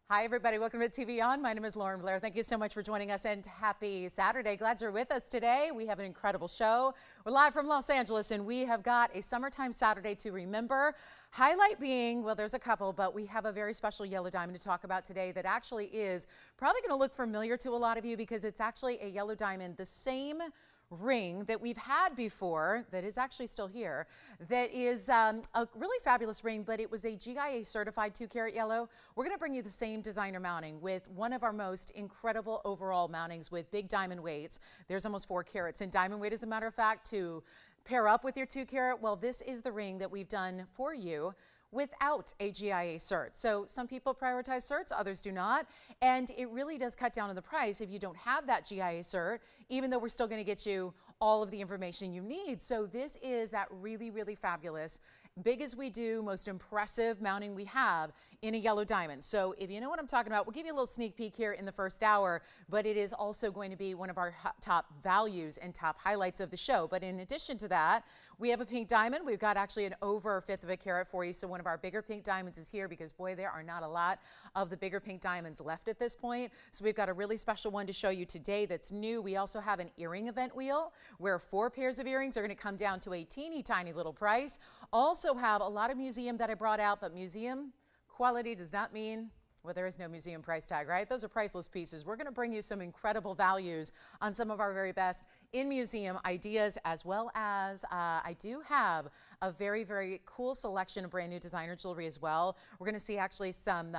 Hi, everybody. Welcome to TVON. My name is Lauren Blair. Thank you so much for joining us and happy Saturday. Glad you're with us today. We have an incredible show. We're live from Los Angeles and we have got a summertime Saturday to remember. Highlight being, well, there's a couple, but we have a very special yellow diamond to talk about today that actually is probably going to look familiar to a lot of you because it's actually a yellow diamond, the same ring that we've had before that is actually still here, that is a really fabulous ring, but it was a GIA certified 2-carat yellow. We're going to bring you the same designer mounting with one of our most incredible overall mountings with big diamond weights. There's almost 4 carats in diamond weight, as a matter of fact, to pair up with your 2-carat. Well, this is the ring that we've done for you without a GIA cert. So some people prioritize certs, others do not. And it really does cut down on the price if you don't have that GIA cert, even though we're still going to get you all of the information you need. So this is that really, really fabulous, big as we do, most impressive mounting we have in a yellow diamond. So if you know what I'm talking about, we'll give you a little sneak peek here in the first hour, but it is also going to be one of our top values and top highlights of the show. But in addition to that, we have a pink diamond. We've got actually an over 1/5 of a carat for you. So one of our bigger pink diamonds is here because, boy, there are not a lot of the bigger pink diamonds left at this point. So we've got a really special one to show you today that's new. We also have an earring event wheel where 4 pairs of earrings are going to come down to a teeny tiny little price. Also have a lot of museum that I brought out, but museum quality does not mean, well, there is no museum price tag, right? Those are priceless pieces. We're going to bring you some incredible values on some of our very best in museum ideas, as well as I do have a very, very cool selection of brand new designer jewelry as well. We're going to see actually some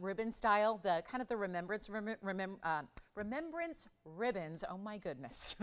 ribbon style, the kind of the remembrance ribbons. Oh my goodness.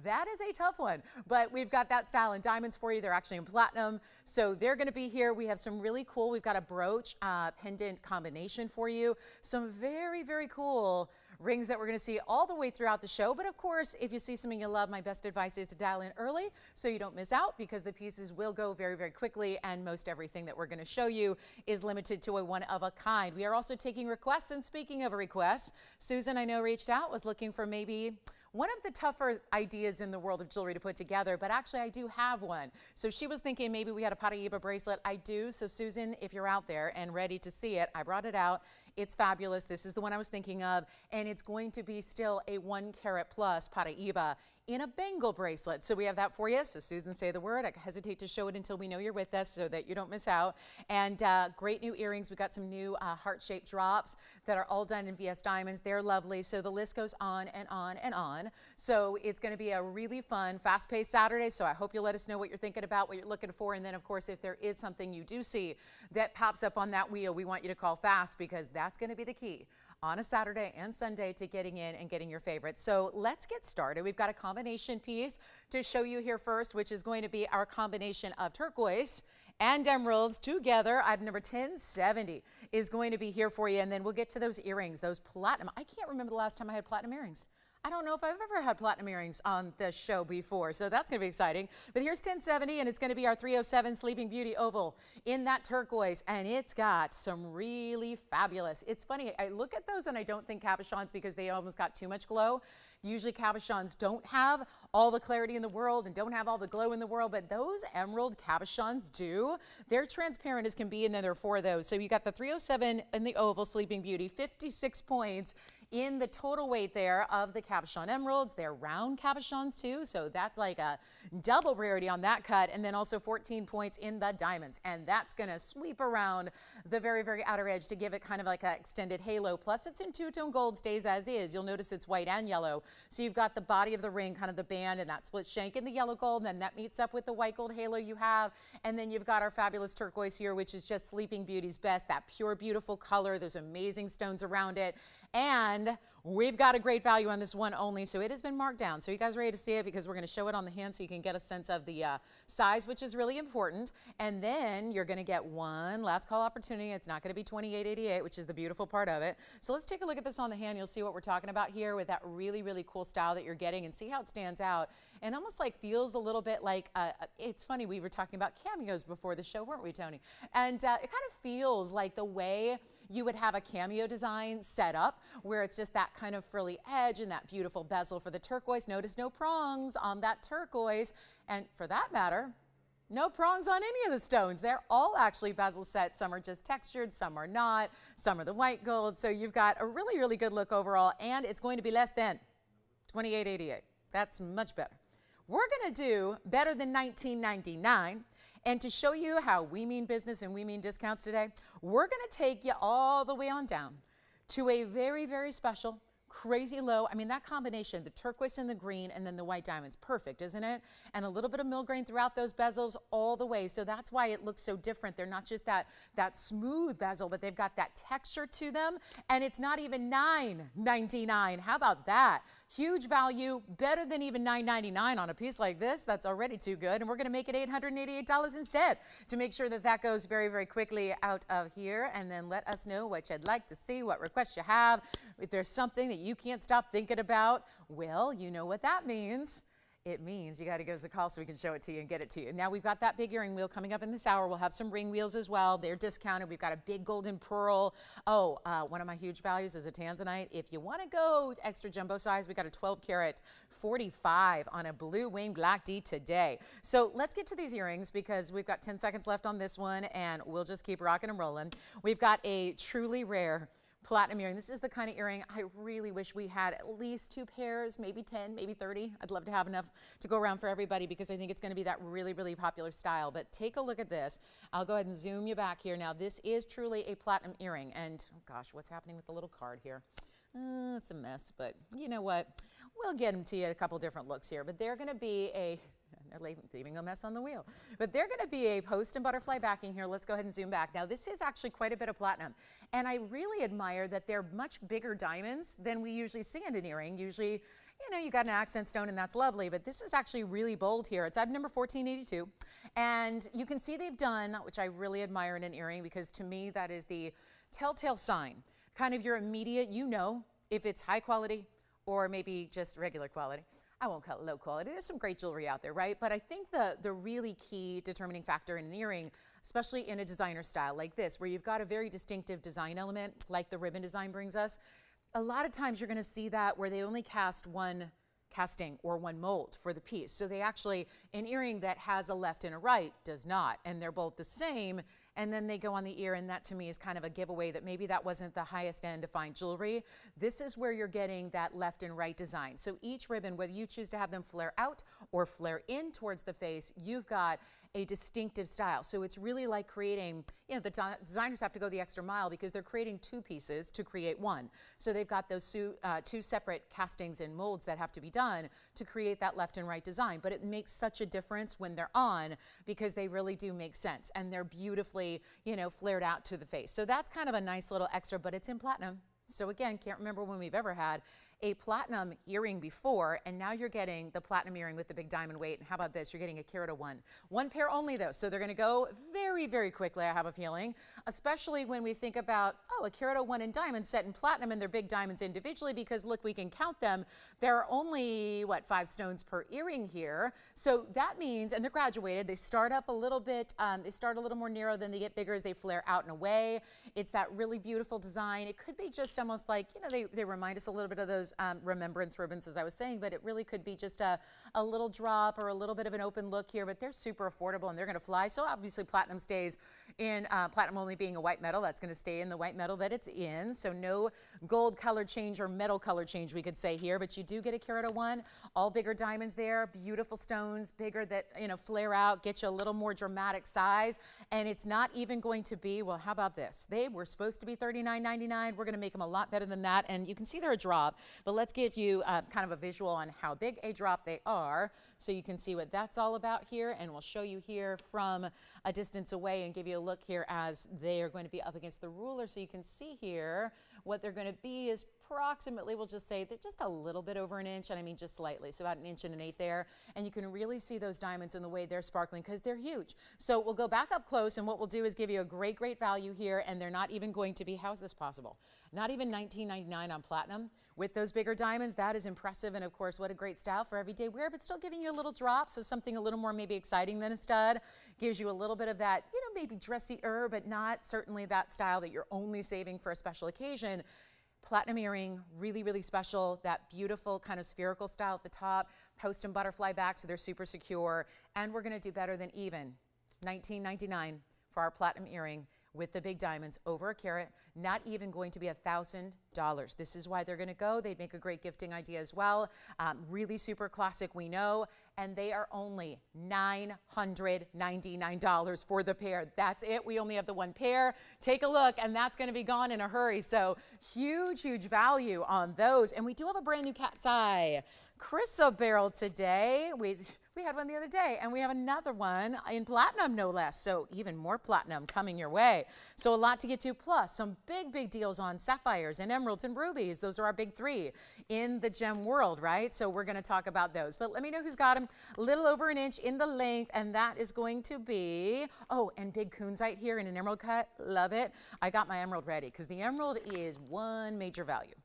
That is a tough one, but we've got that style in diamonds for you. They're actually in platinum, so they're going to be here. We have some really cool, we've got a brooch pendant combination for you. Some very, very cool rings that we're going to see all the way throughout the show. But of course, if you see something you love, my best advice is to dial in early so you don't miss out, because the pieces will go very, very quickly, and most everything that we're going to show you is limited to a one of a kind. We are also taking requests, and speaking of requests, Susan, I know, reached out, was looking for maybe one of the tougher ideas in the world of jewelry to put together, but actually I do have one. So she was thinking maybe we had a Paraíba bracelet. I do. So Susan, if you're out there and ready to see it, I brought it out. It's fabulous. This is the one I was thinking of, and it's going to be still a 1-carat plus Paraíba in a bangle bracelet. So we have that for you. So Susan, say the word. I hesitate to show it until we know you're with us so that you don't miss out. And great new earrings. We've got some new heart-shaped drops that are all done in VS diamonds. They're lovely. So the list goes on and on and on. So it's going to be a really fun, fast-paced Saturday. So I hope you'll let us know what you're thinking about, what you're looking for. And then, of course, if there is something you do see that pops up on that wheel, we want you to call fast, because that's going to be the key on a Saturday and Sunday to getting in and getting your favorites. So let's get started. We've got a combination piece to show you here first, which is going to be our combination of turquoise and emeralds together. Item number 1070 is going to be here for you. And then we'll get to those earrings, those platinum. I can't remember the last time I had platinum earrings. I don't know if I've ever had platinum earrings on the show before, so that's going to be exciting. But here's 1070, and it's going to be our 307 Sleeping Beauty oval in that turquoise, and it's got some really fabulous. It's funny, I look at those and I don't think cabochons, because they almost got too much glow. Usually cabochons don't have all the clarity in the world and don't have all the glow in the world, but those emerald cabochons do. They're transparent as can be, and then there are 4 of those. So you got the 307 in the oval Sleeping Beauty, 56 points in the total weight there of the cabochon emeralds. They're round cabochons too, so that's like a double rarity on that cut. And then also 14 points in the diamonds, and that's going to sweep around the very, very outer edge to give it kind of like an extended halo. Plus it's in 2-tone gold, stays as is. You'll notice it's white and yellow. So you've got the body of the ring, kind of the band, and that split shank in the yellow gold, and then that meets up with the white gold halo you have. And then you've got our fabulous turquoise here, which is just Sleeping Beauty's best, that pure, beautiful color. There's amazing stones around it. And we've got a great value on this one only, so it has been marked down. So you guys ready to see it, because we're going to show it on the hand so you can get a sense of the size, which is really important. And then you're going to get one last call opportunity. It's not going to be $28.88, which is the beautiful part of it. So let's take a look at this on the hand. You'll see what we're talking about here with that really, really cool style that you're getting, and see how it stands out and almost like feels a little bit like, it's funny, we were talking about cameos before the show, weren't we, Tony? And it kind of feels like the way you would have a cameo design set up, where it's just that kind of frilly edge and that beautiful bezel for the turquoise. Notice no prongs on that turquoise. And for that matter, No prongs on any of the stones. They're all actually bezel set. Some are just textured, some are not, some are the white gold. So you've got a really, really good look overall, and it's going to be less than $28.88. That's much better. We're going to do better than $19.99. And to show you how we mean business and we mean discounts today, we're going to take you all the way on down to a very, very special, crazy low. I mean, that combination, the turquoise and the green and then the white diamonds, perfect, isn't it? And a little bit of mill grain throughout those bezels all the way. So that's why it looks so different. They're not just that smooth bezel, but they've got that texture to them. And it's not even $9.99. How about that? Huge value, better than even $9.99 on a piece like this. That's already too good. And we're going to make it $888 instead to make sure that that goes very, very quickly out of here. And then let us know what you'd like to see, what requests you have. If there's something that you can't stop thinking about, well, you know what that means. It means you got to give us a call so we can show it to you and get it to you. Now we've got that big earring wheel coming up in this hour. We'll have some ring wheels as well. They're discounted. We've got a big golden pearl. Oh, one of my huge values is a tanzanite. If you want to go extra jumbo size, we got a 12 karat 45 on a blue winged black D today. So let's get to these earrings because we've got 10 seconds left on this one and we'll just keep rocking and rolling. We've got a truly rare platinum earring. This is the kind of earring I really wish we had at least 2 pairs, maybe 10, maybe 30. I'd love to have enough to go around for everybody because I think it's going to be that really, really popular style. But take a look at this. I'll go ahead and zoom you back here. Now, this is truly a platinum earring. And, oh gosh, what's happening with the little card here? It's a mess, but you know what? We'll get them to you a couple different looks here. But they're going to be they're leaving a mess on the wheel. But they're going to be a post and butterfly backing here. Let's go ahead and zoom back. Now, this is actually quite a bit of platinum. And I really admire that they're much bigger diamonds than we usually see in an earring. Usually, you know, you got an accent stone and that's lovely. But this is actually really bold here. It's item number 1482. And you can see they've done, which I really admire in an earring because to me that is the telltale sign. Kind of your immediate, you know, if it's high quality or maybe just regular quality. I won't call it low quality. There's some great jewelry out there, right? But I think the really key determining factor in an earring, especially in a designer style like this, where you've got a very distinctive design element, like the ribbon design brings us, a lot of times you're going to see that where they only cast one casting or one mold for the piece. So they actually, an earring that has a left and a right does not, and they're both the same. And then they go on the ear, and that to me is kind of a giveaway that maybe that wasn't the highest end of fine jewelry. This is where you're getting that left and right design. So each ribbon, whether you choose to have them flare out or flare in towards the face, you've got a distinctive style. So it's really like creating, you know, the designers have to go the extra mile because they're creating 2 pieces to create one. So they've got those 2 separate castings and molds that have to be done to create that left and right design. But it makes such a difference when they're on because they really do make sense and they're beautifully, you know, flared out to the face. So that's kind of a nice little extra, but it's in platinum. So again, can't remember when we've ever had a platinum earring before, and now you're getting the platinum earring with the big diamond weight. And how about this? You're getting a carat of 1. 1 pair only though, so they're gonna go very, very quickly, I have a feeling, especially when we think about, oh, a carat of 1 in diamonds set in platinum and they're big diamonds individually because look, we can count them. There are only, what, 5 stones per earring here. So that means, and they're graduated, they start up a little bit, they start a little more narrow, then they get bigger as they flare out and away. It's that really beautiful design. It could be just almost like, you know, they remind us a little bit of those remembrance ribbons, as I was saying, but it really could be just a little drop or a little bit of an open look here, but they're super affordable and they're going to fly. So obviously platinum stays in, platinum only being a white metal, that's going to stay in the white metal that it's in. So no gold color change or metal color change, we could say here, but you do get a carat of 1, all bigger diamonds there, beautiful stones, bigger that, you know, flare out, get you a little more dramatic size. And it's not even going to be, well, how about this? They were supposed to be $39.99. We're going to make them a lot better than that. And you can see they're a drop, but let's give you kind of a visual on how big a drop they are so you can see what that's all about here. And we'll show you here from a distance away and give you a look here as they are going to be up against the ruler. So you can see here what they're going to be is approximately, we'll just say they're just a little bit over an inch, and I mean just slightly, so about 1 1/8 inches there. And you can really see those diamonds in the way they're sparkling because they're huge. So we'll go back up close, and what we'll do is give you a great, great value here, and they're not even going to be, how is this possible? Not even $19.99 on platinum. With those bigger diamonds, that is impressive, and of course, what a great style for everyday wear, but still giving you a little drop, so something a little more maybe exciting than a stud. Gives you a little bit of that, you know, maybe dressier, but not certainly that style that you're only saving for a special occasion. Platinum earring, really, really special. That beautiful kind of spherical style at the top, post and butterfly back, so they're super secure. And we're gonna do better than even. $19.99 for our platinum earring with the big diamonds, over a carat, not even going to be $1,000. This is why they're gonna go. They'd make a great gifting idea as well. Really super classic, we know, and they are only $999 for the pair. That's it, we only have the one pair. Take a look, and that's gonna be gone in a hurry. So huge, huge value on those. And we do have a brand new cat's eye chrysoberyl today. We had one the other day, and we have another one in platinum, no less. So even more platinum coming your way. So a lot to get to, plus some big, big deals on sapphires and emeralds and rubies. Those are our big three in the gem world, right? So we're gonna talk about those. But let me know who's got them. A little over an inch in the length, and that is going to be, oh, and big kunzite here in an emerald cut. Love it. I got my emerald ready, because the emerald is one major value.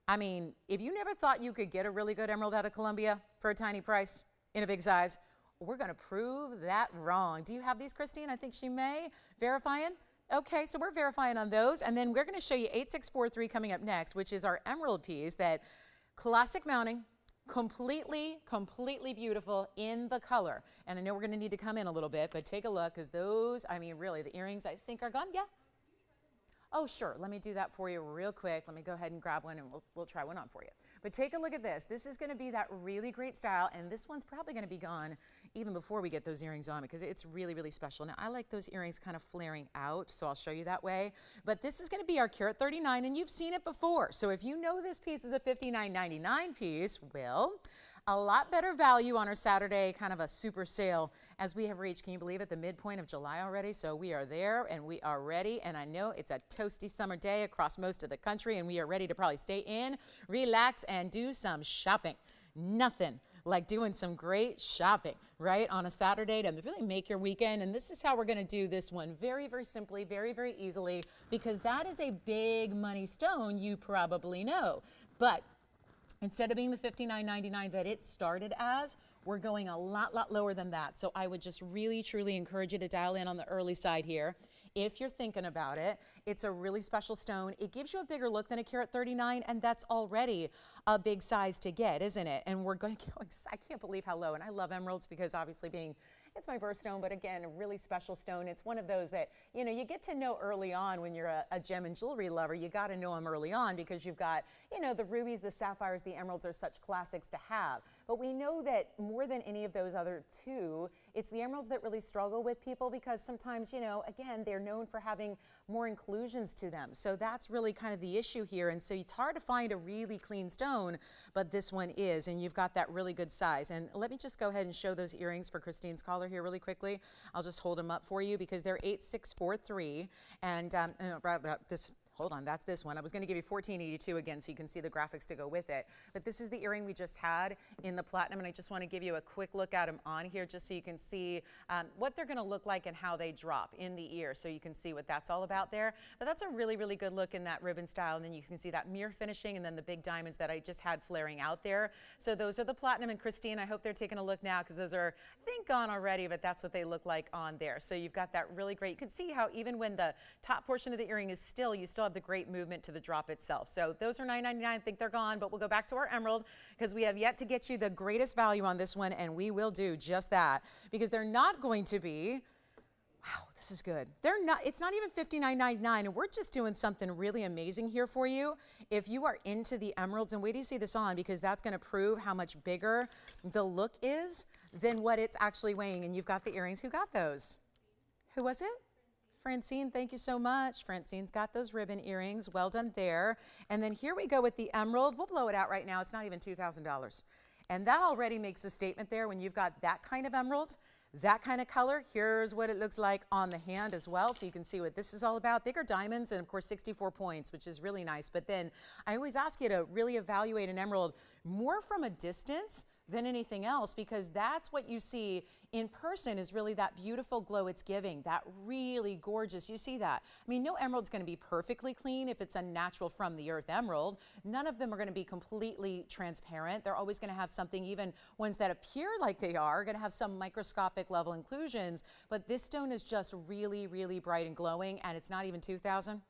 I mean, if you never thought you could get a really good emerald out of Colombia for a tiny price in a big size, we're gonna prove that wrong. Do you have these, Christine? I think she may. Verifying? Okay, so we're verifying on those, and then we're gonna show you 8643 coming up next, which is our emerald piece, that classic mounting, completely beautiful in the color. And I know we're gonna need to come in a little bit, but take a look, because those, I mean, really, the earrings I think are gone. Yeah? Oh, sure. Let me do that for you real quick. Let me go ahead and grab one, and we'll try one on for you. But take a look at this. This is going to be that really great style, and this one's probably going to be gone even before we get those earrings on, because it's really, really special. Now, I like those earrings kind of flaring out, so I'll show you that way. But this is going to be our carat 39, and you've seen it before. So if you know this piece is a $59.99 piece, well, a lot better value on our Saturday, kind of a super sale, as we have reached, can you believe it, the midpoint of July already? So we are there, and we are ready, and I know it's a toasty summer day across most of the country, and we are ready to probably stay in, relax, and do some shopping. Nothing like doing some great shopping, right, on a Saturday to really make your weekend. And this is how we're gonna do this one, very, very simply, very, very easily, because that is a big money stone, you probably know. But instead of being the $59.99 that it started as, we're going a lot lower than that. So I would just really, truly encourage you to dial in on the early side here. If you're thinking about it, it's a really special stone. It gives you a bigger look than a carat 39, and that's already a big size to get, isn't it? And we're going, I can't believe how low, and I love emeralds because obviously it's my birthstone, but again, a really special stone. It's one of those that, you know, you get to know early on when you're a gem and jewelry lover. You got to know them early on, because you've got, you know, the rubies, the sapphires, the emeralds are such classics to have. But we know that more than any of those other two, it's the emeralds that really struggle with people, because sometimes, you know, again, they're known for having more inclusions to them. So that's really kind of the issue here. And so it's hard to find a really clean stone, but this one is, and you've got that really good size. And let me just go ahead and show those earrings for Christine's collar here really quickly. I'll just hold them up for you, because they're 8643, and this, hold on, that's this one. I was going to give you 1482 again, so you can see the graphics to go with it. But this is the earring we just had in the platinum, and I just want to give you a quick look at them on here, just so you can see what they're going to look like and how they drop in the ear, so you can see what that's all about there. But that's a really, really good look in that ribbon style, and then you can see that mirror finishing, and then the big diamonds that I just had flaring out there. So those are the platinum, and Christine, I hope they're taking a look now, because those are, I think, gone already, but that's what they look like on there. So you've got that really great, you can see how even when the top portion of the earring is still, you still have the great movement to the drop itself. So those are $9.99. I think they're gone, but we'll go back to our emerald, because we have yet to get you the greatest value on this one, and we will do just that, because they're not going to be, wow, this is good. It's not even $59.99, and we're just doing something really amazing here for you. If you are into the emeralds, and wait till you see this on, because that's going to prove how much bigger the look is than what it's actually weighing. And you've got the earrings. Who got those? Who was it? Francine, thank you so much. Francine's got those ribbon earrings. Well done there. And then here we go with the emerald. We'll blow it out right now. It's not even $2,000. And that already makes a statement there when you've got that kind of emerald, that kind of color. Here's what it looks like on the hand as well, so you can see what this is all about. Bigger diamonds, and of course 64 points, which is really nice. But then I always ask you to really evaluate an emerald more from a distance than anything else, because that's what you see in person is really that beautiful glow it's giving, that really gorgeous, you see that. I mean, no emerald's gonna be perfectly clean if it's a natural from the earth emerald. None of them are gonna be completely transparent. They're always gonna have something, even ones that appear like they are gonna have some microscopic level inclusions, but this stone is just really, really bright and glowing, and it's not even $2,000.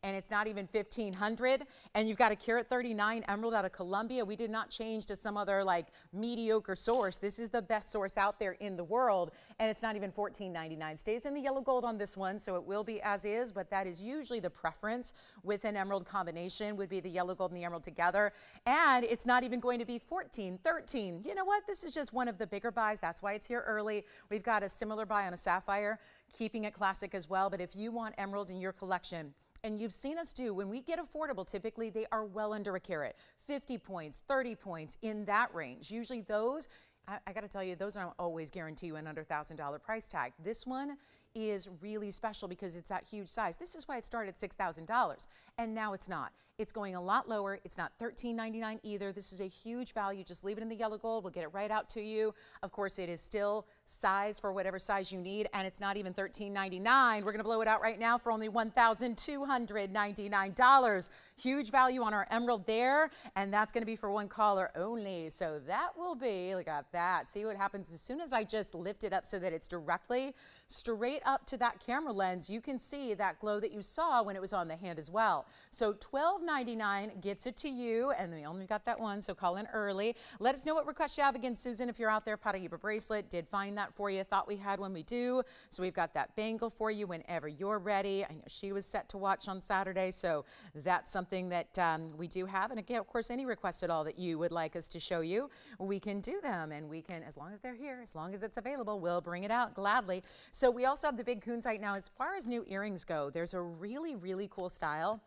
and it's not even 1,500, and you've got a carat 39 emerald out of Colombia. We did not change to some other like mediocre source. This is the best source out there in the world, and it's not even $14.99. Stays in the yellow gold on this one, so it will be as is, but that is usually the preference with an emerald combination, would be the yellow gold and the emerald together. And it's not even going to be 14, 13. You know what? This is just one of the bigger buys. That's why it's here early. We've got a similar buy on a sapphire, keeping it classic as well. But if you want emerald in your collection, and you've seen us do, when we get affordable, typically they are well under a carat, 50 points, 30 points, in that range. Usually those, I got to tell you, those don't always guarantee you an under $1,000 price tag. This one is really special because it's that huge size. This is why it started at $6,000, and now it's not. It's going a lot lower. It's not $13.99 either. This is a huge value. Just leave it in the yellow gold. We'll get it right out to you. Of course, it is still size for whatever size you need, and it's not even $13.99. We're going to blow it out right now for only $1,299. Huge value on our emerald there, and that's going to be for one caller only. So that will be, look at that. See what happens as soon as I just lift it up so that it's directly straight up to that camera lens. You can see that glow that you saw when it was on the hand as well. So $12.99 gets it to you, and we only got that one, so call in early. Let us know what requests you have. Again, Susan, if you're out there, Parahiba bracelet, did find that for you. Thought we had one, we do. So we've got that bangle for you whenever you're ready. I know she was set to watch on Saturday, so that's something that we do have. And again, of course, any requests at all that you would like us to show you, we can do them, and we can, as long as they're here, as long as it's available, we'll bring it out gladly. So we also have the big kunzite now. As far as new earrings go, there's a really, really cool style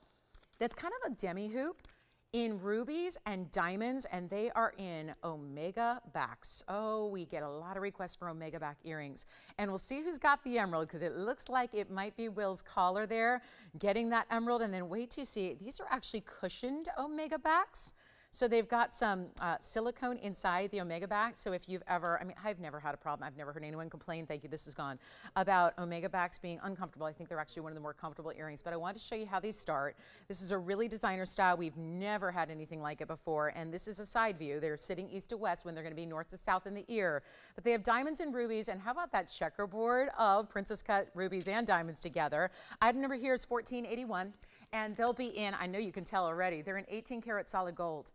that's kind of a demi hoop in rubies and diamonds, and they are in omega backs. Oh, we get a lot of requests for omega back earrings, and we'll see who's got the emerald, because it looks like it might be Will's caller there getting that emerald. And then wait to see, these are actually cushioned omega backs. So they've got some silicone inside the omega back. So if you've ever, I mean, I've never had a problem. I've never heard anyone complain, thank you, this is gone, about omega backs being uncomfortable. I think they're actually one of the more comfortable earrings. But I wanted to show you how these start. This is a really designer style. We've never had anything like it before. And this is a side view. They're sitting east to west when they're going to be north to south in the ear. But they have diamonds and rubies. And how about that checkerboard of princess cut rubies and diamonds together? Item number here is $14.81. And they'll be in, I know you can tell already, they're in 18 karat solid gold.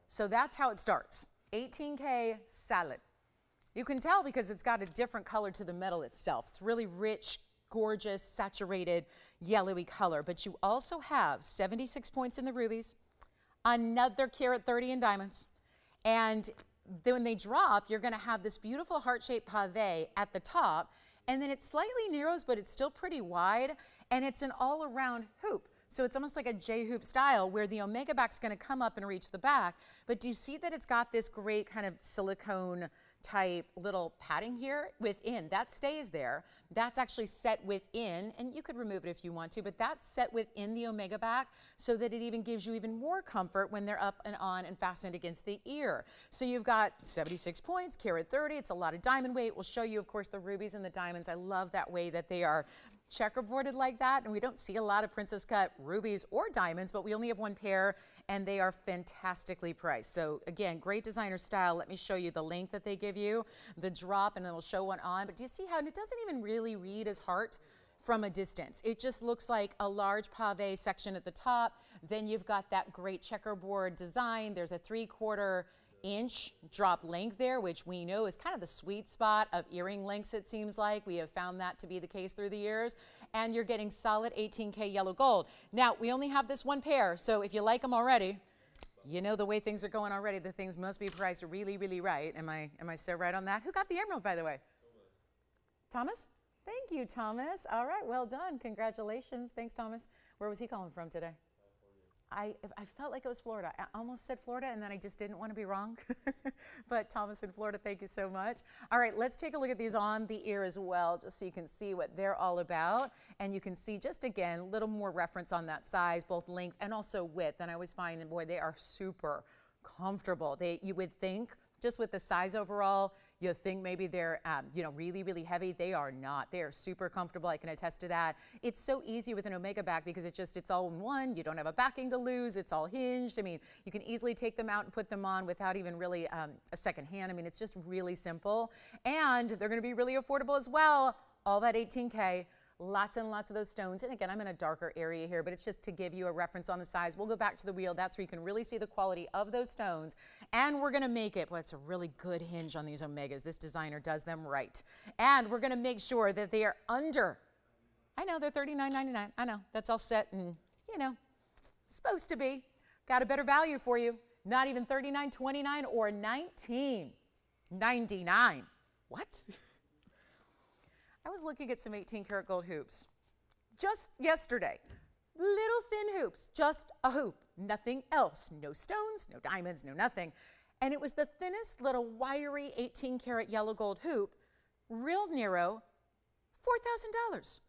So that's how it starts, 18K solid. You can tell because it's got a different color to the metal itself. It's really rich, gorgeous, saturated, yellowy color. But you also have 76 points in the rubies, another carat 30 in diamonds. And then when they drop, you're gonna have this beautiful heart-shaped pave at the top, and then it slightly narrows, but it's still pretty wide, and it's an all-around hoop. So it's almost like a J-hoop style where the omega back's going to come up and reach the back. But do you see that it's got this great kind of silicone type little padding here within? That stays there. That's actually set within, and you could remove it if you want to, but that's set within the omega back so that it even gives you even more comfort when they're up and on and fastened against the ear. So you've got 76 points, carat 30. It's a lot of diamond weight. We'll show you, of course, the rubies and the diamonds. I love that way that they are checkerboarded like that, and we don't see a lot of princess cut rubies or diamonds, but we only have one pair, and they are fantastically priced. So again, great designer style. Let me show you the length that they give you, the drop, and then we'll show one on. But do you see how it doesn't even really read as heart from a distance? It just looks like a large pave section at the top. Then you've got that great checkerboard design. There's a 3/4 inch drop length there, which we know is kind of the sweet spot of earring lengths, it seems like. We have found that to be the case through the years. And you're getting solid 18K yellow gold. Now, we only have this one pair, so if you like them already, you know the way things are going already, the things must be priced really, really right. Am I so right on that? Who got the emerald, by the way? Thomas? Thank you, Thomas. All right, well done. Congratulations. Thanks, Thomas. Where was he calling from today? I felt like it was Florida. I almost said Florida, and then I just didn't want to be wrong. But Thomas in Florida, thank you so much. All right, let's take a look at these on the ear as well, just so you can see what they're all about. And you can see, just again, a little more reference on that size, both length and also width. And I always find, boy, they are super comfortable. You would think, just with the size overall, you think maybe they're really, really heavy. They are not. They are super comfortable. I can attest to that. It's so easy with an omega back because it's all in one. You don't have a backing to lose. It's all hinged. I mean, you can easily take them out and put them on without even really a second hand. I mean, it's just really simple. And they're going to be really affordable as well. All that 18K Lots and lots of those stones. And again, I'm in a darker area here, but it's just to give you a reference on the size. We'll go back to the wheel. That's where you can really see the quality of those stones. And we're going to make it, well, it's a really good hinge on these Omegas. This designer does them right. And we're going to make sure that they are under, I know they're $39.99. I know that's all set and, you know, supposed to be. Got a better value for you. Not even $39.29 or $19.99. What? I was looking at some 18 karat gold hoops just yesterday. Little thin hoops, just a hoop, nothing else. No stones, no diamonds, no nothing. And it was the thinnest little wiry 18 karat yellow gold hoop, real narrow, $4,000.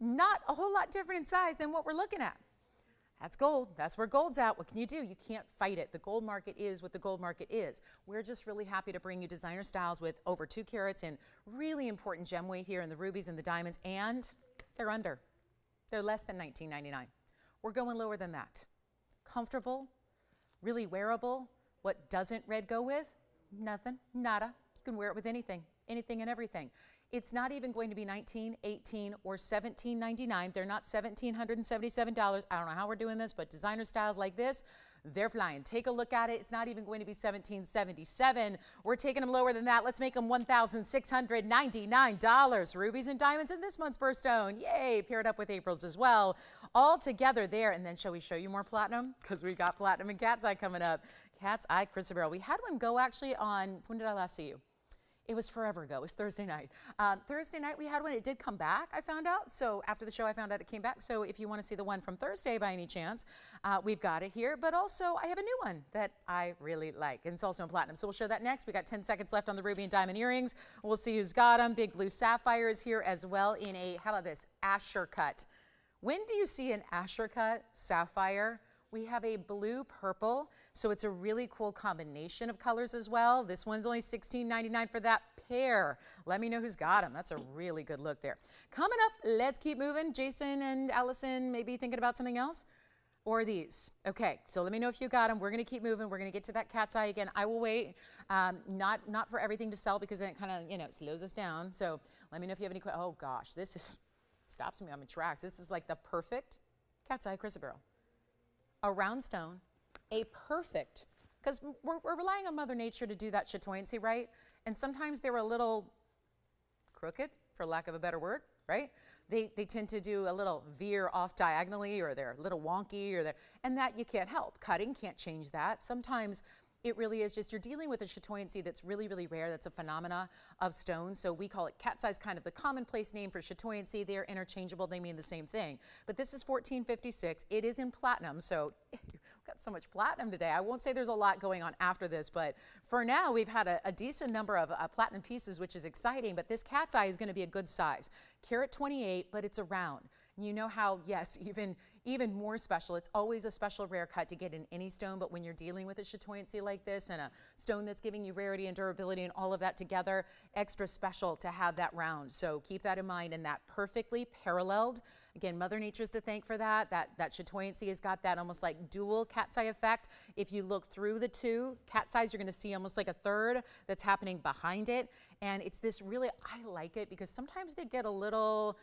Not a whole lot different in size than what we're looking at. That's gold. That's where gold's at. What can you do? You can't fight it. The gold market is what the gold market is. We're just really happy to bring you designer styles with over 2 carats and really important gem weight here in the rubies and the diamonds, and they're under. They're less than $19.99. We're going lower than that. Comfortable, really wearable. What doesn't red go with? Nothing, nada. You can wear it with anything, anything and everything. It's not even going to be $19, $18, or $17.99. They're not $1,777. I don't know how we're doing this, but designer styles like this, they're flying. Take a look at it. It's not even going to be $1,777. We're taking them lower than that. Let's make them $1,699. Rubies and diamonds in this month's birthstone. Yay, paired up with April's as well. All together there. And then shall we show you more platinum? Because we've got platinum and cat's eye coming up. Cat's eye chrysoberyl. We had one go actually on, when did I last see you? It was forever ago. It was Thursday night. Thursday night we had one. It did come back, I found out. So after the show, I found out it came back. So if you want to see the one from Thursday by any chance, we've got it here. But also, I have a new one that I really like. And it's also in platinum. So we'll show that next. We got 10 seconds left on the ruby and diamond earrings. We'll see who's got them. Big blue sapphire is here as well in a, how about this, Asher cut. When do you see an Asher cut sapphire? We have a blue purple. So it's a really cool combination of colors as well. This one's only $16.99 for that pair. Let me know who's got them. That's a really good look there. Coming up, let's keep moving. Jason and Allison maybe thinking about something else? Or these? Okay, so let me know if you got them. We're going to keep moving. We're going to get to that cat's eye again. I will wait, not for everything to sell because then it kind of, you know, slows us down. So let me know if you have any questions. Oh gosh, this is, stops me on my tracks. This is like the perfect cat's eye chrysoberyl. A round stone. A perfect, because we're relying on Mother Nature to do that chatoyancy, right? And sometimes they're a little crooked, for lack of a better word, right? They tend to do a little veer off diagonally, or they're a little wonky, and that you can't help. Cutting can't change that. Sometimes it really is just you're dealing with a chatoyancy that's really, really rare. That's a phenomena of stones. So we call it cat's eyes, kind of the commonplace name for chatoyancy. They're interchangeable. They mean the same thing. But this is 1456. It is in platinum. So got so much platinum today. I won't say there's a lot going on after this, but for now we've had a decent number of platinum pieces, which is exciting. But this cat's eye is going to be a good size. Carat 28, but it's a round. You know how, yes, even more special. It's always a special rare cut to get in any stone, but when you're dealing with a chatoyancy like this and a stone that's giving you rarity and durability and all of that together, extra special to have that round. So keep that in mind, and that perfectly paralleled. Again, Mother Nature's to thank for that. That chatoyancy has got that almost like dual cat's eye effect. If you look through the two cat's eyes, you're going to see almost like a third that's happening behind it. And it's this really, I like it because sometimes they get a little,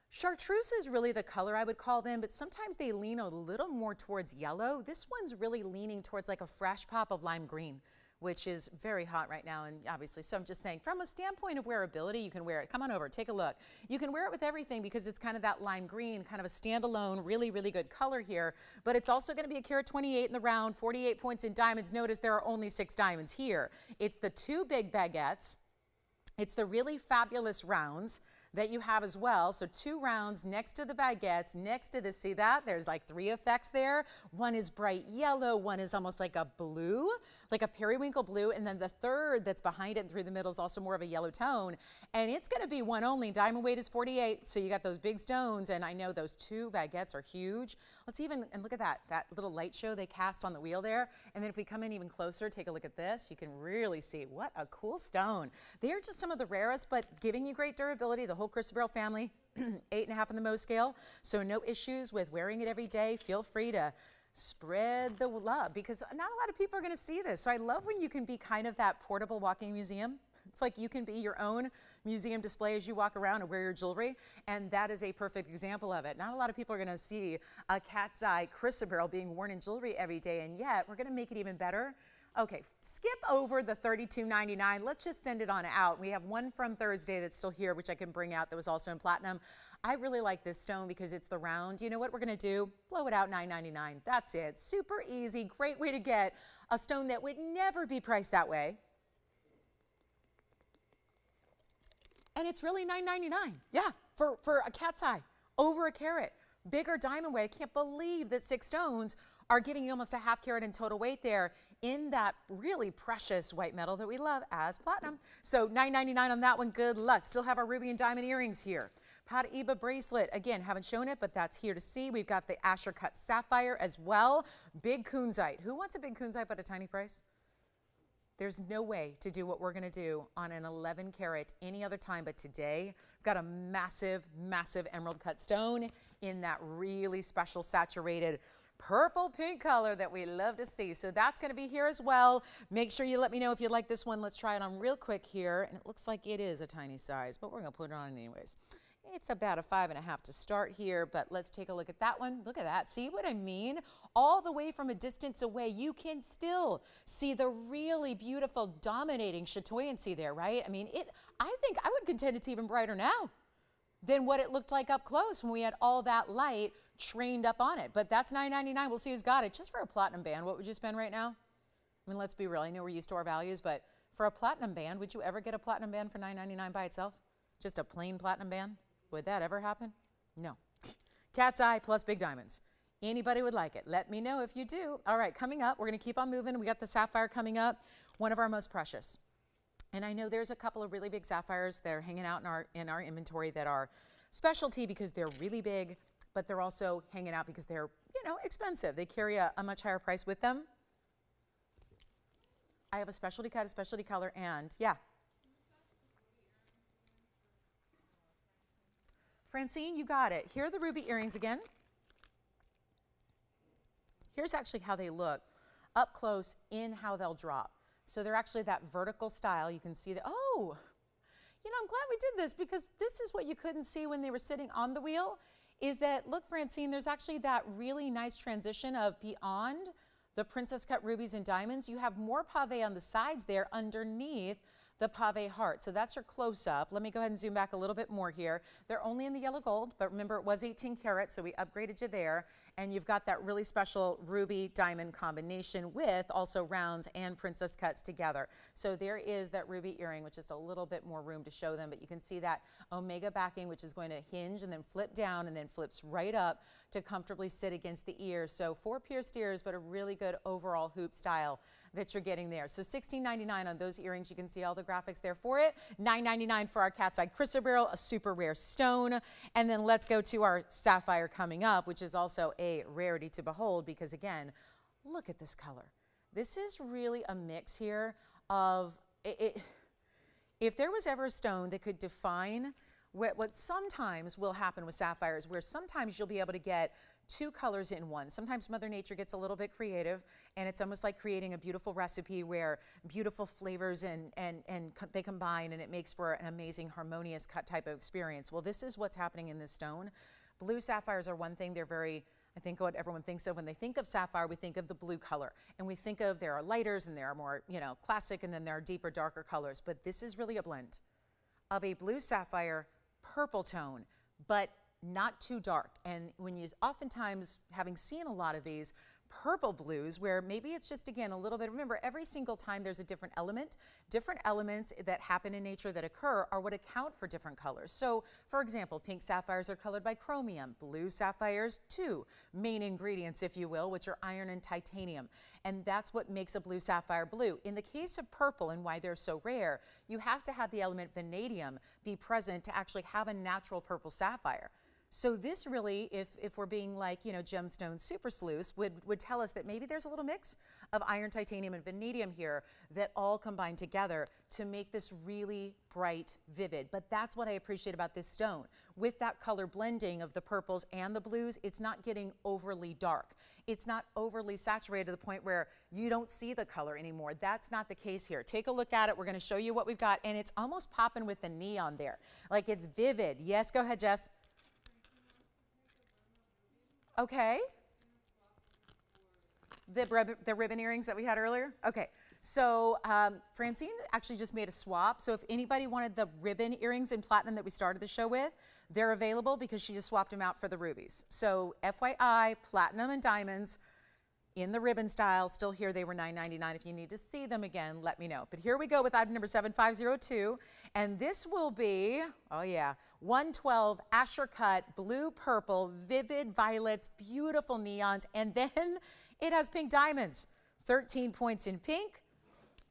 chartreuse is really the color I would call them, but sometimes they lean a little more towards yellow. This one's really leaning towards like a fresh pop of lime green, which is very hot right now, and obviously, so I'm just saying, from a standpoint of wearability, you can wear it. Come on over, take a look. You can wear it with everything because it's kind of that lime green, kind of a standalone, really, really good color here, but it's also gonna be a carat 28 in the round, 48 points in diamonds. Notice there are only 6 diamonds here. It's the 2 big baguettes. It's the really fabulous rounds that you have as well. So 2 rounds next to the baguettes, next to this, see that? There's like 3 effects there. One is bright yellow, one is almost like a blue, like a periwinkle blue, and then the third that's behind it and through the middle is also more of a yellow tone. And it's gonna be one only. Diamond weight is 48, so you got those big stones, and I know those 2 baguettes are huge. Let's even, and look at that little light show they cast on the wheel there. And then if we come in even closer, take a look at this, you can really see what a cool stone. They're just some of the rarest, but giving you great durability. The whole chrysoberyl family, 8.5 on the Mohs scale, so no issues with wearing it every day. Feel free to spread the love because not a lot of people are going to see this. So I love when you can be kind of that portable walking museum. It's like you can be your own museum display as you walk around and wear your jewelry, and that is a perfect example of it. Not a lot of people are going to see a cat's eye chrysoberyl being worn in jewelry every day, and yet we're going to make it even better. Okay, skip over the $32.99. Let's just send it on out. We have one from Thursday that's still here, which I can bring out, that was also in platinum. I really like this stone because it's the round. You know what we're going to do? Blow it out, $9.99. That's it. Super easy. Great way to get a stone that would never be priced that way. And it's really $9.99. Yeah, for a cat's eye, over a carat, bigger diamond weight. I can't believe that 6 stones are giving you almost a half carat in total weight there in that really precious white metal that we love as platinum. So $9.99 on that one. Good luck. Still have our ruby and diamond earrings here. Paraiba bracelet, again, haven't shown it, but that's here to see. We've got the Asher cut sapphire as well. Big kunzite. Who wants a big kunzite but a tiny price? There's no way to do what we're going to do on an 11 carat any other time but today. We've got a massive, massive emerald cut stone in that really special saturated purple pink color that we love to see. So that's going to be here as well. Make sure you let me know if you like this one. Let's try it on real quick here. And it looks like it is a tiny size, but we're going to put it on anyways. It's about a 5.5 to start here, but let's take a look at that one. Look at that. See what I mean? All the way from a distance away, you can still see the really beautiful dominating chatoyancy there, right? I mean, I think I would contend it's even brighter now than what it looked like up close when we had all that light trained up on it. But that's $9.99. We'll see who's got it. Just for a platinum band, what would you spend right now? I mean, let's be real. I know we're used to our values, but for a platinum band, would you ever get a platinum band for $9.99 by itself? Just a plain platinum band? Would that ever happen? No. Cat's eye plus big diamonds. Anybody would like it. Let me know if you do. All right, coming up, we're going to keep on moving. We got the sapphire coming up, one of our most precious. And I know there's a couple of really big sapphires that are hanging out in our inventory that are specialty because they're really big, but they're also hanging out because they're, expensive. They carry a much higher price with them. I have a specialty cut, a specialty color, and yeah. Francine, you got it. Here are the ruby earrings again. Here's actually how they look up close in how they'll drop. So they're actually that vertical style. You can see that, oh, I'm glad we did this because this is what you couldn't see when they were sitting on the wheel is that, look, Francine, there's actually that really nice transition of beyond the princess cut rubies and diamonds. You have more pave on the sides there underneath the pave heart. So that's your close-up. Let me go ahead and zoom back a little bit more here. They're only in the yellow gold, but remember it was 18 karat, so we upgraded you there. And you've got that really special ruby diamond combination with also rounds and princess cuts together. So there is that ruby earring, which is a little bit more room to show them, but you can see that omega backing, which is going to hinge and then flip down and then flips right up to comfortably sit against the ear. So 4 pierced ears, but a really good overall hoop style that you're getting there. So $16.99 on those earrings. You can see all the graphics there for it. $9.99 for our cat's eye chrysoberyl, a super rare stone. And then let's go to our sapphire coming up, which is also a rarity to behold because, again, look at this color. This is really a mix here of if there was ever a stone that could define what sometimes will happen with sapphires, where sometimes you'll be able to get 2 colors in one. Sometimes Mother Nature gets a little bit creative, and it's almost like creating a beautiful recipe where beautiful flavors and they combine, and it makes for an amazing harmonious cut type of experience. Well, this is what's happening in this stone. Blue sapphires are one thing. They're very, I think what everyone thinks of when they think of sapphire, we think of the blue color, and we think of there are lighters and there are more, classic, and then there are deeper, darker colors. But this is really a blend of a blue sapphire purple tone, but not too dark. And when you oftentimes, having seen a lot of these purple blues where maybe it's just, again, a little bit, remember every single time there's a different element, different elements that happen in nature that occur are what account for different colors. So for example, pink sapphires are colored by chromium, blue sapphires 2 main ingredients, if you will, which are iron and titanium. And that's what makes a blue sapphire blue. In the case of purple and why they're so rare, you have to have the element vanadium be present to actually have a natural purple sapphire. So this really, if we're being like, you know, gemstone super sleuths, would tell us that maybe there's a little mix of iron, titanium, and vanadium here that all combine together to make this really bright, vivid. But that's what I appreciate about this stone. With that color blending of the purples and the blues, it's not getting overly dark. It's not overly saturated to the point where you don't see the color anymore. That's not the case here. Take a look at it. We're going to show you what we've got, and it's almost popping with the neon there. Like it's vivid. Yes, go ahead, Jess. Okay. The ribbon earrings that we had earlier? Okay. So Francine actually just made a swap. So if anybody wanted the ribbon earrings in platinum that we started the show with, they're available because she just swapped them out for the rubies. So FYI, platinum and diamonds in the ribbon style, still here. They were $9.99. If you need to see them again, let me know. But here we go with item number 7502. And this will be, oh yeah, 112 Asher cut, blue, purple, vivid violets, beautiful neons. And then it has pink diamonds. 13 points in pink,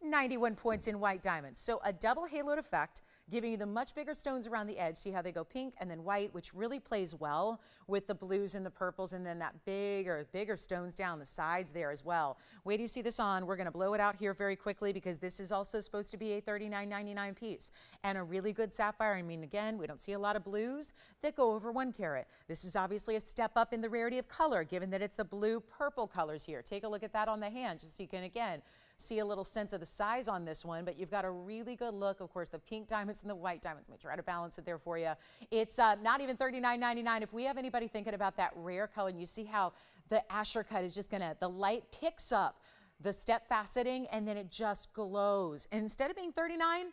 91 points in white diamonds. So a double haloed effect, giving you the much bigger stones around the edge. See how they go pink and then white, which really plays well with the blues and the purples, and then that bigger stones down the sides there as well. Wait till you see this on. We're gonna blow it out here very quickly because this is also supposed to be a $39.99 piece and a really good sapphire. I mean, again, we don't see a lot of blues that go over 1 carat. This is obviously a step up in the rarity of color, given that it's the blue purple colors here. Take a look at that on the hand, just so you can, again, see a little sense of the size on this one, but you've got a really good look. Of course, the pink diamonds and the white diamonds. Let me try to balance it there for you. It's not even $39.99. If we have anybody thinking about that rare color, and you see how the Asher cut is just gonna, the light picks up the step faceting and then it just glows. And instead of being $39,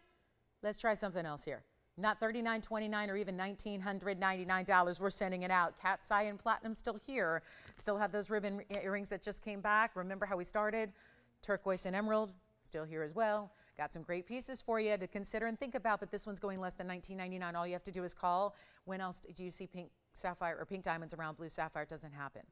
let's try something else here. Not $39.29 or even $1,999. We're sending it out. Cat's eye and platinum still here. Still have those ribbon earrings that just came back. Remember how we started? Turquoise and emerald, still here as well. Got some great pieces for you to consider and think about, but this one's going less than $19.99. All you have to do is call. When else do you see pink sapphire or pink diamonds around blue sapphire? It doesn't happen.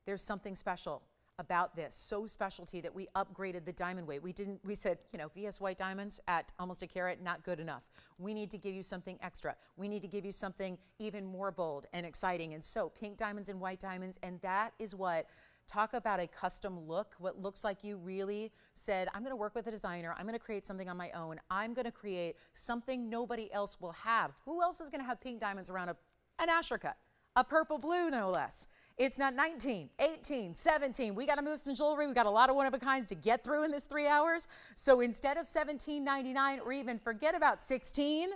There's something special about this, so specialty that we upgraded the diamond weight. We said, you know, VS white diamonds at almost 1 carat, not good enough. We need to give you something extra. We need to give you something even more bold and exciting. And so pink diamonds and white diamonds, and that is what, talk about a custom look, what looks like you really said, I'm gonna work with a designer, I'm gonna create something on my own, I'm gonna create something nobody else will have. Who else is gonna have pink diamonds around an Asher cut? A purple blue, no less. It's not 19, 18, 17. We gotta move some jewelry. We got a lot of one-of-a-kinds to get through in this 3 hours. So instead of $17.99 or even forget about $16,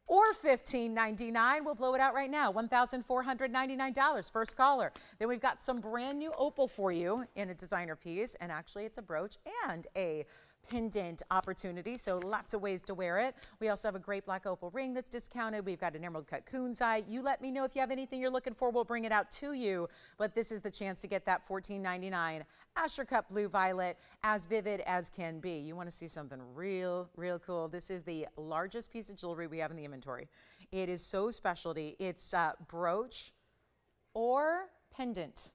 or $15.99, we'll blow it out right now, $1,499, first caller. Then we've got some brand new opal for you in a designer piece, and actually it's a brooch and a pendant opportunity, so lots of ways to wear it. We also have a great black opal ring that's discounted. We've got an emerald cut coon's eye. You let me know if you have anything you're looking for. We'll bring it out to you, but this is the chance to get that $14.99 Asher cut blue violet, as vivid as can be. You want to see something real cool. This is the largest piece of jewelry we have in the inventory. It is so specialty. It's brooch or pendant.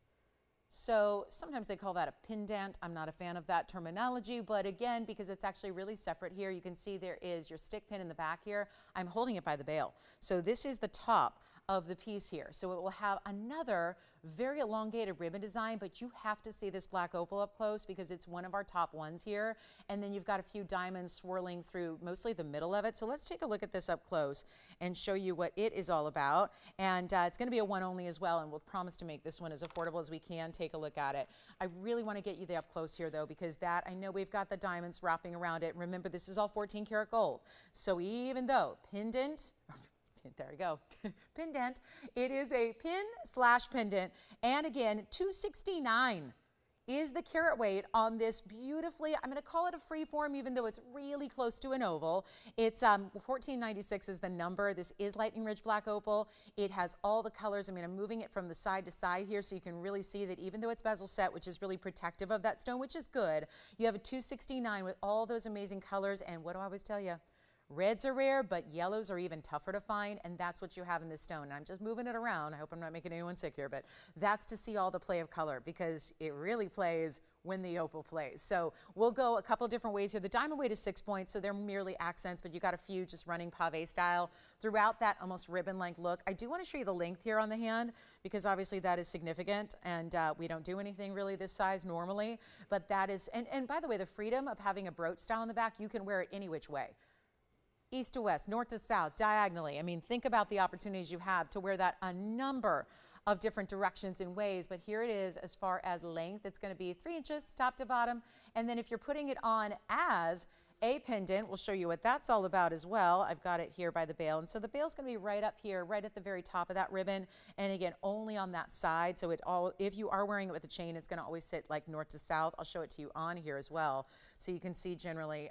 So sometimes they call that a pendant. I'm not a fan of that terminology, but again, because it's actually really separate here, you can see there is your stick pin in the back here. I'm holding it by the bail. So this is the top of the piece here. So it will have another very elongated ribbon design, but you have to see this black opal up close because it's one of our top ones here. And then you've got a few diamonds swirling through mostly the middle of it. So let's take a look at this up close and show you what it is all about. And it's gonna be a one only as well, and we'll promise to make this one as affordable as we can. Take a look at it. I really wanna get you the up close here though, because that, I know we've got the diamonds wrapping around it. Remember, this is all 14 karat gold. So even though pendant, there we go, pendant. It is a pin / pendant. And again, $269 is the carat weight on this beautifully, I'm gonna call it a free form, even though it's really close to an oval. It's $14.96 is the number. This is Lightning Ridge Black Opal. It has all the colors. I mean, I'm moving it from the side to side here so you can really see that even though it's bezel set, which is really protective of that stone, which is good, you have a $269 with all those amazing colors. And what do I always tell you? Reds are rare, but yellows are even tougher to find, and that's what you have in this stone. And I'm just moving it around. I hope I'm not making anyone sick here, but that's to see all the play of color, because it really plays when the opal plays. So we'll go a couple different ways here. The diamond weight is 6 points, so they're merely accents, but you got a few just running pave style throughout that almost ribbon-like look. I do want to show you the length here on the hand, because obviously that is significant, and we don't do anything really this size normally, but that is, and by the way, the freedom of having a brooch style in the back, you can wear it any which way. East to west, north to south, diagonally. I mean, think about the opportunities you have to wear that a number of different directions and ways, but here it is as far as length. It's going to be 3 inches top to bottom, and then if you're putting it on as a pendant, we'll show you what that's all about as well. I've got it here by the bail, and so the bail's going to be right up here, right at the very top of that ribbon, and again, only on that side, so it all, if you are wearing it with a chain, it's going to always sit like north to south. I'll show it to you on here as well, so you can see generally,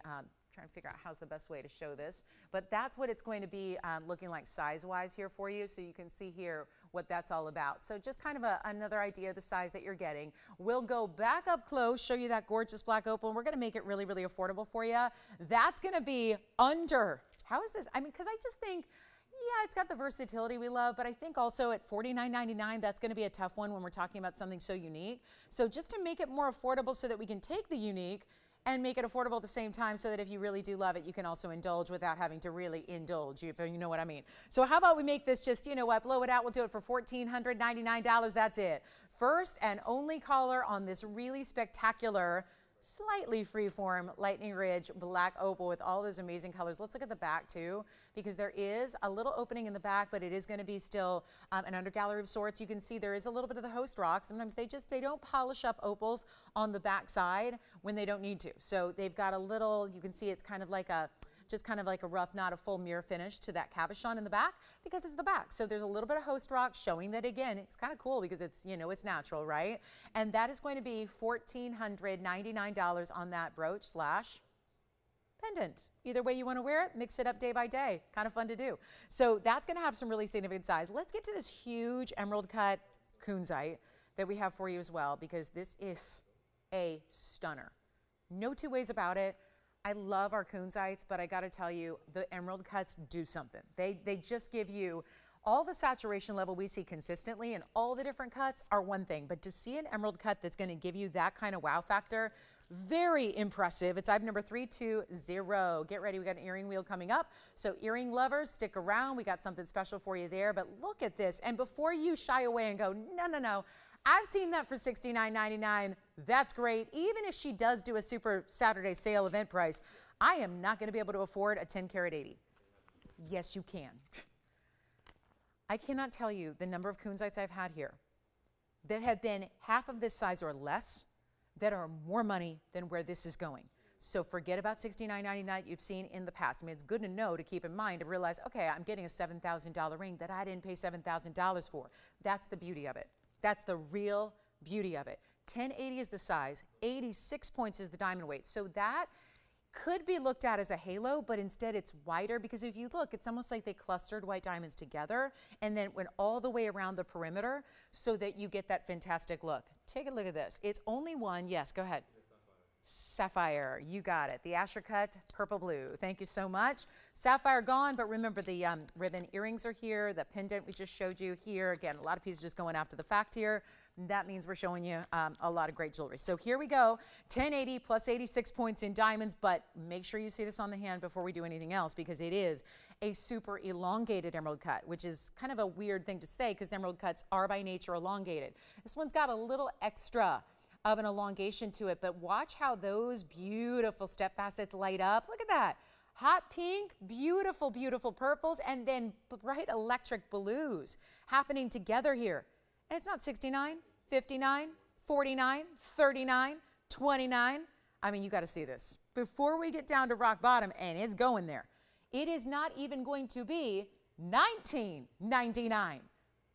trying to figure out how's the best way to show this, but that's what it's going to be looking like size-wise here for you, so you can see here what that's all about. So just kind of another idea of the size that you're getting. We'll go back up close, show you that gorgeous black opal, and we're going to make it really, really affordable for you. That's going to be under, how is this? I mean, because I just think, yeah, it's got the versatility we love, but I think also at $49.99, that's going to be a tough one when we're talking about something so unique. So just to make it more affordable so that we can take the unique and make it affordable at the same time, so that if you really do love it, you can also indulge without having to really indulge, if you know what I mean. So how about we make this just, you know what, blow it out. We'll do it for $1,499. That's it. First and only caller on this really spectacular, slightly freeform Lightning Ridge black opal with all those amazing colors. Let's look at the back too, because there is a little opening in the back, but it is going to be still an undergallery of sorts. You can see there is a little bit of the host rock. Sometimes they don't polish up opals on the back side when they don't need to. So they've got a little, you can see it's kind of like a, just kind of like a rough, not a full mirror finish to that cabochon in the back, because it's the back. So there's a little bit of host rock showing that, again, it's kind of cool because it's, you know, it's natural, right? And that is going to be $1,499 on that brooch slash pendant. Either way you want to wear it, mix it up day by day. Kind of fun to do. So that's going to have some really significant size. Let's get to this huge emerald cut kunzite that we have for you as well, because this is a stunner. No two ways about it. I love our kunzites, but I got to tell you, the emerald cuts do something. They just give you all the saturation level we see consistently, and all the different cuts are one thing, but to see an emerald cut that's going to give you that kind of wow factor, very impressive. It's item number 320. Get ready, we got an earring wheel coming up. So earring lovers, stick around. We got something special for you there, but look at this. And before you shy away and go, no, I've seen that for $69.99. That's great. Even if she does do a Super Saturday sale event price, I am not going to be able to afford a 10 karat 80. Yes, you can. I cannot tell you the number of kunzites I've had here that have been half of this size or less that are more money than where this is going. So forget about $69.99 you've seen in the past. I mean, it's good to know, to keep in mind, to realize, okay, I'm getting a $7,000 ring that I didn't pay $7,000 for. That's the beauty of it. That's the real beauty of it. 1080 is the size, 86 points is the diamond weight. So that could be looked at as a halo, but instead it's wider, because if you look, it's almost like they clustered white diamonds together and then went all the way around the perimeter so that you get that fantastic look. Take a look at this. It's only one. Yes, go ahead. Sapphire, you got it. The Asher cut, purple blue. Thank you so much. Sapphire gone, but remember the ribbon earrings are here. The pendant we just showed you here. Again, a lot of pieces just going after the fact here. That means we're showing you a lot of great jewelry. So here we go, 1080 plus 86 points in diamonds, but make sure you see this on the hand before we do anything else, because it is a super elongated emerald cut, which is kind of a weird thing to say because emerald cuts are by nature elongated. This one's got a little extra of an elongation to it, but watch how those beautiful step facets light up. Look at that. Hot pink, beautiful, beautiful purples, and then bright electric blues happening together here. And it's not 69, 59, 49, 39, 29. I mean, you got to see this. Before we get down to rock bottom, and it's going there, it is not even going to be $19.99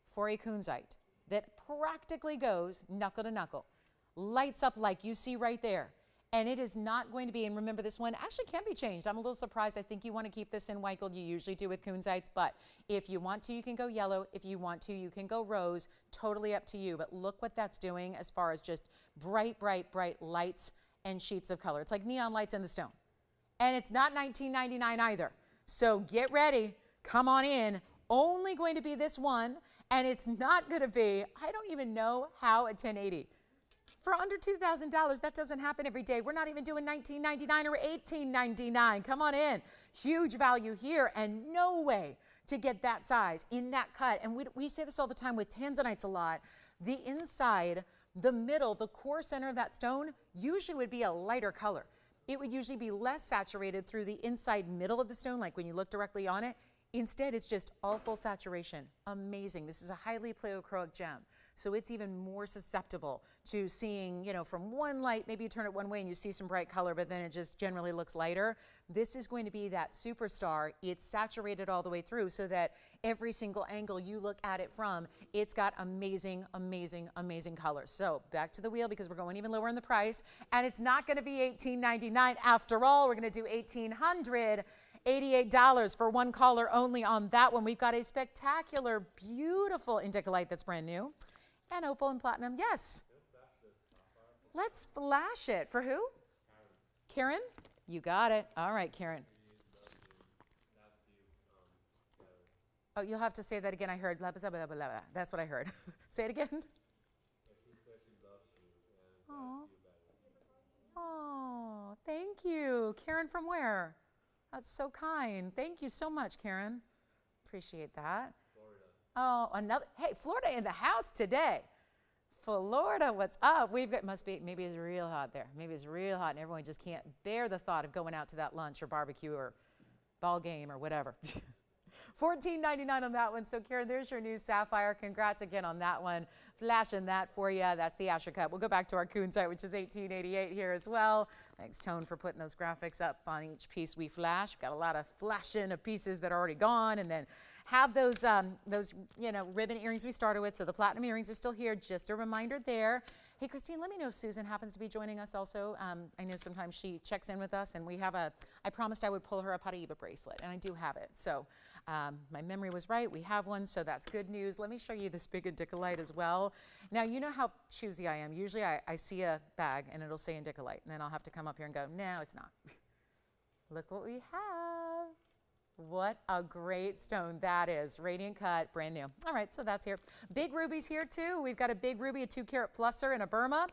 for a kunzite that practically goes knuckle to knuckle. Lights up like you see right there. And it is not going to be, and remember, this one actually can be changed. I'm a little surprised. I think you want to keep this in white gold. You usually do with kunzites, but if you want to, you can go yellow. If you want to, you can go rose. Totally up to you. But look what that's doing as far as just bright, bright, bright lights and sheets of color. It's like neon lights in the stone. And it's not $19.99 either. So get ready. Come on in. Only going to be this one, and it's not going to be, I don't even know how, a 1080. For under $2,000, that doesn't happen every day. We're not even doing $19.99 or $18.99. Come on in. Huge value here, and no way to get that size in that cut. And we say this all the time with tanzanites a lot. The inside, the middle, the core center of that stone usually would be a lighter color. It would usually be less saturated through the inside middle of the stone, like when you look directly on it. Instead, it's just all full saturation. Amazing. This is a highly pleochroic gem, so it's even more susceptible to seeing, from one light, maybe you turn it one way and you see some bright color, but then it just generally looks lighter. This is going to be that superstar. It's saturated all the way through so that every single angle you look at it from, it's got amazing, amazing, amazing colors. So back to the wheel because we're going even lower in the price, and it's not going to be $18.99 after all. We're going to do $1,888 for one caller only on that one. We've got a spectacular, beautiful Indicalite that's brand new. And opal and platinum, yes. Let's flash it. For who? Karen? You got it. All right, Karen. Oh, you'll have to say that again. I heard blah, blah, blah, blah, blah. That's what I heard. Say it again. Oh, thank you. Karen from where? That's so kind. Thank you so much, Karen. Appreciate that. Florida. Oh, hey, Florida in the house today. Florida, what's up? Maybe it's real hot there. Maybe it's real hot and everyone just can't bear the thought of going out to that lunch or barbecue or ball game or whatever. $14.99 on that one. So Karen, there's your new sapphire. Congrats again on that one. Flashing that for you. That's the Asher Cup. We'll go back to our kunzite, which is $18.88 here as well. Thanks, Tone, for putting those graphics up on each piece we flash. We've got a lot of flashing of pieces that are already gone, and then have those ribbon earrings we started with. So the platinum earrings are still here. Just a reminder there. Hey, Christine, let me know if Susan happens to be joining us also. I know sometimes she checks in with us, and I promised I would pull her a Paraiba bracelet, and I do have it. So my memory was right. We have one, so that's good news. Let me show you this big Indicalite as well. Now, you know how choosy I am. Usually I see a bag, and it'll say Indicalite, and then I'll have to come up here and go, no, it's not. Look what we have. What a great stone that is. Radiant cut, brand new. All right, so that's here. Big rubies here too. We've got a big ruby, a 2-carat pluser, and a Burma.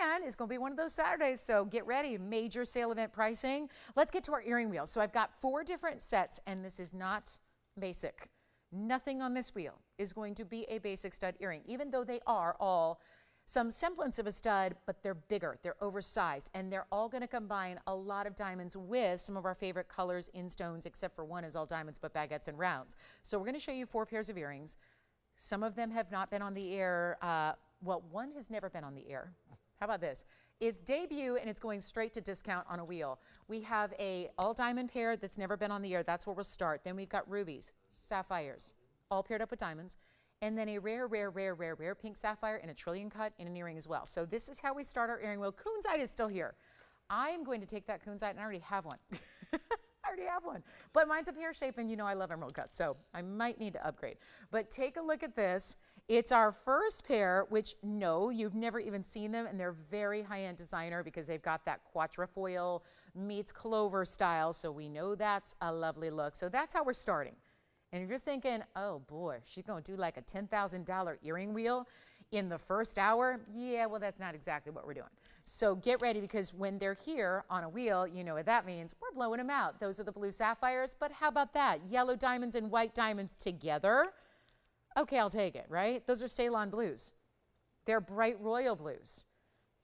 And it's going to be one of those Saturdays, so get ready. Major sale event pricing. Let's get to our earring wheel. So I've got 4 different sets, and this is not basic. Nothing on this wheel is going to be a basic stud earring, even though they are all some semblance of a stud, but they're bigger, they're oversized, and they're all going to combine a lot of diamonds with some of our favorite colors in stones, except for one is all diamonds, but baguettes and rounds. So we're going to show you 4 pairs of earrings. Some of them have not been on the air. One has never been on the air. How about this? It's debut, and it's going straight to discount on a wheel. We have a all diamond pair that's never been on the air. That's where we'll start. Then we've got rubies, sapphires, all paired up with diamonds. And then a rare pink sapphire in a trillion cut in an earring as well. So this is how we start our earring wheel. Kunzite is still here. I'm going to take that kunzite, and I already have one. But mine's a pear shape, and you know I love emerald cuts, so I might need to upgrade. But take a look at this. It's our first pair, which no, you've never even seen them, and they're very high-end designer because they've got that quatrefoil meets clover style, so we know that's a lovely look. So that's how we're starting. And if you're thinking, oh boy, she's going to do like a $10,000 earring wheel in the first hour, yeah, well, that's not exactly what we're doing. So get ready, because when they're here on a wheel, you know what that means. We're blowing them out. Those are the blue sapphires, but how about that? Yellow diamonds and white diamonds together. Okay, I'll take it, right? Those are Ceylon blues. They're bright royal blues.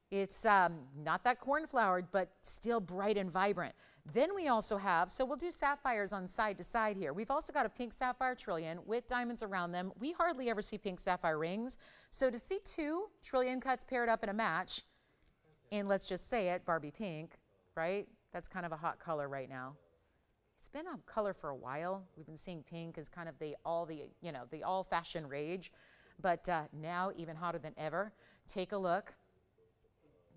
It's not that cornflowered, but still bright and vibrant. Then we also have, so we'll do sapphires on side to side here. We've also got a pink sapphire trillion with diamonds around them. We hardly ever see pink sapphire rings. So to see 2 trillion cuts paired up in a match, and let's just say it, Barbie pink, right? That's kind of a hot color right now. It's been a color for a while. We've been seeing pink as kind of the all fashion rage, but now even hotter than ever. Take a look.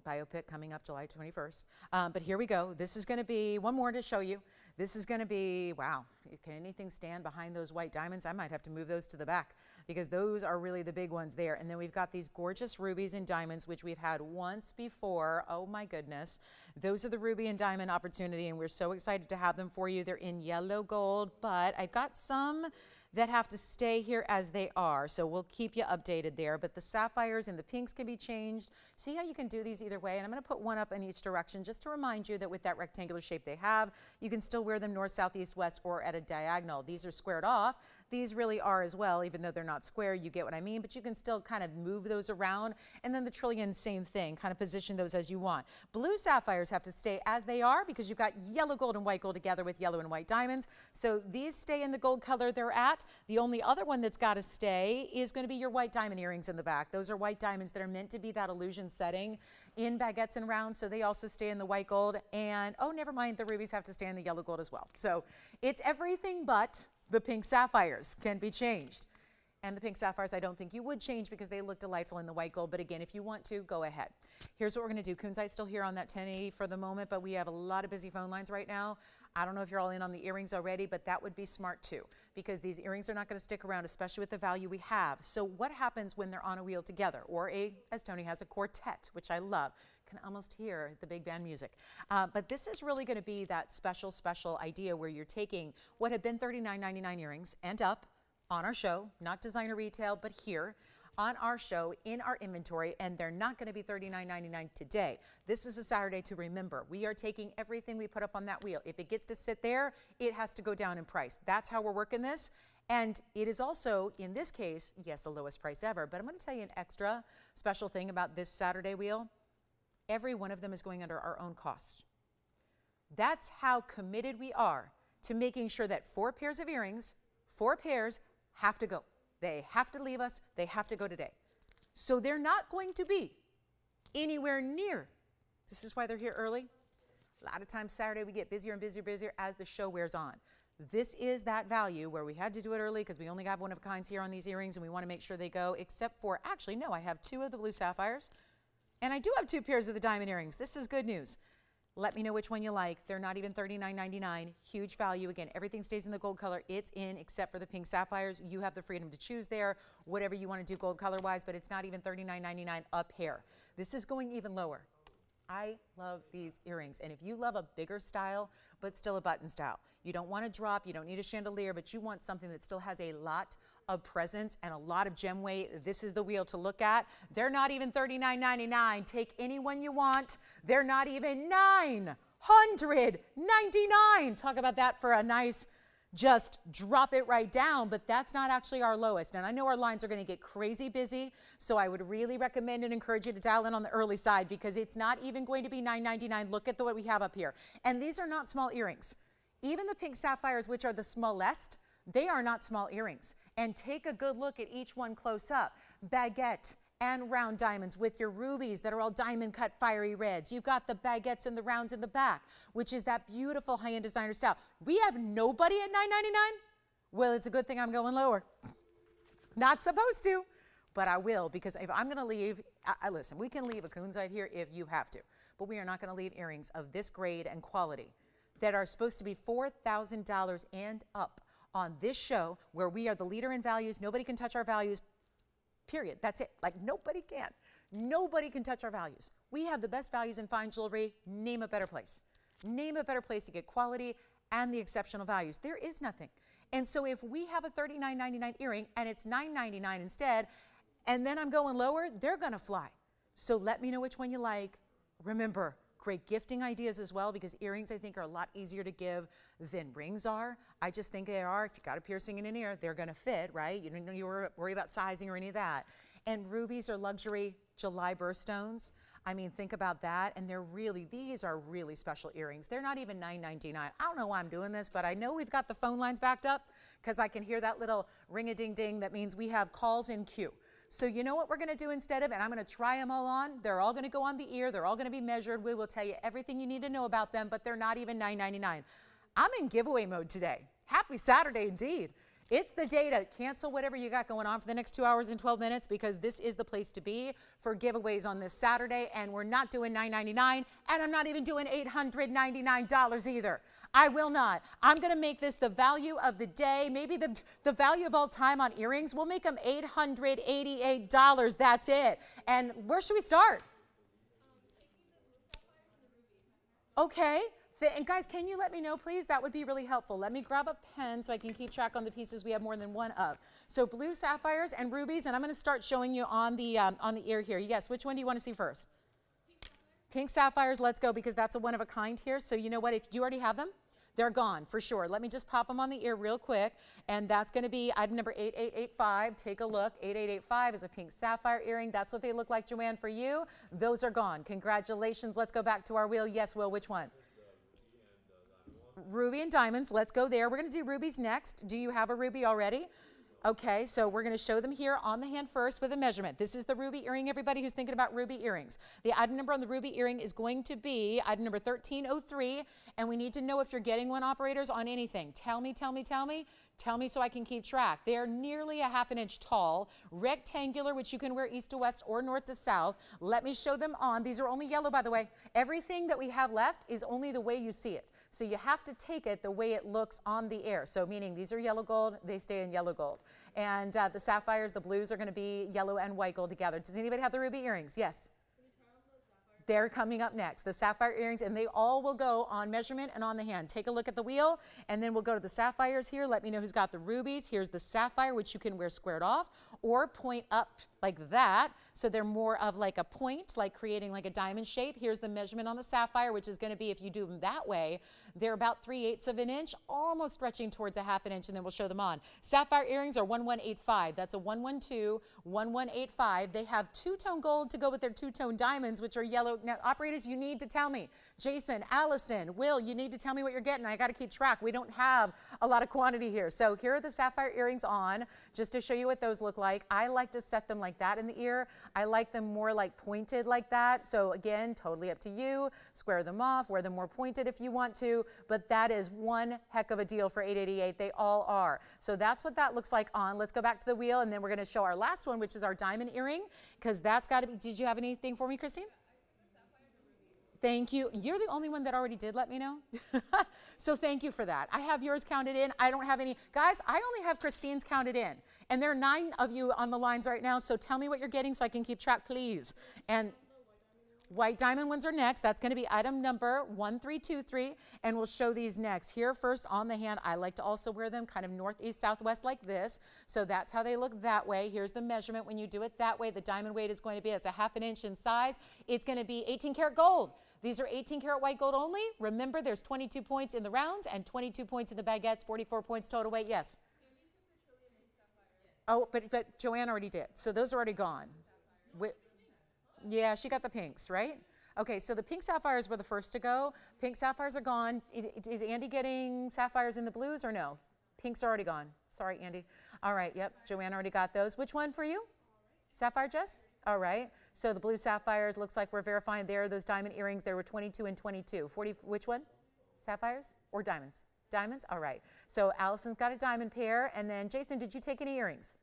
Biopic coming up July 21st. But here we go. This is going to be one more to show you. This is going to be, wow, can anything stand behind those white diamonds? I might have to move those to the back. because those are really the big ones there. And then we've got these gorgeous rubies and diamonds, which we've had once before. Oh my goodness. Those are the ruby and diamond opportunity, and we're so excited to have them for you. They're in yellow gold, but I've got some that have to stay here as they are, so we'll keep you updated there. But the sapphires and the pinks can be changed. See how you can do these either way, and I'm going to put one up in each direction just to remind you that with that rectangular shape they have, you can still wear them north, south, east, west, or at a diagonal. These are squared off. These really are as well, even though they're not square, you get what I mean, but you can still kind of move those around. And then the trillions, same thing, kind of position those as you want. Blue sapphires have to stay as they are because you've got yellow gold and white gold together with yellow and white diamonds. So these stay in the gold color they're at. The only other one that's got to stay is going to be your white diamond earrings in the back. Those are white diamonds that are meant to be that illusion setting in baguettes and rounds, so they also stay in the white gold. And oh, never mind, the rubies have to stay in the yellow gold as well. So it's everything but the pink sapphires can be changed. And the pink sapphires I don't think you would change because they look delightful in the white gold, but again, if you want to, go ahead. Here's what we're going to do. Kunzite's still here on that 1080 for the moment, but we have a lot of busy phone lines right now. I don't know if you're all in on the earrings already, but that would be smart too, because these earrings are not going to stick around, especially with the value we have. So what happens when they're on a wheel together, or as Tony has, a quartet, which I love. Can almost hear the big band music. But this is really going to be that special idea where you're taking what had been $39.99 earrings and up on our show, not designer retail, but here on our show in our inventory, and they're not going to be $39.99 today. This is a Saturday to remember. We are taking everything we put up on that wheel. If it gets to sit there, it has to go down in price. That's how we're working this. And it is also, in this case, yes, the lowest price ever, but I'm going to tell you an extra special thing about this Saturday wheel. Every one of them is going under our own cost. That's how committed we are to making sure that 4 pairs of earrings, 4 pairs have to go. They have to leave us. They have to go today. So they're not going to be anywhere near. This is why they're here early. A lot of times Saturday we get busier and busier as the show wears on. This is that value where we had to do it early because we only have one of a kinds here on these earrings and we want to make sure they go, except for, actually, no, I have 2 of the blue sapphires. And I do have 2 pairs of the diamond earrings. This is good news. Let me know which one you like. They're not even $39.99. Huge value. Again, everything stays in the gold color. It's in except for the pink sapphires. You have the freedom to choose there, whatever you want to do gold color-wise, but it's not even $39.99 a pair. This is going even lower. I love these earrings. And if you love a bigger style, but still a button style, you don't want to drop, you don't need a chandelier, but you want something that still has a lot of presence and a lot of gem weight, this is the wheel to look at. They're not even $39.99. Take any one you want. They're not even $999. Talk about that for a nice, just drop it right down, but that's not actually our lowest. And I know our lines are going to get crazy busy, so I would really recommend and encourage you to dial in on the early side because it's not even going to be $9.99. Look at what we have up here. And these are not small earrings. Even the pink sapphires, which are the smallest, they are not small earrings. And take a good look at each one close up. Baguette and round diamonds with your rubies that are all diamond cut fiery reds. You've got the baguettes and the rounds in the back, which is that beautiful high-end designer style. We have nobody at $9.99? Well, it's a good thing I'm going lower. Not supposed to, but I will, because if I'm going to leave, listen, we can leave a Kunzite here if you have to, but we are not going to leave earrings of this grade and quality that are supposed to be $4,000 and up on this show where we are the leader in values. Nobody can touch our values, period. That's it. Like nobody can. Nobody can touch our values. We have the best values in fine jewelry. Name a better place. Name a better place to get quality and the exceptional values. There is nothing. And so if we have a $39.99 earring and it's $9.99 instead, and then I'm going lower, they're going to fly. So let me know which one you like. Remember, great gifting ideas as well, because earrings I think are a lot easier to give than rings are. I just think they are. If you got a piercing in an ear, they're going to fit, right? You don't need to worry about sizing or any of that. And rubies are luxury July birthstones. I mean, think about that. And these are really special earrings. They're not even $9.99. I don't know why I'm doing this, but I know we've got the phone lines backed up because I can hear that little ring-a-ding-ding. That means we have calls in queue. So you know what we're going to do instead of, and I'm going to try them all on. They're all going to go on the ear. They're all going to be measured. We will tell you everything you need to know about them, but they're not even $9.99. I'm in giveaway mode today. Happy Saturday indeed. It's the day to cancel whatever you got going on for the next 2 hours and 12 minutes because this is the place to be for giveaways on this Saturday, and we're not doing $9.99, and I'm not even doing $899 either. I will not. I'm going to make this the value of the day, maybe the value of all time on earrings. We'll make them $888. That's it. And where should we start? Okay. And guys, can you let me know, please? That would be really helpful. Let me grab a pen so I can keep track on the pieces we have more than one of. So blue sapphires and rubies, and I'm going to start showing you on the ear here. Yes, which one do you want to see first? Pink sapphires, let's go, because that's a one of a kind here. So you know what? If you already have them, they're gone for sure. Let me just pop them on the ear real quick, and that's going to be item number 8885. Take a look. 8885 is a pink sapphire earring. That's what they look like, Joanne, for you. Those are gone. Congratulations. Let's go back to our wheel. Yes, Will, which one? Ruby and diamonds. Let's go there. We're going to do rubies next. Do you have a ruby already? Okay, so we're going to show them here on the hand first with a measurement. This is the ruby earring, everybody who's thinking about ruby earrings. The item number on the ruby earring is going to be item number 1303, and we need to know if you're getting one, operators, on anything. Tell me, tell me, tell me. Tell me so I can keep track. They're nearly a ½ inch tall, rectangular, which you can wear east to west or north to south. Let me show them on. These are only yellow, by the way. Everything that we have left is only the way you see it. So you have to take it the way it looks on the air. So meaning these are yellow gold, they stay in yellow gold. And the sapphires, the blues are going to be yellow and white gold together. Does anybody have the ruby earrings? Yes. They're coming up next, the sapphire earrings, and they all will go on measurement and on the hand. Take a look at the wheel, and then we'll go to the sapphires here. Let me know who's got the rubies. Here's the sapphire, which you can wear squared off or point up like that, so they're more of like a point, like creating like a diamond shape. Here's the measurement on the sapphire, which is going to be, if you do them that way, they're about 3/8 of an inch, almost stretching towards a ½ inch, and then we'll show them on. Sapphire earrings are 1185. That's a 112, 1185. They have two-tone gold to go with their two-tone diamonds, which are yellow. Now, operators, you need to tell me. Jason, Allison, Will, you need to tell me what you're getting. I got to keep track. We don't have a lot of quantity here. So here are the sapphire earrings on, just to show you what those look like. I like to set them like that in the ear. I like them more like pointed like that. So again, totally up to you. Square them off, wear them more pointed if you want to, but that is one heck of a deal for $888. They all are. So that's what that looks like on. Let's go back to the wheel, and then we're going to show our last one, which is our diamond earring, because that's got to be. Did you have anything for me, Christine? Thank you. You're the only one that already did let me know. So thank you for that. I have yours counted in. I don't have any. Guys, I only have Christine's counted in. And there are 9 of you on the lines right now, so tell me what you're getting so I can keep track, please. And white diamond ones are next. That's going to be item number 1323, and we'll show these next. Here first on the hand, I like to also wear them kind of northeast, southwest like this. So that's how they look that way. Here's the measurement. When you do it that way, the diamond weight is going to be, it's a ½ inch in size. It's going to be 18 karat gold. These are 18 karat white gold only. Remember, there's 22 points in the rounds and 22 points in the baguettes, 44 points total weight. Yes? Oh, but Joanne already did. So those are already gone. Yeah, she got the pinks, right? Okay, so the pink sapphires were the first to go. Pink sapphires are gone. Is Andy getting sapphires in the blues or no? Pinks are already gone. Sorry, Andy. All right, yep, Joanne already got those. Which one for you? Sapphire, Jess? All right. So the blue sapphires, looks like we're verifying there. Those diamond earrings, there were 22 and 22. 40, which one? Sapphires or diamonds? Diamonds? All right. So Allison's got a diamond pair. And then Jason, did you take any earrings?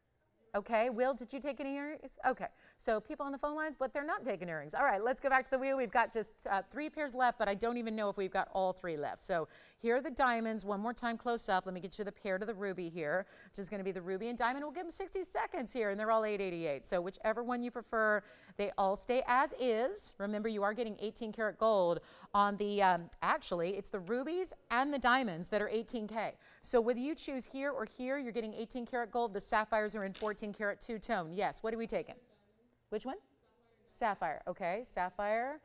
Okay. Will, did you take any earrings? Okay. So people on the phone lines, but they're not taking earrings. All right, let's go back to the wheel. We've got just 3 pairs left, but I don't even know if we've got all 3 left. So here are the diamonds. One more time close up. Let me get you the pair to the ruby here, which is going to be the ruby and diamond. We'll give them 60 seconds here, and they're all $888. So whichever one you prefer, they all stay as is. Remember, you are getting 18 karat gold on the, actually, it's the rubies and the diamonds that are 18K. So whether you choose here or here, you're getting 18 karat gold. The sapphires are in 14 karat two-tone. Yes, what are we taking? Which one? Sapphire. Okay, sapphire.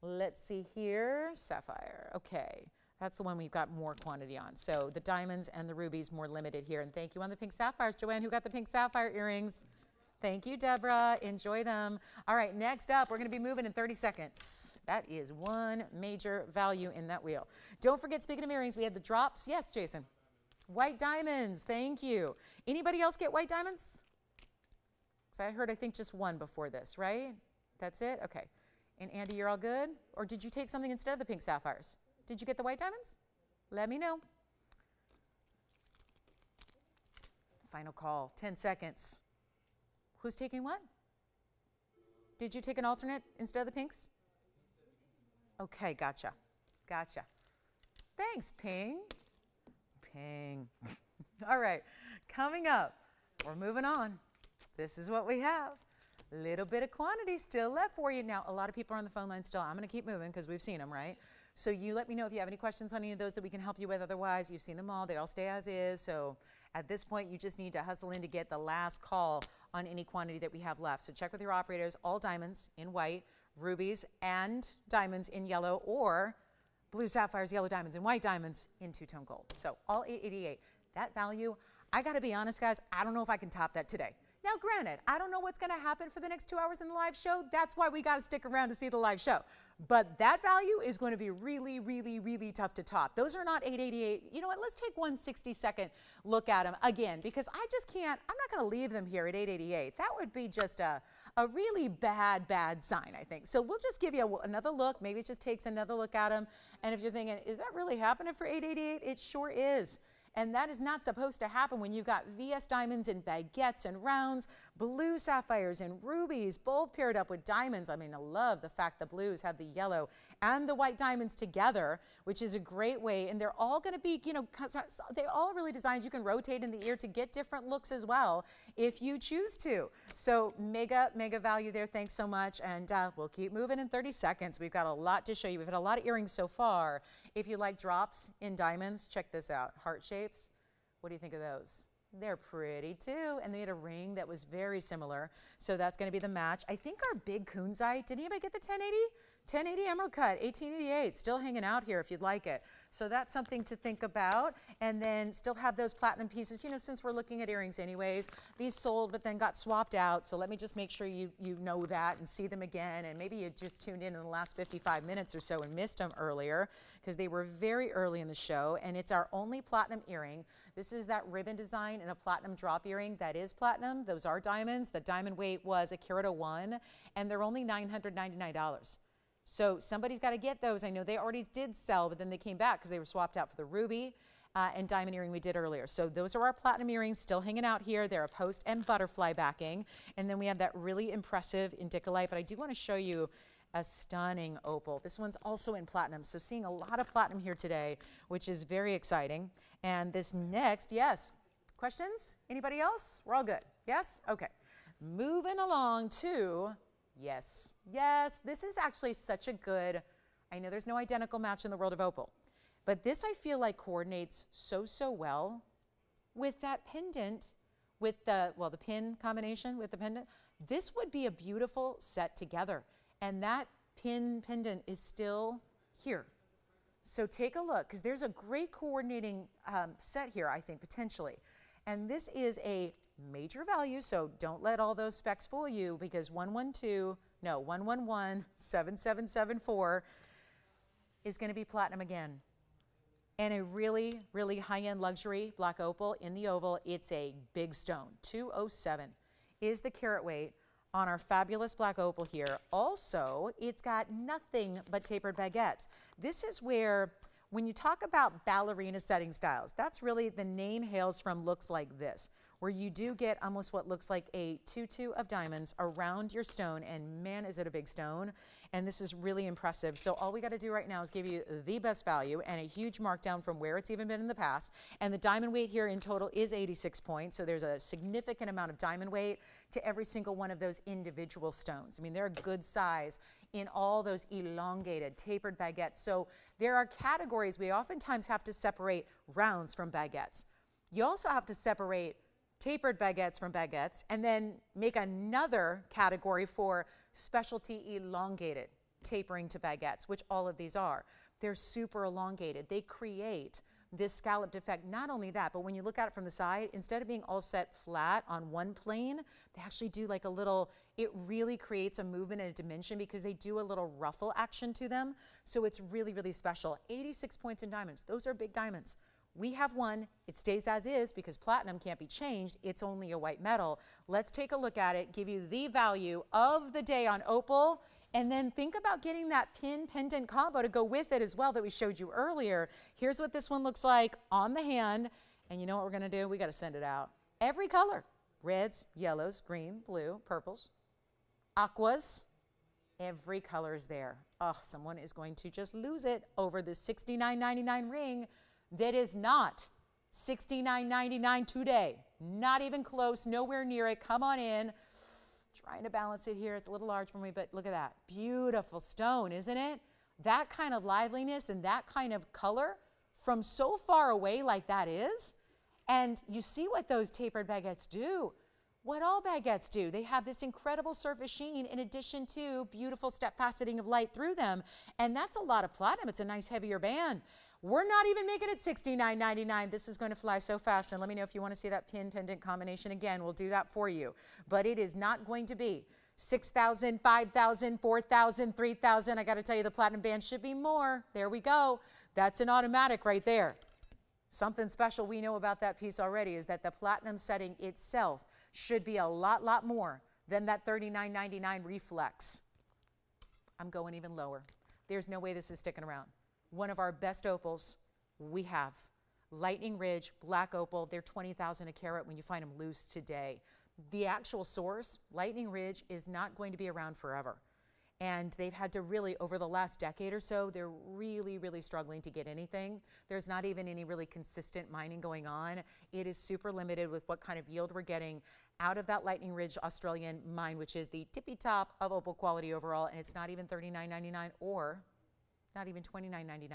Let's see here. Sapphire. Okay, that's the one we've got more quantity on. So the diamonds and the rubies more limited here. And thank you on the pink sapphires. Joanne, who got the pink sapphire earrings? Thank you, Deborah. Enjoy them. All right, next up, we're going to be moving in 30 seconds. That is one major value in that wheel. Don't forget, speaking of earrings, we had the drops. Yes, Jason. White diamonds. Thank you. Anybody else get white diamonds? So I heard, I think, just one before this, right? That's it? Okay. And Andy, you're all good? Or did you take something instead of the pink sapphires? Did you get the white diamonds? Let me know. Final call, 10 seconds. Who's taking what? Did you take an alternate instead of the pinks? Okay, gotcha. Gotcha. Thanks, Ping. Ping. All right, coming up, we're moving on. This is what we have. Little bit of quantity still left for you. Now, a lot of people are on the phone line still. I'm going to keep moving because we've seen them, right? So you let me know if you have any questions on any of those that we can help you with. Otherwise, you've seen them all. They all stay as is. So at this point, you just need to hustle in to get the last call on any quantity that we have left. So check with your operators. All diamonds in white, rubies and diamonds in yellow, or blue sapphires, yellow diamonds, and white diamonds in two-tone gold. So all 888. That value, I got to be honest, guys, I don't know if I can top that today. Now, granted, I don't know what's going to happen for the next 2 hours in the live show. That's why we got to stick around to see the live show. But that value is going to be really, really, really tough to top. Those are not 888. You know what? Let's take 1 60-second look at them again, because I just can't. I'm not going to leave them here at 888. That would be just a really bad sign, I think. So we'll just give you another look. Maybe it just takes another look at them. And if you're thinking, is that really happening for 888? It sure is. And that is not supposed to happen when you've got VS diamonds and baguettes and rounds, blue sapphires and rubies, both paired up with diamonds. I mean, I love the fact the blues have the yellow and the white diamonds together, which is a great way. And they're all going to be, you know, they're all really designs you can rotate in the ear to get different looks as well if you choose to. So mega value there. Thanks so much. And we'll keep moving in 30 seconds. We've got a lot to show you. We've had a lot of earrings so far. If you like drops in diamonds, check this out. Heart shapes. What do you think of those? They're pretty too. And they had a ring that was very similar. So that's going to be the match. I think our big kunzite, did anybody get the 1080? 1080 emerald cut, 1888, still hanging out here if you'd like it. So that's something to think about. And then still have those platinum pieces. You know, since we're looking at earrings anyways, these sold but then got swapped out. So let me just make sure you know that and see them again. And maybe you just tuned in the last 55 minutes or so and missed them earlier because they were very early in the show. And it's our only platinum earring. This is that ribbon design and a platinum drop earring. That is platinum. Those are diamonds. The diamond weight was a carat of 1, and they're only $999. So somebody's got to get those. I know they already did sell, but then they came back because they were swapped out for the ruby and diamond earring we did earlier. So those are our platinum earrings still hanging out here. They're a post and butterfly backing. And then we have that really impressive indicolite. But I do want to show you a stunning opal. This one's also in platinum. So seeing a lot of platinum here today, which is very exciting. And this next, yes, questions? Anybody else? We're all good. Yes? Okay. Moving along to... Yes, this is actually such a good, I know there's no identical match in the world of opal, but this I feel like coordinates so well with that pendant, with the pin combination with the pendant. This would be a beautiful set together, and that pin pendant is still here. So take a look, because there's a great coordinating set here, I think, potentially. And this is a major value, so don't let all those specs fool you, because 111-7774 is going to be platinum again. And a really high-end luxury black opal in the oval. It's a big stone. 207 is the carat weight on our fabulous black opal here. Also, it's got nothing but tapered baguettes. This is where, when you talk about ballerina setting styles, that's really, the name hails from looks like this, where you do get almost what looks like a tutu of diamonds around your stone, and man, is it a big stone. And this is really impressive. So all we got to do right now is give you the best value and a huge markdown from where it's even been in the past. And the diamond weight here in total is 86 points. So there's a significant amount of diamond weight to every single one of those individual stones. I mean, they're a good size in all those elongated, tapered baguettes. So there are categories. We oftentimes have to separate rounds from baguettes. You also have to separate tapered baguettes from baguettes, and then make another category for specialty elongated tapering to baguettes, which all of these are. They're super elongated. They create this scalloped effect. Not only that, but when you look at it from the side, instead of being all set flat on one plane, they actually do like a little, it really creates a movement and a dimension because they do a little ruffle action to them. So it's really special. 86 points in diamonds. Those are big diamonds. We have one. It stays as is because platinum can't be changed. It's only a white metal. Let's take a look at it, give you the value of the day on opal, and then think about getting that pin pendant combo to go with it as well that we showed you earlier. Here's what this one looks like on the hand. And you know what we're going to do? We got to send it out. Every color. Reds, yellows, green, blue, purples, aquas, Every color is there. Oh, someone is going to just lose it over this $69.99 ring that is not $69.99 today. Not even close, nowhere near it. Come on in. Trying to balance it here. It's a little large for me, but look at that. Beautiful stone, isn't it? That kind of liveliness and that kind of color from so far away like that is. And you see what those tapered baguettes do. What all baguettes do. They have this incredible surface sheen in addition to beautiful step faceting of light through them. And that's a lot of platinum. It's a nice heavier band. We're not even making it $69.99. This is going to fly so fast. And let me know if you want to see that pin pendant combination again. We'll do that for you. But it is not going to be $6,000, $5,000, $4,000, $3,000. I got to tell you, the platinum band should be more. There we go. That's an automatic right there. Something special we know about that piece already is that the platinum setting itself should be a lot more than that $39.99 reflex. I'm going even lower. There's no way this is sticking around. One of our best opals we have. Lightning Ridge, black opal. They're $20,000 a carat when you find them loose today. The actual source, Lightning Ridge, is not going to be around forever. And they've had to really, over the last decade or so, they're really struggling to get anything. There's not even any really consistent mining going on. It is super limited with what kind of yield we're getting out of that Lightning Ridge Australian mine, which is the tippy top of opal quality overall, and it's not even $39.99 or not even $29.99.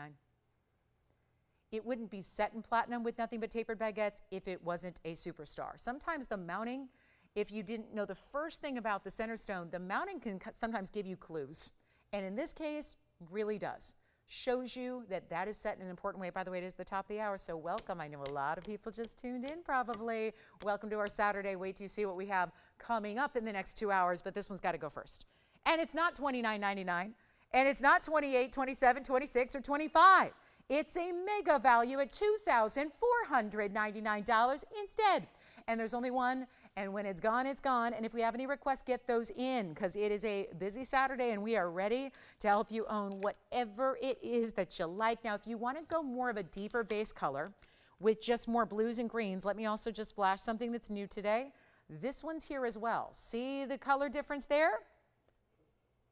It wouldn't be set in platinum with nothing but tapered baguettes if it wasn't a superstar. Sometimes the mounting, if you didn't know the first thing about the center stone, the mounting can sometimes give you clues. And in this case, really does. Shows you that that is set in an important way. By the way, it is the top of the hour, so welcome. I know a lot of people just tuned in probably. Welcome to our Saturday. Wait till you see what we have coming up in the next 2 hours, but this one's got to go first. And it's not $29.99, and it's not $28, $27, $26, or $25. It's a mega value at $2,499 instead. And there's only one, and when it's gone, it's gone. And if we have any requests, get those in, because it is a busy Saturday, and we are ready to help you own whatever it is that you like. Now, if you want to go more of a deeper base color with just more blues and greens, let me also just flash something that's new today. This one's here as well. See the color difference there?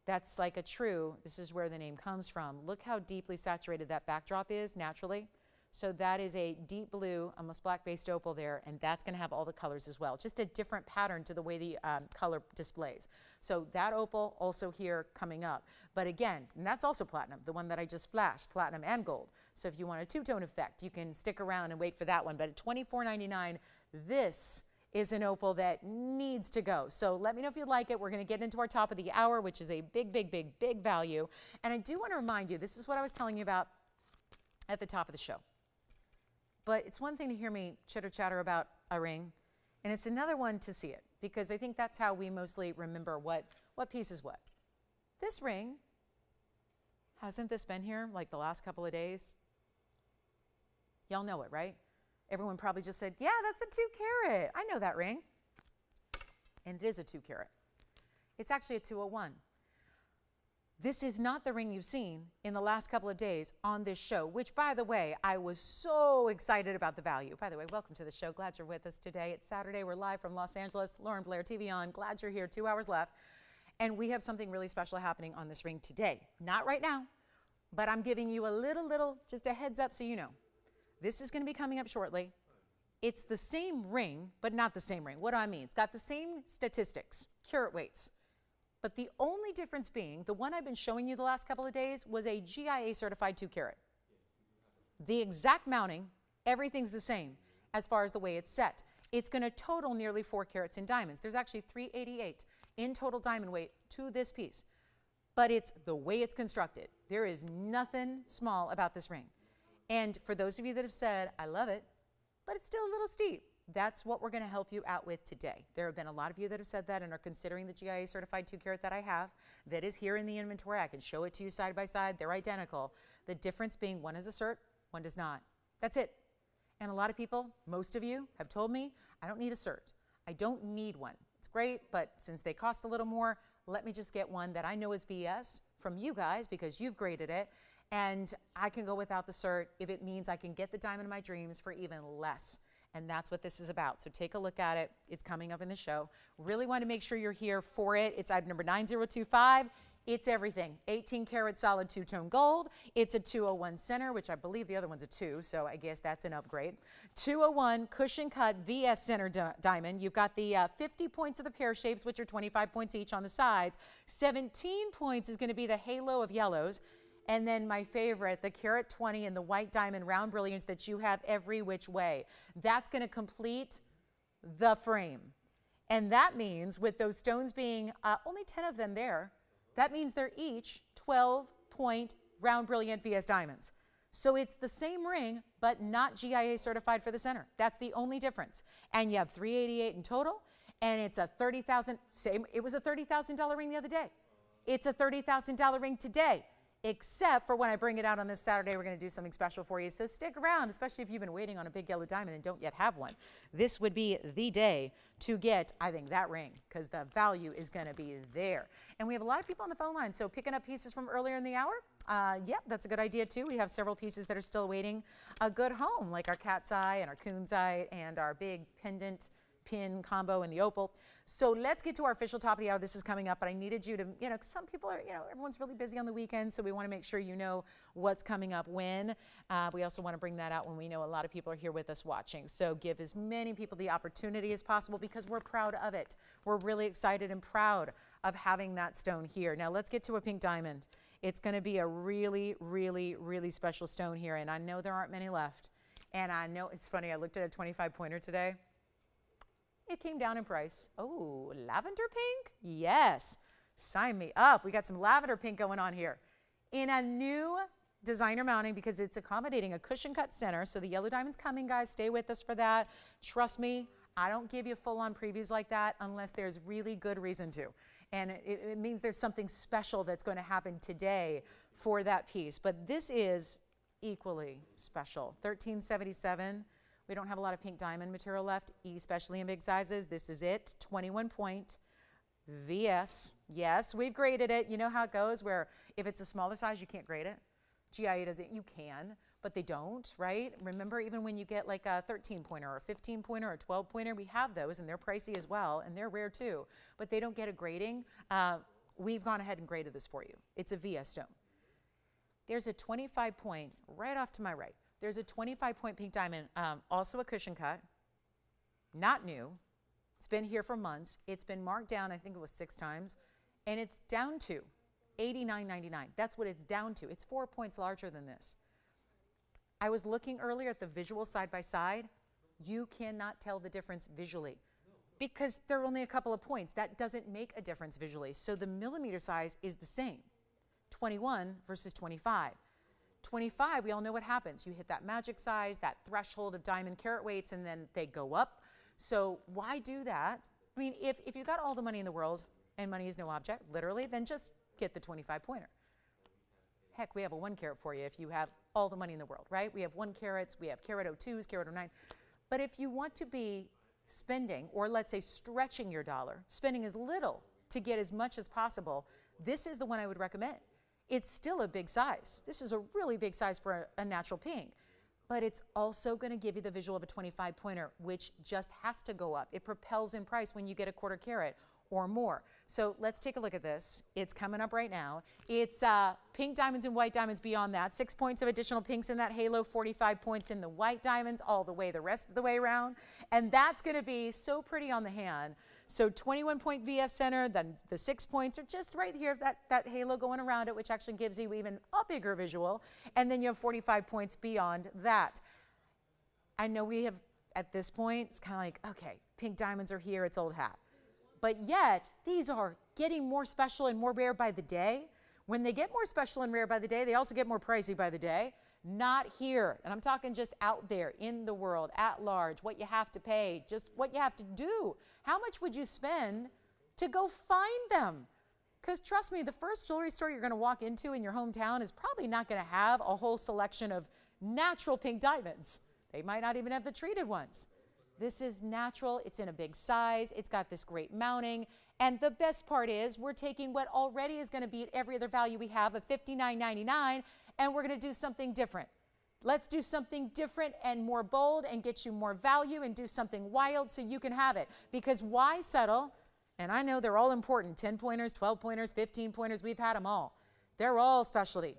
That's like a true, this is where the name comes from. Look how deeply saturated that backdrop is naturally. So that is a deep blue, almost black-based opal there, and that's going to have all the colors as well. Just a different pattern to the way the color displays. So that opal also here coming up. But again, and that's also platinum, the one that I just flashed, platinum and gold. So if you want a two-tone effect, you can stick around and wait for that one. But at $24.99, this is an opal that needs to go. So let me know if you like it. We're going to get into our top of the hour, which is a big value. And I do want to remind you, this is what I was telling you about at the top of the show. But it's one thing to hear me chitter-chatter about a ring, and it's another one to see it, because I think that's how we mostly remember what piece is what. This ring, hasn't this been here like the last couple of days? Y'all know it, right? Everyone probably just said, yeah, that's the 2 carat. I know that ring. And it is a 2 carat. It's actually a 201. This is not the ring you've seen in the last couple of days on this show, which, by the way, I was so excited about the value. By the way, welcome to the show. Glad you're with us today. It's Saturday. We're live from Los Angeles. Lauren Blair, TVON. Glad you're here. 2 hours left. And we have something really special happening on this ring today. Not right now, but I'm giving you a little, just a heads up so you know. This is going to be coming up shortly. It's the same ring, but not the same ring. What do I mean? It's got the same statistics, carat weights. But the only difference being, the one I've been showing you the last couple of days was a GIA certified 2 carat. The exact mounting, everything's the same as far as the way it's set. It's going to total nearly 4 carats in diamonds. There's actually 388 in total diamond weight to this piece. But it's the way it's constructed. There is nothing small about this ring. And for those of you that have said, I love it, but it's still a little steep, that's what we're going to help you out with today. There have been a lot of you that have said that and are considering the GIA certified 2 carat that I have that is here in the inventory. I can show it to you side by side. They're identical. The difference being one is a cert, one does not. That's it. And a lot of people, most of you, have told me, I don't need a cert. I don't need one. It's great, but since they cost a little more, let me just get one that I know is BS from you guys because you've graded it, and I can go without the cert if it means I can get the diamond of my dreams for even less. And that's what this is about. So take a look at it. It's coming up in the show. Really want to make sure you're here for it. It's item number 9025. It's everything. 18 karat solid two-tone gold. It's a 201 center, which I believe the other one's a 2, so I guess that's an upgrade. 201 cushion cut VS center diamond. You've got the 50 points of the pear shapes, which are 25 points each on the sides. 17 points is going to be the halo of yellows. And then my favorite, the carat 20 and the white diamond round brilliance that you have every which way. That's going to complete the frame. And that means with those stones being only 10 of them there, that means they're each 12-point round brilliant VS diamonds. So it's the same ring, but not GIA certified for the center. That's the only difference. And you have 388 in total, and it's a $30,000, same, it was a $30,000 ring the other day. It's a $30,000 ring today. Except for when I bring it out on this Saturday, we're going to do something special for you. So stick around, especially if you've been waiting on a big yellow diamond and don't yet have one. This would be the day to get, I think, that ring, because the value is going to be there. And we have a lot of people on the phone line, so picking up pieces from earlier in the hour, yeah, that's a good idea too. We have several pieces that are still waiting a good home, like our cat's eye and our coon's eye and our big pendant pin combo in the opal. So let's get to our official top of the hour. This is coming up, but I needed you to, some people are, everyone's really busy on the weekend, so we want to make sure you know what's coming up when. We also want to bring that out when we know a lot of people are here with us watching. So give as many people the opportunity as possible because we're proud of it. We're really excited and proud of having that stone here. Now let's get to a pink diamond. It's going to be a really, really, really special stone here, and I know there aren't many left. And I know, it's funny, I looked at a 25 pointer today. It came down in price. Oh, lavender pink? Yes. Sign me up. We got some lavender pink going on here. In a new designer mounting because it's accommodating a cushion cut center. So the yellow diamond's coming, guys. Stay with us for that. Trust me, I don't give you full-on previews like that unless there's really good reason to. And it means there's something special that's going to happen today for that piece. But this is equally special. $13.77. We don't have a lot of pink diamond material left, especially in big sizes. This is it, 21 point VS. Yes, we've graded it. You know how it goes where if it's a smaller size, you can't grade it. GIA doesn't, you can, but they don't, right? Remember, even when you get like a 13 pointer or a 15 pointer or a 12 pointer, we have those and they're pricey as well and they're rare too, but they don't get a grading. We've gone ahead and graded this for you. It's a VS stone. There's a 25 point right off to my right. There's a 25-point pink diamond, also a cushion cut, not new. It's been here for months. It's been marked down, I think it was 6 times, and it's down to $89.99. That's what it's down to. It's 4 points larger than this. I was looking earlier at the visual side by side. You cannot tell the difference visually because they're only a couple of points. That doesn't make a difference visually. So the millimeter size is the same, 21 versus 25. 25, we all know what happens. You hit that magic size, that threshold of diamond carat weights, and then they go up. So why do that? I mean, if you got all the money in the world, and money is no object, literally, then just get the 25 pointer. Heck, we have a 1 carat for you if you have all the money in the world, right? We have 1 carats, we have carat 02s, carat 09. But if you want to be spending, or let's say stretching your dollar, spending as little to get as much as possible, this is the one I would recommend. It's still a big size. This is a really big size for a natural pink, but it's also going to give you the visual of a 25 pointer, which just has to go up. It propels in price when you get a 1/4 carat or more. So let's take a look at this. It's coming up right now. It's pink diamonds and white diamonds beyond that. 6 points of additional pinks in that halo, 45 points in the white diamonds all the way the rest of the way around. And that's going to be so pretty on the hand. So 21-point VS center, then the 6 points are just right here, that halo going around it, which actually gives you even a bigger visual. And then you have 45 points beyond that. I know we have, at this point, it's kind of like, okay, pink diamonds are here, it's old hat. But yet, these are getting more special and more rare by the day. When they get more special and rare by the day, they also get more pricey by the day. Not here. And I'm talking just out there in the world, at large, what you have to pay, just what you have to do. How much would you spend to go find them? Because trust me, the first jewelry store you're going to walk into in your hometown is probably not going to have a whole selection of natural pink diamonds. They might not even have the treated ones. This is natural. It's in a big size. It's got this great mounting. And the best part is we're taking what already is going to beat every other value we have of $59.99, and we're going to do something different. Let's do something different and more bold and get you more value and do something wild so you can have it. Because why settle? And I know they're all important, 10 pointers, 12 pointers, 15 pointers, we've had them all. They're all specialty.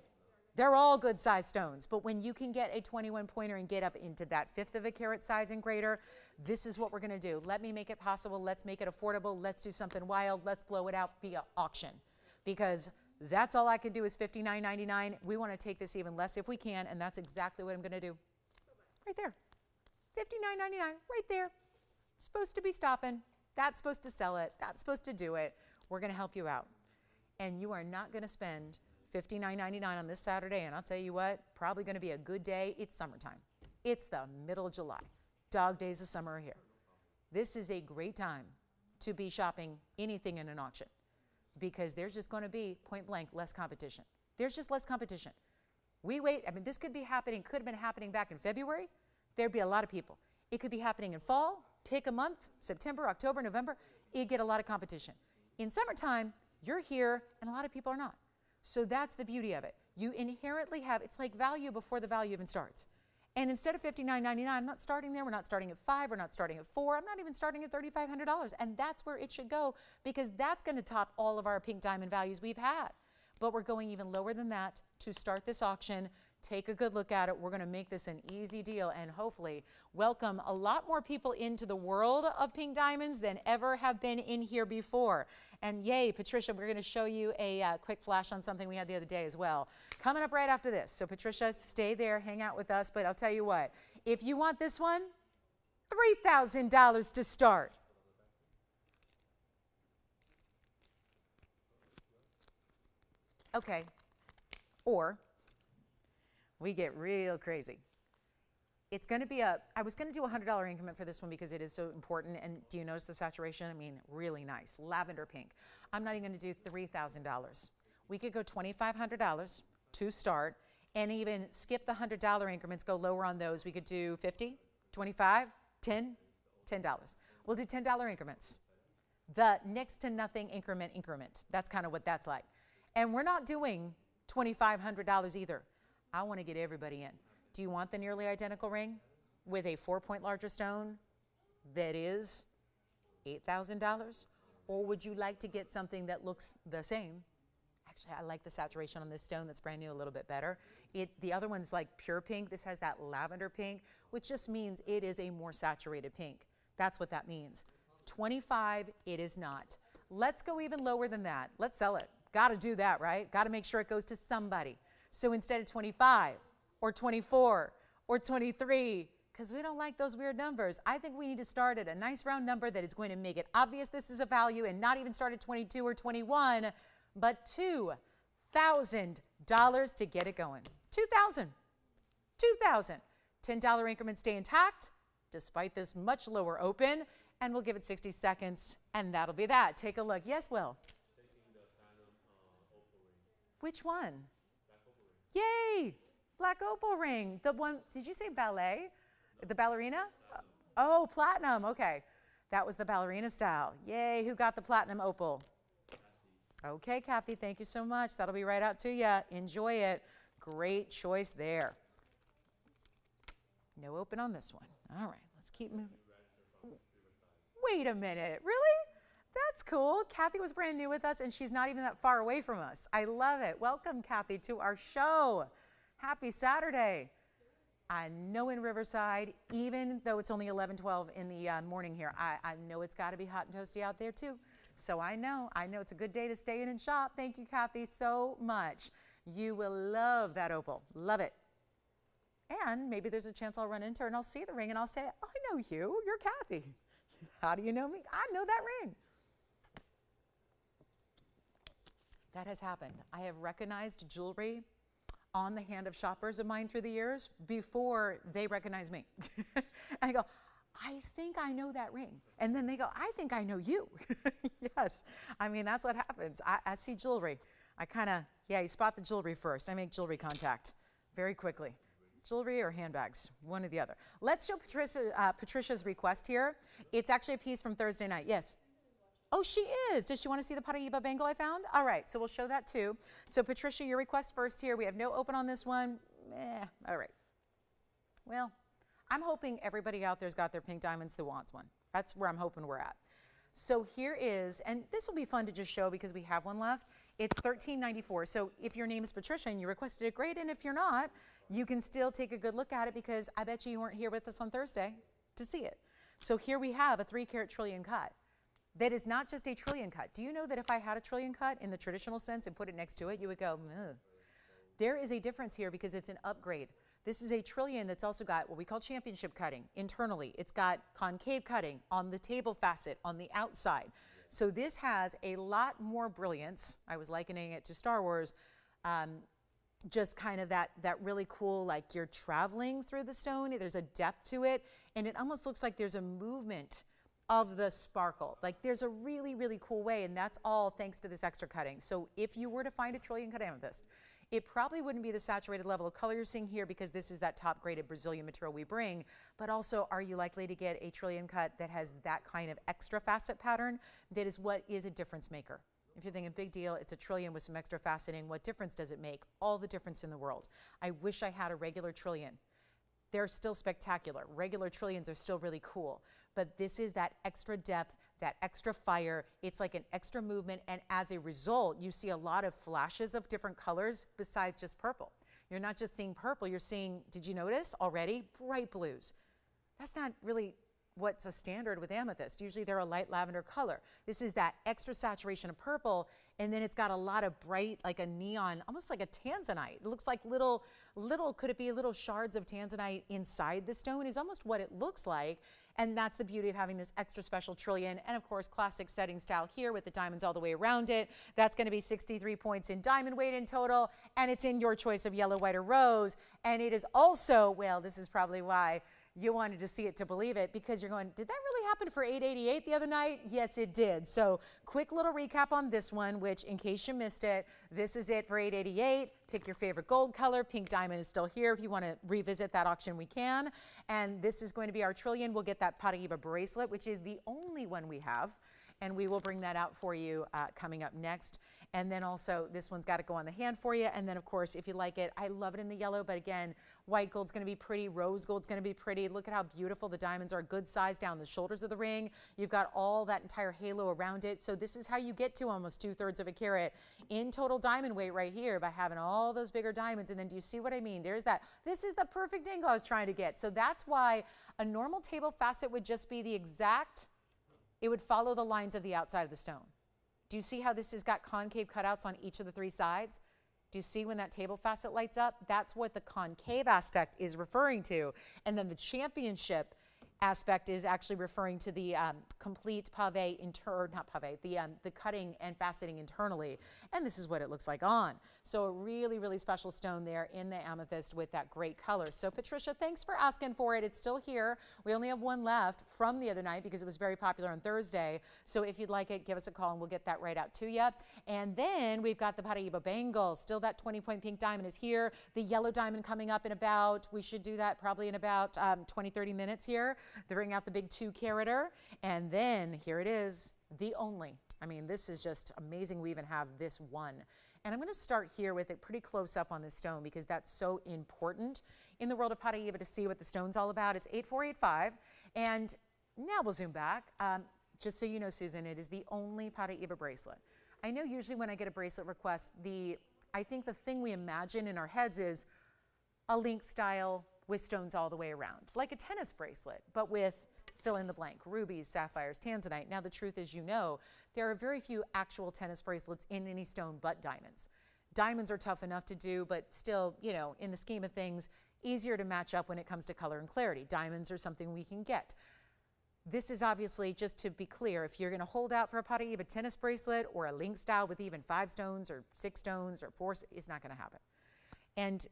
They're all good size stones. But when you can get a 21 pointer and get up into that 1/5 of a carat size and greater, this is what we're gonna do. Let me make it possible. Let's make it affordable. Let's do something wild. Let's blow it out via auction. Because that's all I can do is $59.99. We wanna take this even less if we can, and that's exactly what I'm gonna do. Right there, $59.99, right there. Supposed to be stopping. That's supposed to sell it. That's supposed to do it. We're gonna help you out. And you are not gonna spend $59.99 on this Saturday, and I'll tell you what, probably gonna be a good day. It's summertime. It's the middle of July. Dog days of summer are here. This is a great time to be shopping anything in an auction because there's just gonna be, point blank, less competition. There's just less competition. We wait, I mean, this could be happening, could have been happening back in February. There'd be a lot of people. It could be happening in fall, pick a month, September, October, November, you'd get a lot of competition. In summertime, you're here and a lot of people are not. So that's the beauty of it. You inherently have, it's like value before the value even starts. And instead of $59.99, I'm not starting there, we're not starting at $5, we're not starting at $4, I'm not even starting at $3,500. And that's where it should go because that's gonna top all of our pink diamond values we've had. But we're going even lower than that to start this auction. Take a good look at it. We're gonna make this an easy deal and hopefully welcome a lot more people into the world of pink diamonds than ever have been in here before. And yay, Patricia, we're gonna show you a quick flash on something we had the other day as well. Coming up right after this. So Patricia, stay there, hang out with us, but I'll tell you what, if you want this one, $3,000 to start. Okay, or we get real crazy. It's gonna be I was gonna do a $100 increment for this one because it is so important, and do you notice the saturation? I mean, really nice, lavender pink. I'm not even gonna do $3,000. We could go $2,500 to start, and even skip the $100 increments, go lower on those. We could do 50, 25, 10, $10. We'll do $10 increments. The next to nothing increment. That's kind of what that's like. And we're not doing $2,500 either. I want to get everybody in. Do you want the nearly identical ring with a 4-point larger stone that is $8,000? Or would you like to get something that looks the same? Actually, I like the saturation on this stone that's brand new a little bit better. The other one's like pure pink. This has that lavender pink, which just means it is a more saturated pink. That's what that means. 25, it is not. Let's go even lower than that. Let's sell it. Got to do that, right? Got to make sure it goes to somebody. So instead of 25 or 24 or 23, because we don't like those weird numbers, I think we need to start at a nice round number that is going to make it obvious this is a value and not even start at 22 or 21, but $2,000 to get it going. $2,000. $10 increments stay intact despite this much lower open, and we'll give it 60 seconds, and that'll be that. Take a look. Yes, Will? Which one? Yay! Black opal ring. The one, did you say ballet? The ballerina? Oh, platinum. Okay. That was the ballerina style. Yay, who got the platinum opal? Okay, Kathy, thank you so much. That'll be right out to you. Enjoy it. Great choice there. No open on this one. All right, let's keep moving. Wait a minute. Really? That's cool. Kathy was brand new with us, and she's not even that far away from us. I love it. Welcome, Kathy, to our show. Happy Saturday. I know in Riverside, even though it's only 11:12 in the morning here, I know it's got to be hot and toasty out there, too. So I know it's a good day to stay in and shop. Thank you, Kathy, so much. You will love that opal. Love it. And maybe there's a chance I'll run into her, and I'll see the ring, and I'll say, oh, I know you. You're Kathy. How do you know me? I know that ring. That has happened. I have recognized jewelry on the hand of shoppers of mine through the years before they recognize me. And I go, I think I know that ring. And then they go, I think I know you. Yes. I mean, that's what happens. I see jewelry. I kind of, you spot the jewelry first. I make jewelry contact very quickly. Jewelry or handbags, one or the other. Let's show Patricia's request here. It's actually a piece from Thursday night. Yes. Oh, she is. Does she want to see the Paraíba bangle I found? All right, so we'll show that too. So Patricia, your request first here. We have no open on this one. All right. Well, I'm hoping everybody out there's got their pink diamonds who wants one. That's where I'm hoping we're at. So here is, and this will be fun to just show because we have one left. It's $13.94. So if your name is Patricia and you requested it, great. And if you're not, you can still take a good look at it because I bet you weren't here with us on Thursday to see it. So here we have a 3-carat trillion cut. That is not just a trillion cut. Do you know that if I had a trillion cut in the traditional sense and put it next to it, you would go, ugh. There is a difference here because it's an upgrade. This is a trillion that's also got what we call championship cutting internally. It's got concave cutting on the table facet on the outside. So this has a lot more brilliance. I was likening it to Star Wars. Just kind of that really cool, like you're traveling through the stone. There's a depth to it. And it almost looks like there's a movement of the sparkle. Like there's a really, really cool way. And that's all thanks to this extra cutting. So if you were to find a trillion cut amethyst, it probably wouldn't be the saturated level of color you're seeing here because this is that top graded Brazilian material we bring, but also are you likely to get a trillion cut that has that kind of extra facet pattern? That is what is a difference maker. If you're thinking big deal, it's a trillion with some extra faceting, what difference does it make? All the difference in the world. I wish I had a regular trillion. They're still spectacular. Regular trillions are still really cool, but this is that extra depth, that extra fire. It's like an extra movement, and as a result, you see a lot of flashes of different colors besides just purple. You're not just seeing purple, you're seeing, did you notice already, bright blues. That's not really what's a standard with amethyst. Usually they're a light lavender color. This is that extra saturation of purple, and then it's got a lot of bright, like a neon, almost like a tanzanite. It looks like little, could it be little shards of tanzanite inside the stone is almost what it looks like. And that's the beauty of having this extra special trillion. And of course, classic setting style here with the diamonds all the way around it. That's going to be 63 points in diamond weight in total. And it's in your choice of yellow, white, or rose. And it is also, well, this is probably why you wanted to see it to believe it, because you're going, did that really happen for 888 the other night? Yes, it did. So quick little recap on this one, which in case you missed it, this is it for 888. Pick your favorite gold color. Pink diamond is still here. If you want to revisit that auction, we can. And this is going to be our trillion. We'll get that Paraíba bracelet, which is the only one we have. And we will bring that out for you coming up next. And then also this one's got to go on the hand for you. And then of course, if you like it, I love it in the yellow, but again, white gold's going to be pretty, rose gold's going to be pretty. Look at how beautiful the diamonds are, good size down the shoulders of the ring. You've got all that entire halo around it. So this is how you get to almost 2/3 of a carat in total diamond weight right here by having all those bigger diamonds. And then do you see what I mean? There's that. This is the perfect angle I was trying to get. So that's why a normal table facet would just be the exact, it would follow the lines of the outside of the stone. Do you see how this has got concave cutouts on each of the 3 sides? Do you see when that table facet lights up? That's what the concave aspect is referring to. And then the championship aspect is actually referring to the complete pave, the cutting and faceting internally. And this is what it looks like on. So a really, really special stone there in the amethyst with that great color. So Patricia, thanks for asking for it. It's still here. We only have one left from the other night because it was very popular on Thursday. So if you'd like it, give us a call and we'll get that right out to you. And then we've got the Paraíba bangle. Still that 20-point pink diamond is here. The yellow diamond coming up in about, we should do that probably in about 20, 30 minutes here. They bring out the big 2-carater, and then here it is, the only. I mean, this is just amazing we even have this one. And I'm going to start here with it pretty close up on this stone because that's so important in the world of Paraíba to see what the stone's all about. It's 8485, and now we'll zoom back. Just so you know, Susan, it is the only Paraíba bracelet. I know usually when I get a bracelet request, I think the thing we imagine in our heads is a link style with stones all the way around, like a tennis bracelet, but with fill in the blank, rubies, sapphires, tanzanite. Now the truth is, you know, there are very few actual tennis bracelets in any stone but diamonds. Diamonds are tough enough to do, but still, you know, in the scheme of things, easier to match up when it comes to color and clarity. Diamonds are something we can get. This is obviously, just to be clear, if you're going to hold out for a Paraíba tennis bracelet or a link style with even 5 stones or 6 stones or 4, it's not going to happen. And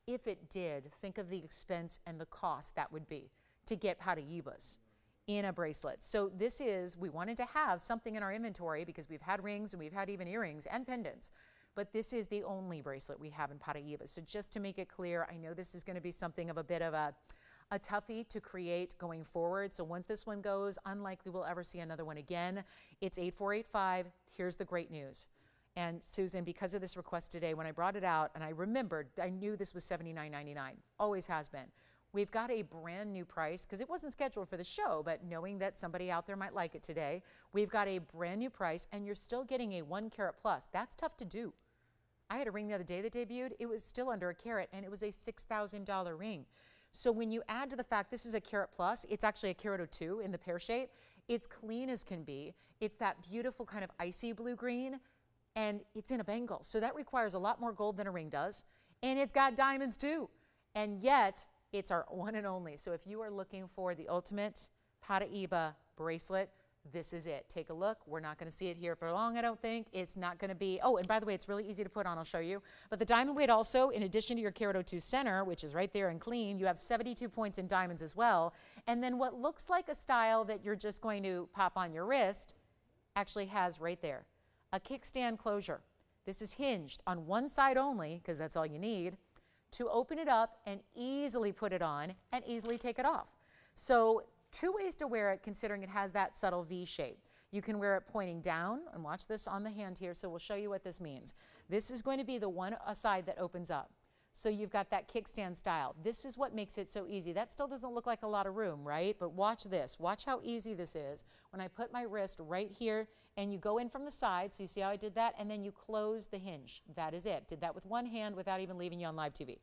if it did, think of the expense and the cost that would be to get Paraíbas in a bracelet. So this is, we wanted to have something in our inventory because we've had rings and we've had even earrings and pendants, but this is the only bracelet we have in Paraíba. So just to make it clear, I know this is going to be something of a bit of a toughie to create going forward. So once this one goes, unlikely we'll ever see another one again. It's 8485. Here's the great news. And Susan, because of this request today, when I brought it out and I remembered, I knew this was $79.99, always has been. We've got a brand new price because it wasn't scheduled for the show, but knowing that somebody out there might like it today, we've got a brand new price and you're still getting a 1 carat plus. That's tough to do. I had a ring the other day that debuted. It was still under a carat and it was a $6,000 ring. So when you add to the fact this is a carat plus, it's actually a carat 02 in the pear shape. It's clean as can be. It's that beautiful kind of icy blue green and it's in a bangle. So that requires a lot more gold than a ring does. And it's got diamonds too. And yet it's our one and only. So if you are looking for the ultimate Paraiba bracelet, this is it. Take a look. We're not going to see it here for long, I don't think. It's not going to be, oh, and by the way, it's really easy to put on. I'll show you. But the diamond weight also, in addition to your carat 02 center, which is right there and clean, you have 72 points in diamonds as well. And then what looks like a style that you're just going to pop on your wrist actually has right there a kickstand closure. This is hinged on one side only, because that's all you need, to open it up and easily put it on and easily take it off. So 2 ways to wear it, considering it has that subtle V shape. You can wear it pointing down, and watch this on the hand here, so we'll show you what this means. This is going to be the one side that opens up. So you've got that kickstand style. This is what makes it so easy. That still doesn't look like a lot of room, right? But watch this. Watch how easy this is. When I put my wrist right here, and you go in from the side, so you see how I did that, and then you close the hinge. That is it. Did that with one hand without even leaving you on live TV.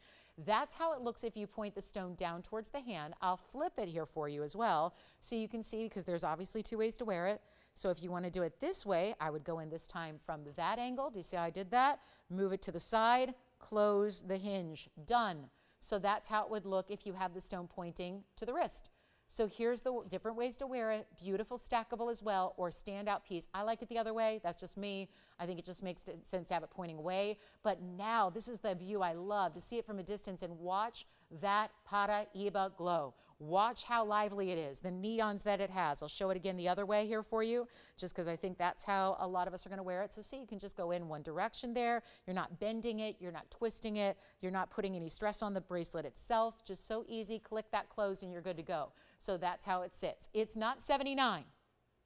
That's how it looks if you point the stone down towards the hand. I'll flip it here for you as well, so you can see, because there's obviously 2 ways to wear it. So if you want to do it this way, I would go in this time from that angle. Do you see how I did that? Move it to the side, close the hinge. Done. So that's how it would look if you have the stone pointing to the wrist. So here's the different ways to wear it. Beautiful, stackable as well, or standout piece. I like it the other way. That's just me. I think it just makes sense to have it pointing away. But now this is the view I love, to see it from a distance and watch that Paraiba glow. Watch how lively it is, the neons that it has. I'll show it again the other way here for you, just because I think that's how a lot of us are going to wear it. So see, you can just go in one direction there. You're not bending it. You're not twisting it. You're not putting any stress on the bracelet itself. Just so easy. Click that closed and you're good to go. So that's how it sits. It's not $79.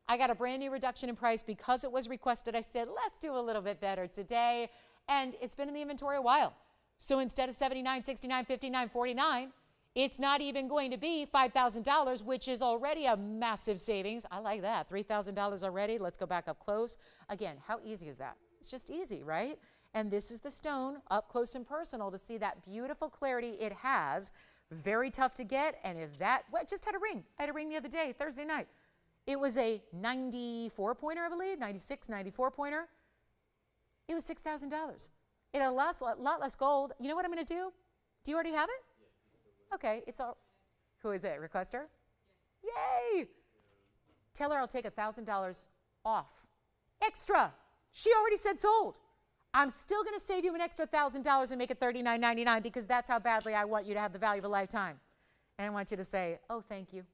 I got a brand new reduction in price because it was requested. I said, let's do a little bit better today. And it's been in the inventory a while. So instead of $79, $69, $59, $49, it's not even going to be $5,000, which is already a massive savings. I like that. $3,000 already. Let's go back up close. Again, how easy is that? It's just easy, right? And this is the stone up close and personal to see that beautiful clarity it has. Very tough to get. And if that, well, I just had a ring. I had a ring the other day, Thursday night. It was a 94 pointer, I believe, 96, 94 pointer. It was $6,000. It had a lot less gold. You know what I'm going to do? Do you already have it? Okay, it's all, who is it, requester? Yeah. Yay! Tell her I'll take $1,000 off. Extra. She already said sold. I'm still going to save you an extra $1,000 and make it $39.99 because that's how badly I want you to have the value of a lifetime. And I want you to say, oh, thank you.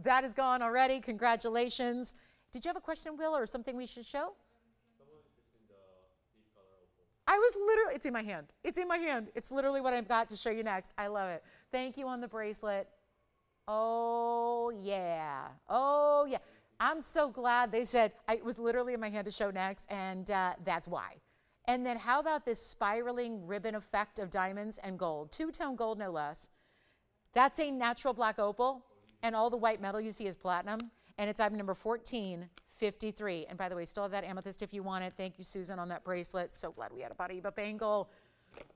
That is gone already. Congratulations. Did you have a question, Will, or something we should show? I was literally, it's in my hand. It's in my hand. It's literally what I've got to show you next. I love it. Thank you on the bracelet. Oh, yeah. Oh, yeah. I'm so glad they said, it was literally in my hand to show next, and that's why. And then how about this spiraling ribbon effect of diamonds and gold? Two-tone gold, no less. That's a natural black opal, and all the white metal you see is platinum, and it's item number 1453. And by the way, still have that amethyst if you want it. Thank you, Susan, on that bracelet. So glad we had a Paraiba bangle.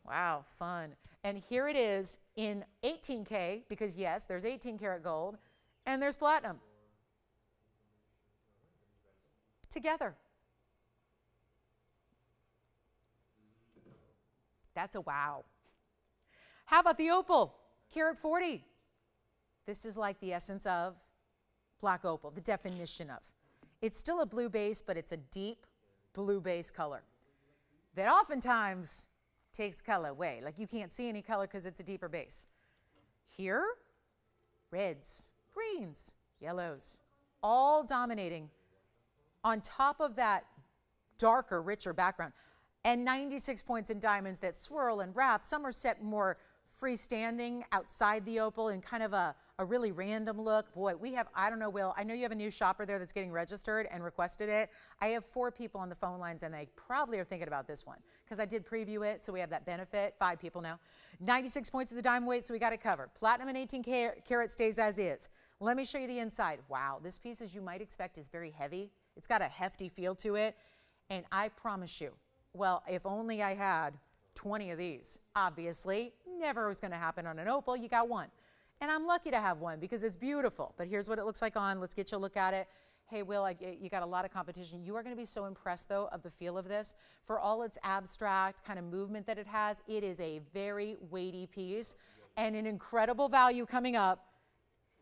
Wow, fun. And here it is in 18K, because yes, there's 18 karat gold, and there's platinum. Together. That's a wow. How about the opal? Carat 40. This is like the essence of black opal, the definition of. It's still a blue base, but it's a deep blue base color that oftentimes takes color away. Like you can't see any color because it's a deeper base. Here, reds, greens, yellows, all dominating on top of that darker, richer background. And 96 points in diamonds that swirl and wrap. Some are set more freestanding outside the opal in kind of a really random look. Boy, we have, I don't know, Will, I know you have a new shopper there that's getting registered and requested it. I have 4 people on the phone lines, and they probably are thinking about this one because I did preview it, so we have that benefit. 5 people now. 96 points of the diamond weight, so we got it covered. Platinum and 18 karat stays as is. Let me show you the inside. Wow, this piece, as you might expect, is very heavy. It's got a hefty feel to it, and I promise you, well, if only I had 20 of these. Obviously, never was going to happen on an opal. You got one. And I'm lucky to have one because it's beautiful. But here's what it looks like on. Let's get you a look at it. Hey, Will, you got a lot of competition. You are going to be so impressed, though, of the feel of this. For all its abstract kind of movement that it has, it is a very weighty piece and an incredible value coming up.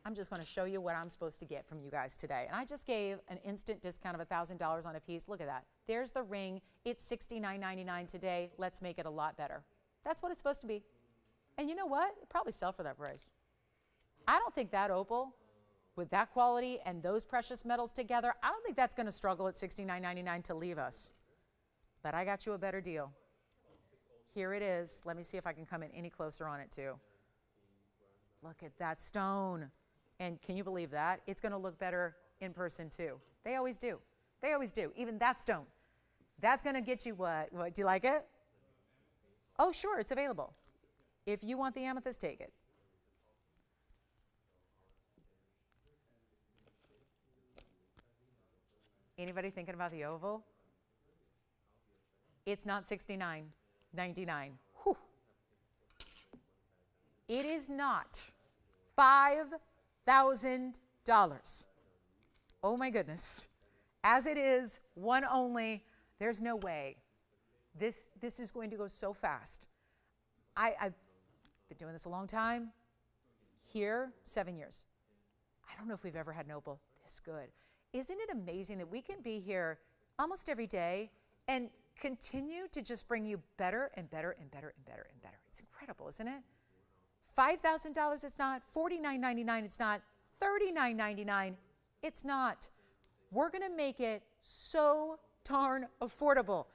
I'm just going to show you what I'm supposed to get from you guys today. And I just gave an instant discount of $1,000 on a piece. Look at that. There's the ring. It's $69.99 today. Let's make it a lot better. That's what it's supposed to be. And you know what? It'll probably sell for that price. I don't think that opal, with that quality and those precious metals together, I don't think that's going to struggle at $69.99 to leave us. But I got you a better deal. Here it is. Let me see if I can come in any closer on it, too. Look at that stone. And can you believe that? It's going to look better in person, too. They always do. They always do. Even that stone. That's going to get you what? Do you like it? Oh, sure. It's available. If you want the amethyst, take it. Anybody thinking about the oval? It's not $69.99. Whew. It is not $5,000. Oh my goodness. As it is, one only, there's no way. This is going to go so fast. I've been doing this a long time. Here, 7 years. I don't know if we've ever had an opal this good. Isn't it amazing that we can be here almost every day and continue to just bring you better and better and better and better and better? It's incredible, isn't it? $5,000 it's not, $49.99 it's not, $39.99 it's not. We're going to make it so darn affordable.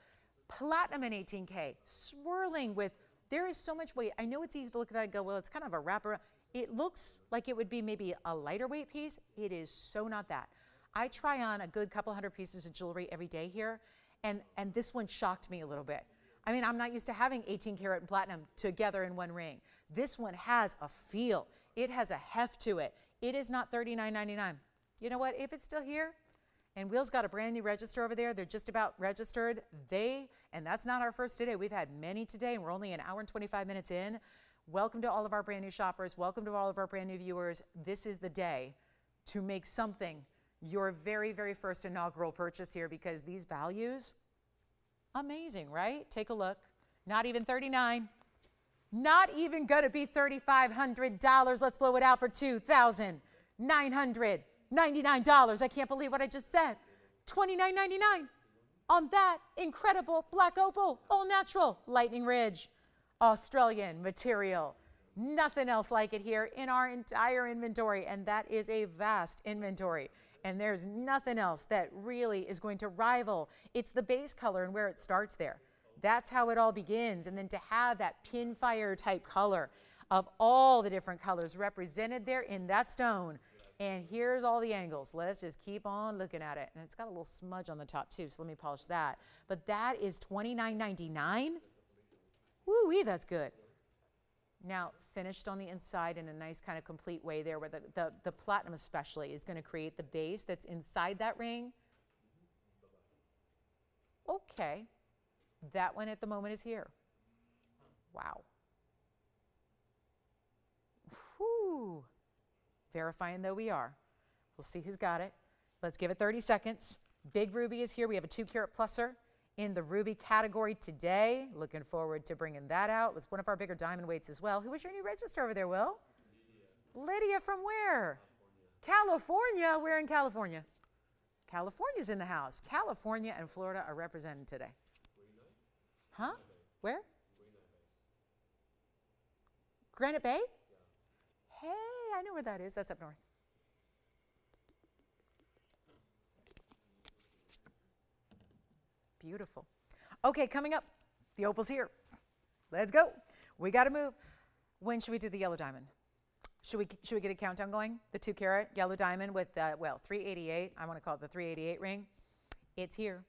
Platinum and 18K, swirling with, there is so much weight. I know it's easy to look at that and go, well, it's kind of a wrapper. It looks like it would be maybe a lighter weight piece. It is so not that. I try on a good couple hundred pieces of jewelry every day here, and this one shocked me a little bit. I mean, I'm not used to having 18 karat and platinum together in one ring. This one has a feel. It has a heft to it. It is not $39.99. You know what? If it's still here, and Will's got a brand new register over there, they're just about registered. And that's not our first today. We've had many today, and we're only an hour and 25 minutes in. Welcome to all of our brand new shoppers. Welcome to all of our brand new viewers. This is the day to make something your very, very first inaugural purchase here, because these values, amazing, right? Take a look. Not even $39. Not even going to be $3,500. Let's blow it out for $2,999. I can't believe what I just said. $29.99 on that incredible black opal, all natural, Lightning Ridge, Australian material. Nothing else like it here in our entire inventory, and that is a vast inventory. And there's nothing else that really is going to rival. It's the base color and where it starts there. That's how it all begins. And then to have that pinfire type color of all the different colors represented there in that stone. And here's all the angles. Let's just keep on looking at it. And it's got a little smudge on the top too, so let me polish that. But that is $29.99. Woo-wee, that's good. Now, finished on the inside in a nice kind of complete way there, where the platinum especially is going to create the base that's inside that ring. Okay. That one at the moment is here. Wow. Whew. Verifying though we are. We'll see who's got it. Let's give it 30 seconds. Big ruby is here. We have a 2 karat pluser in the ruby category today. Looking forward to bringing that out with one of our bigger diamond weights as well. Who was your new register over there, Will? Lydia from where? California. Where in California? California's in the house. California and Florida are represented today. Huh? Where? Granite Bay? Hey, I know where that is. That's up north. Beautiful. Okay, coming up, the opal's here. Let's go. We got to move. When should we do the yellow diamond? Should we get a countdown going? The 2 carat yellow diamond with the, well, 388. I want to call it the 388 ring. It's here.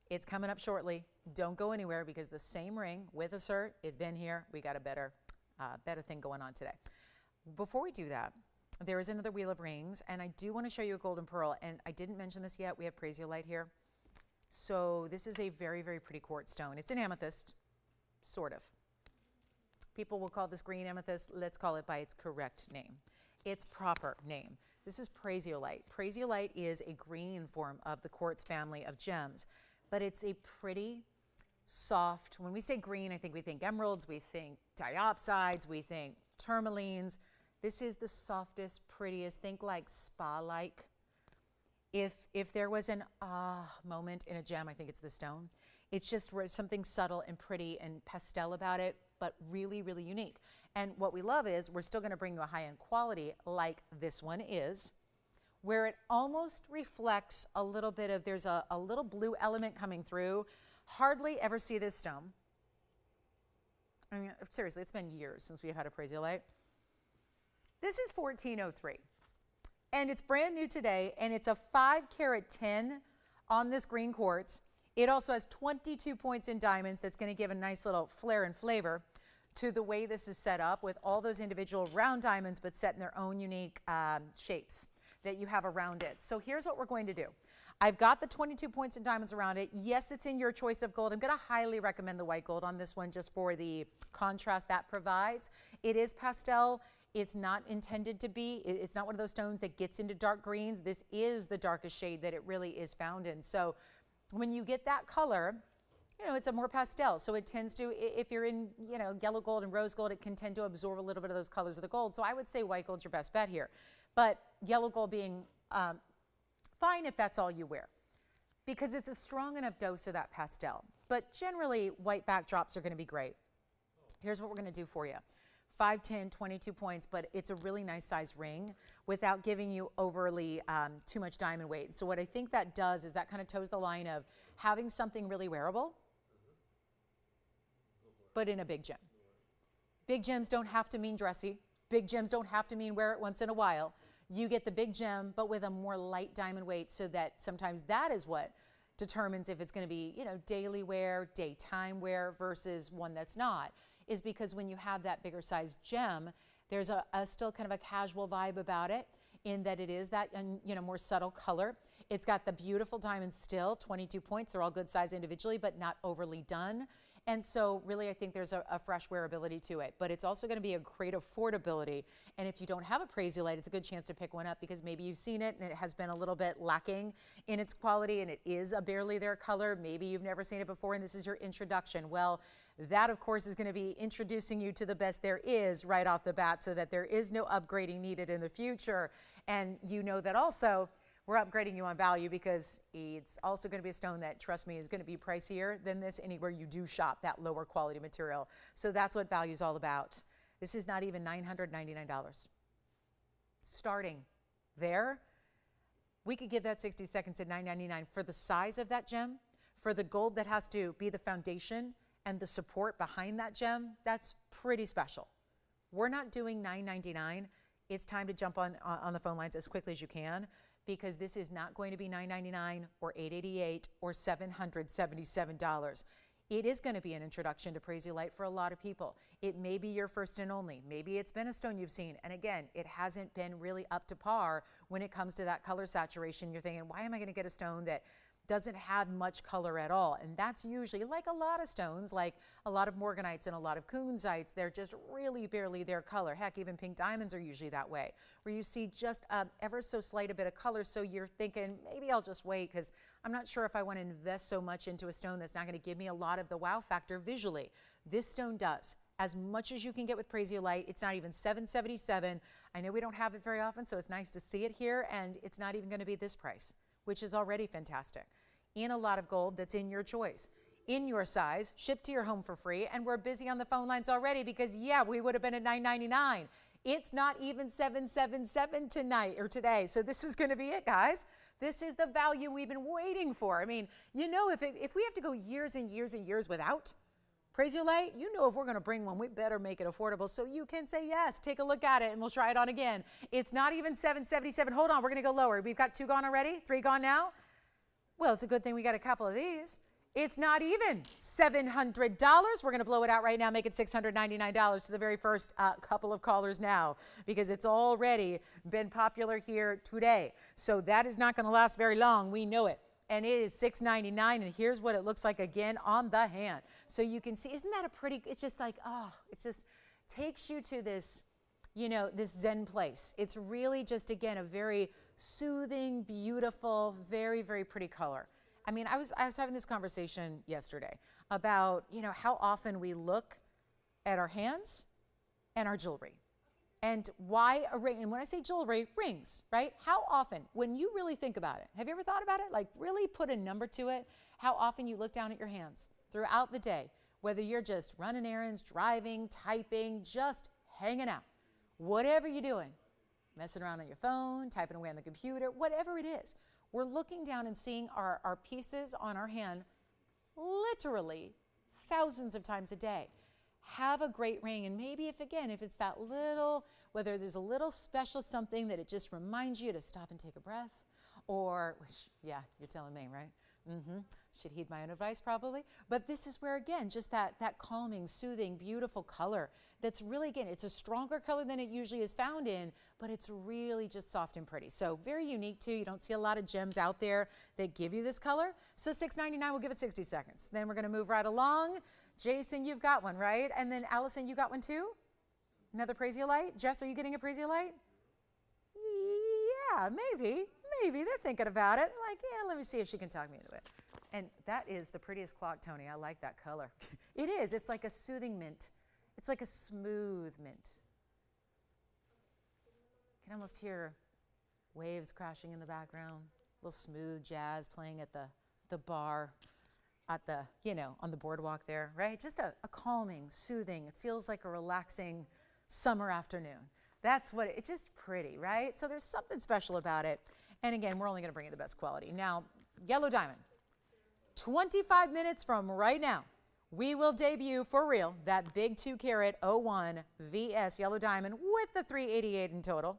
It's coming up shortly. Don't go anywhere because the same ring with a cert, it's been here. We got a better thing going on today. Before we do that, there is another wheel of rings, and I do want to show you a golden pearl. And I didn't mention this yet. We have prasiolite here. So this is a very, very pretty quartz stone. It's an amethyst, sort of. People will call this green amethyst. Let's call it by its correct name, its proper name. This is prasiolite. Prasiolite is a green form of the quartz family of gems, but it's a pretty soft, when we say green, I think we think emeralds, we think diopsides, we think tourmalines. This is the softest, prettiest, think like spa-like. If there was an moment in a gem, I think it's the stone. It's just something subtle and pretty and pastel about it, but really, really unique. And what we love is we're still going to bring you a high-end quality like this one is, where it almost reflects a little bit of, there's a little blue element coming through. Hardly ever see this stone. I mean, seriously, it's been years since we've had a prasiolite. This is 1403. And it's brand new today, and it's a 5 carat 10 on this green quartz. It also has 22 points in diamonds. That's going to give a nice little flair and flavor to the way this is set up with all those individual round diamonds, but set in their own unique shapes that you have around it. So here's what we're going to do. I've got the 22 points in diamonds around it. Yes, it's in your choice of gold. I'm going to highly recommend the white gold on this one just for the contrast that provides. It is pastel. It's not intended to be. It's not one of those stones that gets into dark greens. This is the darkest shade that it really is found in. So when you get that color, you know, it's a more pastel. So it tends to, if you're in, you know, yellow gold and rose gold, it can tend to absorb a little bit of those colors of the gold. So I would say white gold's your best bet here. But yellow gold being fine if that's all you wear, because it's a strong enough dose of that pastel. But generally, white backdrops are going to be great. Here's what we're going to do for you. 5, 10, 22 points, but it's a really nice size ring without giving you overly too much diamond weight. So what I think that does is that kind of toes the line of having something really wearable, but in a big gem. Big gems don't have to mean dressy. Big gems don't have to mean wear it once in a while. You get the big gem, but with a more light diamond weight, so that sometimes that is what determines if it's going to be, you know, daily wear, daytime wear versus one that's not, is because when you have that bigger size gem, there's a still kind of a casual vibe about it, in that it is that, you know, more subtle color. It's got the beautiful diamonds still, 22 points. They're all good size individually, but not overly done. And so really, I think there's a fresh wearability to it, but it's also going to be a great affordability. And if you don't have a prasiolite, it's a good chance to pick one up, because maybe you've seen it and it has been a little bit lacking in its quality, and it is a barely there color. Maybe you've never seen it before and this is your introduction. Well, that of course is going to be introducing you to the best there is right off the bat, so that there is no upgrading needed in the future. And you know that also we're upgrading you on value, because it's also going to be a stone that, trust me, is going to be pricier than this anywhere you do shop, that lower quality material. So that's what value is all about. This is not even $999. Starting there, we could give that 60 seconds at $999 for the size of that gem, for the gold that has to be the foundation and the support behind that gem. That's pretty special. We're not doing $999. It's time to jump on the phone lines as quickly as you can, because this is not going to be $999 or $888 or $777. It is going to be an introduction to prasiolite for a lot of people. It may be your first and only. Maybe it's been a stone you've seen, and again, it hasn't been really up to par when it comes to that color saturation. You're thinking, why am I going to get a stone that doesn't have much color at all? And that's usually, like a lot of stones, like a lot of morganites and a lot of kunzites, they're just really barely their color. Heck, even pink diamonds are usually that way, where you see just ever so slight a bit of color. So you're thinking, maybe I'll just wait, because I'm not sure if I want to invest so much into a stone that's not going to give me a lot of the wow factor visually. This stone does. As much as you can get with prasiolite. It's not even $777. I know we don't have it very often, so it's nice to see it here, and it's not even going to be this price, which is already fantastic, in a lot of gold that's in your choice, in your size, shipped to your home for free. And we're busy on the phone lines already, because yeah, we would have been at $999. It's not even $777 tonight or today. So this is going to be it, guys. This is the value we've been waiting for. I mean, you know, if we have to go years and years and years without Prasiolite, you know if we're going to bring one, we better make it affordable so you can say yes. Take a look at it and we'll try it on again. It's not even $777. Hold on, we're going to go lower. We've got 2 gone already, 3 gone now. Well, it's a good thing we got a couple of these. It's not even $700. We're going to blow it out right now, make it $699 to the very first couple of callers now, because it's already been popular here today. So that is not going to last very long. We know it. And it is $699, and here's what it looks like again on the hand. So you can see, isn't that a pretty, it's just like, oh, it just takes you to this, you know, this Zen place. It's really just, again, a very soothing, beautiful, very, very pretty color. I mean, I was having this conversation yesterday about, you know, how often we look at our hands and our jewelry. And why a ring? And when I say jewelry, rings, right? How often, when you really think about it, have you ever thought about it? Like really put a number to it, how often you look down at your hands throughout the day, whether you're just running errands, driving, typing, just hanging out, whatever you're doing, messing around on your phone, typing away on the computer, whatever it is. We're looking down and seeing our pieces on our hand literally thousands of times a day. Have a great ring, and maybe if it's that little, whether there's a little special something that it just reminds you to stop and take a breath, or, which, yeah, you're telling me, right? Should heed my own advice probably. But this is where, again, just that calming, soothing, beautiful color that's really, again, it's a stronger color than it usually is found in, but it's really just soft and pretty. So very unique too. You don't see a lot of gems out there that give you this color. So $699, we'll give it 60 seconds. Then we're going to move right along. Jason, you've got one, right? And then Allison, you got one too? Another Prasiolite? Jess, are you getting a Prasiolite? Yeah, maybe. Maybe. They're thinking about it. Like, yeah, let me see if she can talk me into it. And that is the prettiest clock, Tony. I like that color. It is. It's like a soothing mint. It's like a smooth mint. You can almost hear waves crashing in the background. A little smooth jazz playing at the bar. At the, you know, on the boardwalk there, right? Just a calming, soothing, it feels like a relaxing summer afternoon. That's what it's just pretty, right? So there's something special about it. And again, we're only going to bring you the best quality. Now, yellow diamond. 25 minutes from right now, we will debut for real that big 2-carat 01 VS yellow diamond with the 388 in total.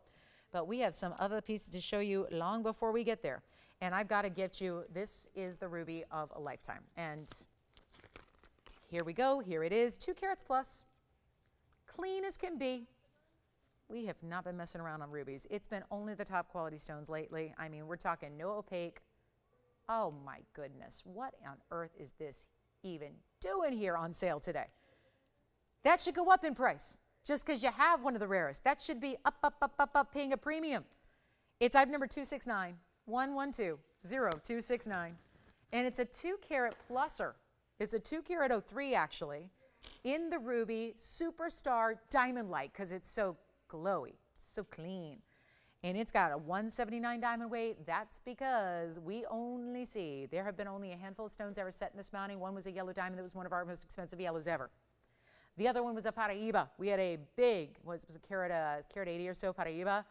But we have some other pieces to show you long before we get there. And I've got to get you, this is the ruby of a lifetime. And here we go, here it is, 2 carats plus, clean as can be. We have not been messing around on rubies. It's been only the top quality stones lately. I mean, we're talking no opaque. Oh my goodness, what on earth is this even doing here on sale today? That should go up in price, just because you have one of the rarest. That should be up, paying a premium. It's item number 269. 112-0269, and it's a 2-carat pluser. It's a 2-carat 03 actually, in the ruby superstar diamond light because it's so glowy, it's so clean, and it's got a 179 diamond weight. That's because we only see, there have been only a handful of stones ever set in this mounting. One was a yellow diamond that was one of our most expensive yellows ever. The other one was a Paraiba. We had a big, was a carat 80 or so Paraiba.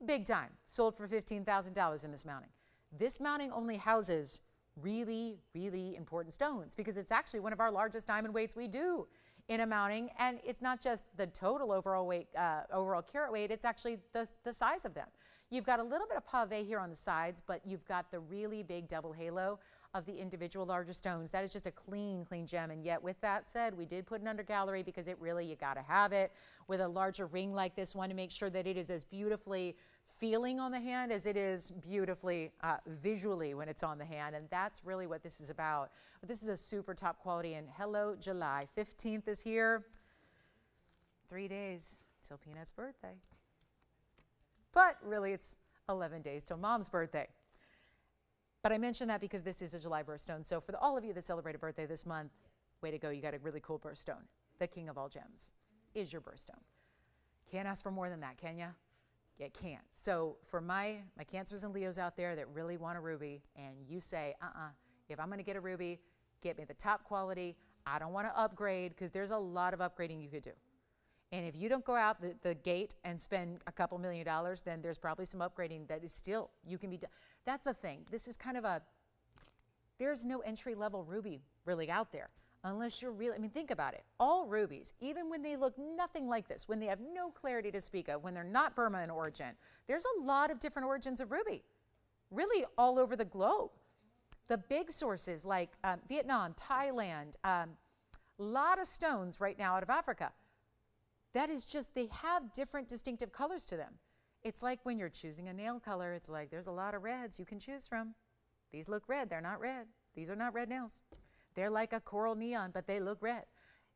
Big time, sold for $15,000 in this mounting. This mounting only houses really, really important stones because it's actually one of our largest diamond weights we do in a mounting, and it's not just the total overall weight, overall carat weight, it's actually the size of them. You've got a little bit of pave here on the sides, but you've got the really big double halo of the individual larger stones. That is just a clean, clean gem. And yet with that said, we did put an under gallery because it really, you gotta have it with a larger ring like this one to make sure that it is as beautifully feeling on the hand as it is beautifully visually when it's on the hand. And that's really what this is about. But this is a super top quality, and hello, July 15th is here. 3 days till Peanut's birthday. But really it's 11 days till Mom's birthday. But I mention that because this is a July birthstone. So for all of you that celebrate a birthday this month, way to go, you got a really cool birthstone. The king of all gems is your birthstone. Can't ask for more than that, can ya? You can't. So for my Cancers and Leos out there that really want a ruby, and you say, if I'm gonna get a ruby, get me the top quality. I don't wanna upgrade, because there's a lot of upgrading you could do. And if you don't go out the gate and spend a couple $1 million, then there's probably some upgrading that is still, you can be done. That's the thing. This is kind of there's no entry level ruby really out there. unless you're really, I mean, think about it. All rubies, even when they look nothing like this, when they have no clarity to speak of, when they're not Burma in origin, there's a lot of different origins of ruby, really all over the globe. The big sources like Vietnam, Thailand, a lot of stones right now out of Africa. That is just, they have different distinctive colors to them. It's like when you're choosing a nail color, it's like there's a lot of reds you can choose from. These look red, they're not red. These are not red nails. They're like a coral neon, but they look red.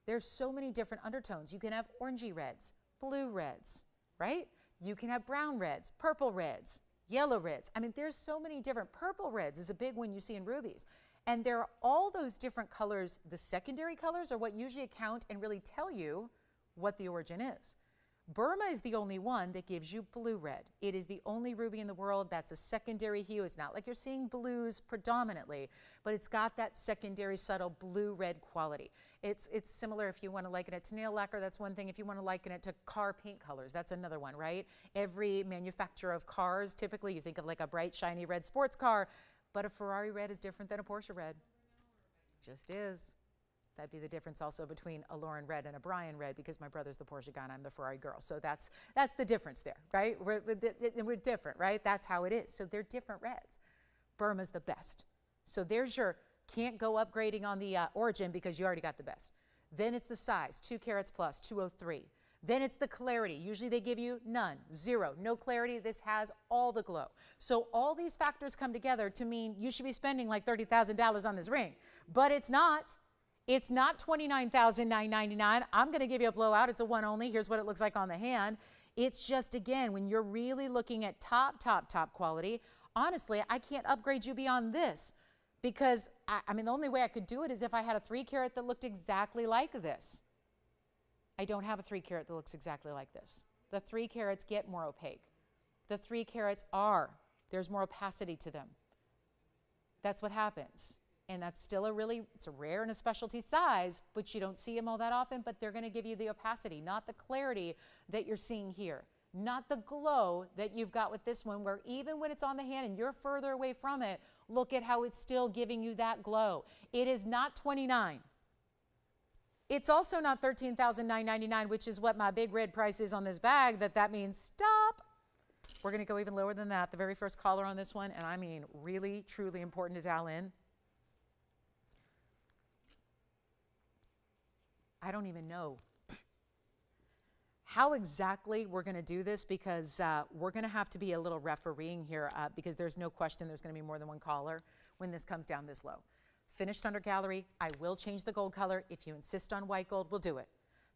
There's so many different undertones. You can have orangey reds, blue reds, right? You can have brown reds, purple reds, yellow reds. I mean, there's so many different, purple reds is a big one you see in rubies. And there are all those different colors. The secondary colors are what usually account and really tell you what the origin is. Burma is the only one that gives you blue red. It is the only ruby in the world that's a secondary hue. It's not like you're seeing blues predominantly, but it's got that secondary subtle blue-red quality. It's similar if you want to liken it to nail lacquer, that's one thing. If you want to liken it to car paint colors, that's another one, right? Every manufacturer of cars, typically you think of like a bright, shiny red sports car, but a Ferrari red is different than a Porsche red. Just is. That'd be the difference also between a Lauren red and a Brian red, because my brother's the Porsche guy and I'm the Ferrari girl. So that's the difference there, right? We're different, right? That's how it is. So they're different reds. Burma's the best. So there's your, can't go upgrading on the origin because you already got the best. Then it's the size, 2 carats plus, 203. Then it's the clarity. Usually they give you none, 0, no clarity. This has all the glow. So all these factors come together to mean you should be spending like $30,000 on this ring, but it's not. It's not $29,999. I'm going to give you a blowout. It's a one only. Here's what it looks like on the hand. It's just, again, when you're really looking at top quality, honestly, I can't upgrade you beyond this because, I mean, the only way I could do it is if I had a 3 carat that looked exactly like this. I don't have a 3 carat that looks exactly like this. The 3 carats get more opaque. The 3 carats there's more opacity to them. That's what happens. And that's still it's a rare and a specialty size, but you don't see them all that often, but they're going to give you the opacity, not the clarity that you're seeing here, not the glow that you've got with this one, where even when it's on the hand and you're further away from it, look at how it's still giving you that glow. It is not $29,000. It's also not $13,999, which is what my big red price is on this bag. That means stop. We're going to go even lower than that. The very first caller on this one, and I mean really, truly important to dial in. I don't even know how exactly we're going to do this, because we're going to have to be a little refereeing here because there's no question there's going to be more than one caller when this comes down this low. Finished under gallery. I will change the gold color. If you insist on white gold, we'll do it.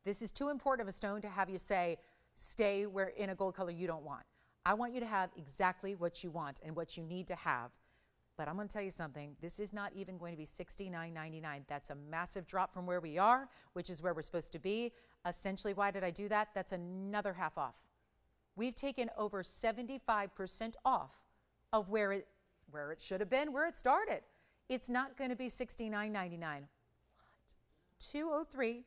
This is too important of a stone to have you say, stay in a gold color you don't want. I want you to have exactly what you want and what you need to have. But I'm going to tell you something. This is not even going to be $69.99. That's a massive drop from where we are, which is where we're supposed to be. Essentially, why did I do that? That's another half off. We've taken over 75% off of where it should have been, where it started. It's not going to be $69.99. What? $203,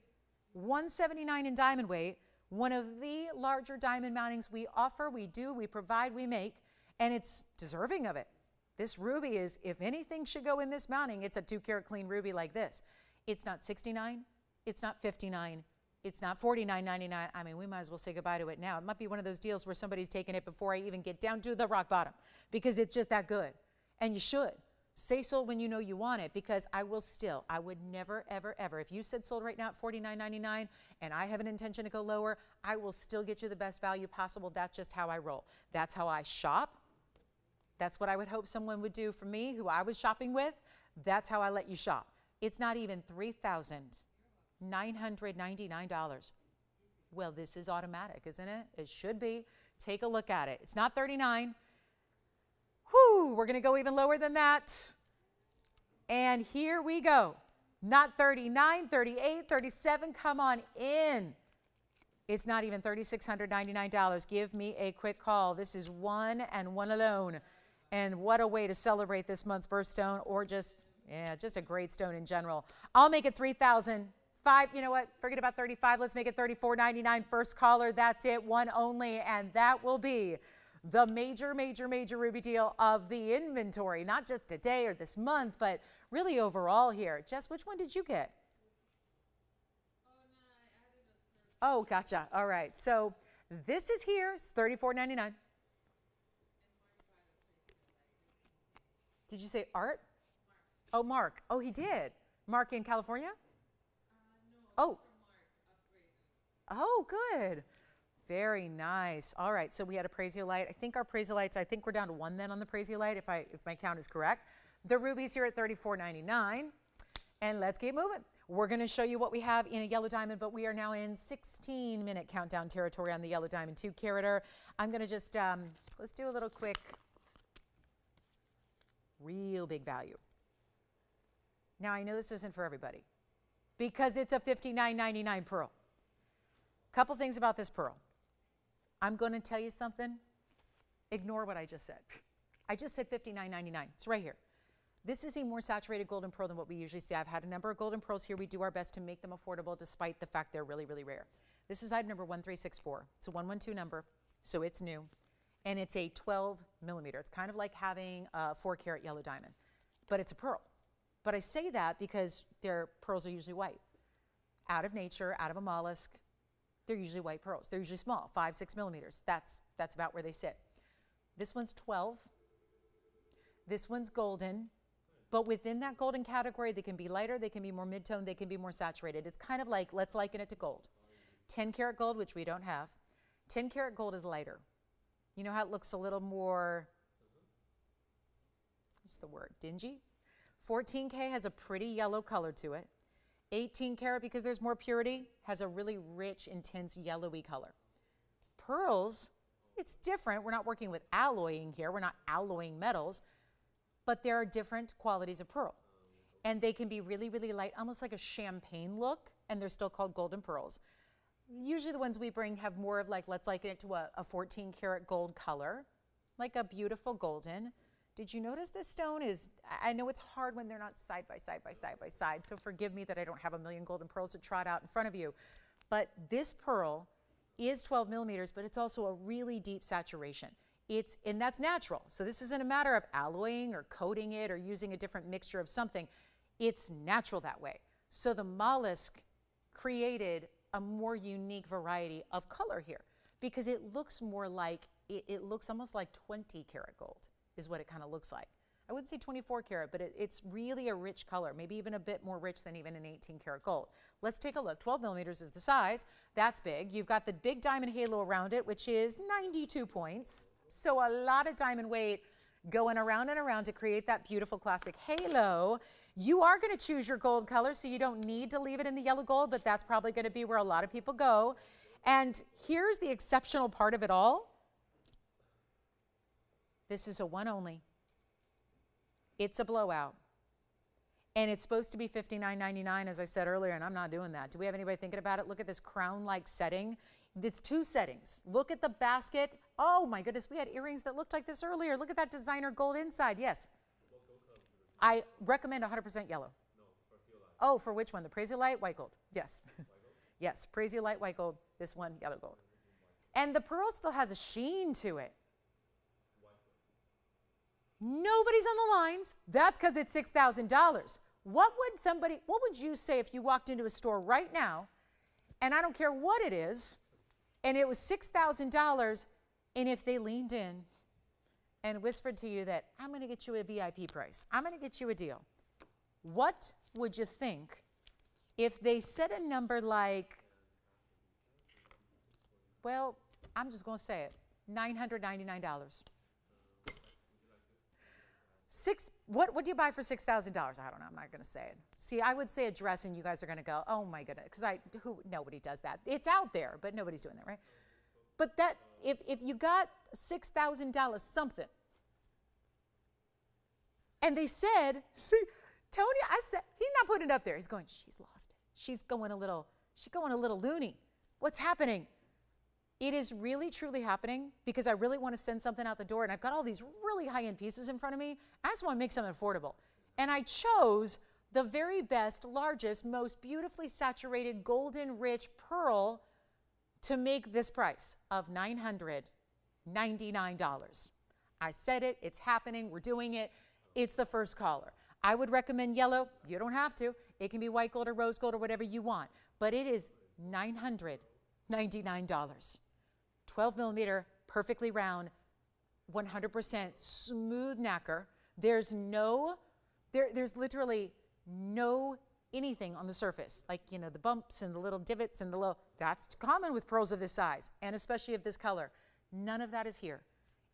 $179 in diamond weight, one of the larger diamond mountings we offer, we do, we provide, we make, and it's deserving of it. This ruby is, if anything should go in this mounting, it's a 2 carat clean ruby like this. It's not $69, it's not $59, it's not $49.99. I mean, we might as well say goodbye to it now. It might be one of those deals where somebody's taking it before I even get down to the rock bottom, because it's just that good. And you should. Say sold when you know you want it, because I would never, ever, ever, if you said sold right now at $49.99 and I have an intention to go lower, I will still get you the best value possible. That's just how I roll. That's how I shop. That's what I would hope someone would do for me, who I was shopping with. That's how I let you shop. It's not even $3,999. Well, this is automatic, isn't it? It should be. Take a look at it. It's not $39. Whew, we're going to go even lower than that. And here we go. Not $39, $38, $37. Come on in. It's not even $3,699. Give me a quick call. This is one and one alone. And what a way to celebrate this month's birthstone, or just a great stone in general. I'll make it $3,005. You know what? Forget about $35. Let's make it $34.99. First caller. That's it. One only. And that will be the major, major, major ruby deal of the inventory. Not just today or this month, but really overall here. Jess, which one did you get? Oh, gotcha. All right. So this is here. It's $34.99. Did you say Art? Oh, Mark. Oh, he did. Mark in California? Oh. Oh, good. Very nice. All right. So we had a Prasiolite. I think our Prasiolites, I think we're down to one then on the Prasiolite, if my count is correct. The rubies here at $34.99. And let's keep moving. We're going to show you what we have in a yellow diamond, but we are now in 16-minute countdown territory on the yellow diamond 2-carater. I'm going to just, let's do a little quick, real big value. Now, I know this isn't for everybody because it's a $59.99 pearl. Couple things about this pearl. I'm going to tell you something. Ignore what I just said. I just said $59.99. It's right here. This is a more saturated golden pearl than what we usually see. I've had a number of golden pearls here. We do our best to make them affordable despite the fact they're really, really rare. This is item number 1364. It's a 112 number, so it's new. And it's a 12 millimeter. It's kind of like having a 4-carat yellow diamond, but it's a pearl. But I say that because their pearls are usually white. Out of nature, out of a mollusk, they're usually white pearls. They're usually small, 5, 6 millimeters. That's about where they sit. This one's 12. This one's golden. But within that golden category, they can be lighter, they can be more mid-tone, they can be more saturated. It's kind of like, let's liken it to gold. 10-karat gold, which we don't have. 10-karat gold is lighter. You know how it looks a little more, what's the word, dingy? 14K has a pretty yellow color to it. 18-karat, because there's more purity, has a really rich, intense yellowy color. Pearls, it's different. We're not working with alloying here. We're not alloying metals. But there are different qualities of pearl. And they can be really, really light, almost like a champagne look, and they're still called golden pearls. Usually the ones we bring have more of like, let's liken it to a 14-karat gold color, like a beautiful golden. Did you notice this stone is, I know it's hard when they're not side by side by side by side, so forgive me that I don't have a million golden pearls to trot out in front of you. But this pearl is 12 millimeters, but it's also a really deep saturation. And that's natural. So this isn't a matter of alloying or coating it or using a different mixture of something. It's natural that way. So the mollusk created a more unique variety of color here because it looks more like, it looks almost like 20-karat gold is what it kind of looks like. I wouldn't say 24-karat, but it's really a rich color, maybe even a bit more rich than even an 18-karat gold. Let's take a look. 12 millimeters is the size. That's big. You've got the big diamond halo around it, which is 92 points. So a lot of diamond weight going around and around to create that beautiful classic halo. You are going to choose your gold color, so you don't need to leave it in the yellow gold, but that's probably going to be where a lot of people go. And here's the exceptional part of it all. This is a one only. It's a blowout. And it's supposed to be $59.99, as I said earlier, and I'm not doing that. Do we have anybody thinking about it? Look at this crown-like setting. It's 2 settings. Look at the basket. Oh my goodness, we had earrings that looked like this earlier. Look at that designer gold inside. Yes. I recommend 100% yellow. Oh, for which one? The Prasiolite, white gold. Yes. Yes, Prasiolite, white gold. This one, yellow gold. And the pearl still has a sheen to it. Nobody's on the lines. That's because it's $6,000. What would you say if you walked into a store right now, and I don't care what it is, and it was $6,000, and if they leaned in and whispered to you that, I'm going to get you a VIP price, I'm going to get you a deal, what would you think if they said a number like, well, I'm just going to say it, $999? What do you buy for $6,000? I don't know. I'm not going to say it. See, I would say a dress, and you guys are going to go, oh my goodness, because nobody does that. It's out there, but nobody's doing that, right? But that if you got $6,000 something, and they said, see, Tony, I said he's not putting it up there. He's going, she's lost it. She's going a little loony. What's happening? It is really, truly happening because I really want to send something out the door, and I've got all these really high-end pieces in front of me. I just want to make something affordable. And I chose the very best, largest, most beautifully saturated golden rich pearl to make this price of $999. I said it. It's happening. We're doing it. It's the first caller. I would recommend yellow. You don't have to. It can be white gold or rose gold or whatever you want. But it is $999. $99. 12 millimeter, perfectly round, 100% smooth nacre. There's literally no anything on the surface, like, you know, the bumps and the little divots and the low. That's common with pearls of this size, and especially of this color. None of that is here.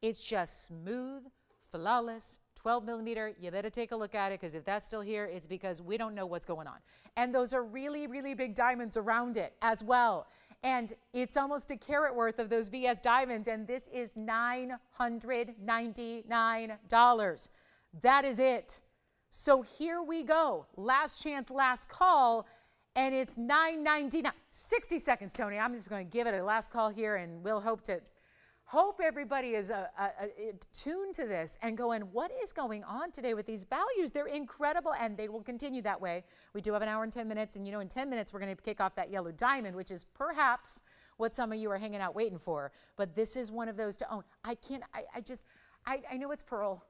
It's just smooth, flawless, 12 millimeter. You better take a look at it, because if that's still here, it's because we don't know what's going on. And those are really, really big diamonds around it as well. And it's almost a carat worth of those VS diamonds, and this is $999. That is it. So here we go. Last chance, last call, and it's $999. 60 seconds, Tony. I'm just going to give it a last call here, and we'll hope everybody is tuned to this and going, what is going on today with these values? They're incredible, and they will continue that way. We do have an hour and 10 minutes, and you know, in 10 minutes, we're going to kick off that yellow diamond, which is perhaps what some of you are hanging out waiting for. But this is one of those to own. I know it's pearl,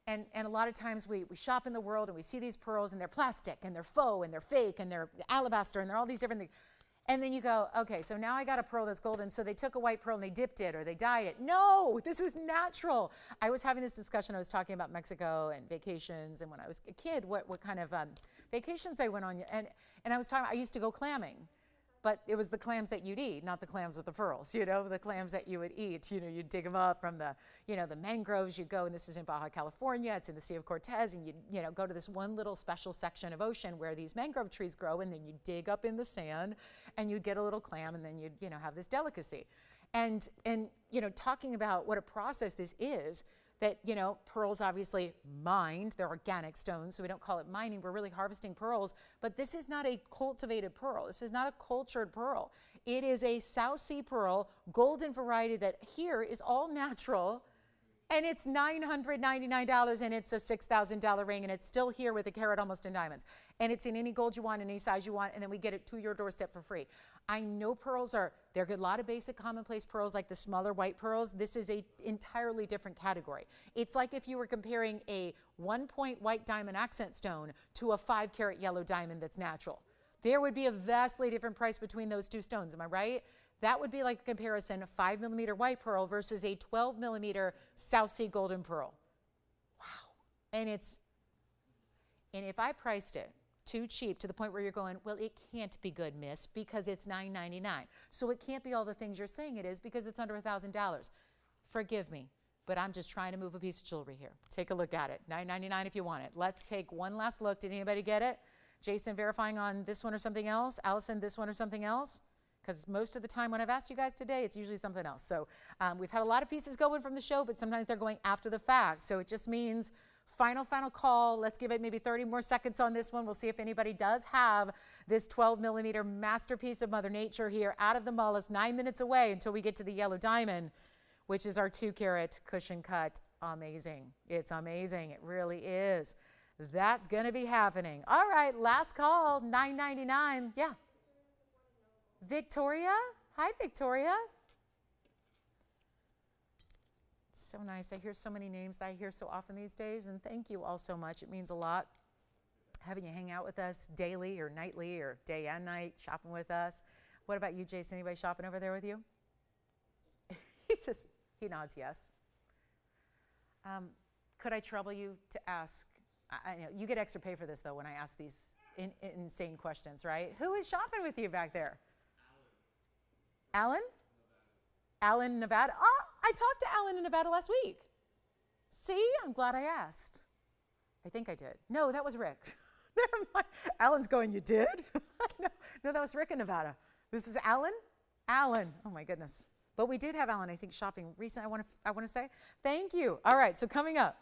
and a lot of times we shop in the world, and we see these pearls, and they're plastic, and they're faux, and they're fake, and they're alabaster, and they're all these different things. And then you go, okay, so now I got a pearl that's golden, so they took a white pearl and they dipped it or they dyed it. No, this is natural. I was having this discussion. I was talking about Mexico and vacations, and when I was a kid, what kind of vacations I went on. And I was talking, I used to go clamming, but it was the clams that you'd eat, not the clams with the pearls, you know, the clams that you would eat. You know, you'd dig them up from the, you know, the mangroves. You go, and this is in Baja California. It's in the Sea of Cortez, and you know, go to this one little special section of ocean where these mangrove trees grow, and then you dig up in the sand, and you'd get a little clam, and then you'd, you know, have this delicacy. And you know, talking about what a process this is, that, you know, pearls obviously mined, they're organic stones, so we don't call it mining, we're really harvesting pearls, but this is not a cultivated pearl. This is not a cultured pearl. It is a South Sea pearl, golden variety that here is all natural, and it's $999, and it's a $6,000 ring, and it's still here with a carat almost in diamonds. And it's in any gold you want, any size you want, and then we get it to your doorstep for free. I know pearls there are a lot of basic commonplace pearls like the smaller white pearls. This is a entirely different category. It's like if you were comparing a 1-point white diamond accent stone to a 5-carat yellow diamond that's natural. There would be a vastly different price between those two stones, am I right? That would be like the comparison of 5 millimeter white pearl versus a 12 millimeter South Sea golden pearl. Wow. And if I priced it too cheap to the point where you're going, well, it can't be good, miss, because it's $999. So it can't be all the things you're saying it is because it's under $1,000. Forgive me, but I'm just trying to move a piece of jewelry here. Take a look at it. $999 if you want it. Let's take one last look. Did anybody get it? Jason verifying on this one or something else? Allison, this one or something else? Because most of the time when I've asked you guys today, it's usually something else. So we've had a lot of pieces going from the show, but sometimes they're going after the fact. So it just means final call. Let's give it maybe 30 more seconds on this one. We'll see if anybody does have this 12 millimeter masterpiece of Mother Nature here out of the mollusk, 9 minutes away until we get to the yellow diamond, which is our 2-carat cushion cut. Amazing. It's amazing. It really is. That's going to be happening. All right, last call, $999. Yeah. Victoria? Hi, Victoria. It's so nice. I hear so many names that I hear so often these days, and thank you all so much. It means a lot having you hang out with us daily or nightly or day and night, shopping with us. What about you, Jason? Anybody shopping over there with you? He nods yes. Could I trouble you to ask, I know you get extra pay for this though when I ask these insane questions, right? Who is shopping with you back there? Alan? Alan, Nevada? Oh, I talked to Alan in Nevada last week. See, I'm glad I asked. I think I did. No, that was Rick. Never mind. Alan's going, you did? No, that was Rick in Nevada. This is Alan? Alan, oh my goodness. But we did have Alan, I think, shopping recently, I want to say. Thank you. All right, so coming up.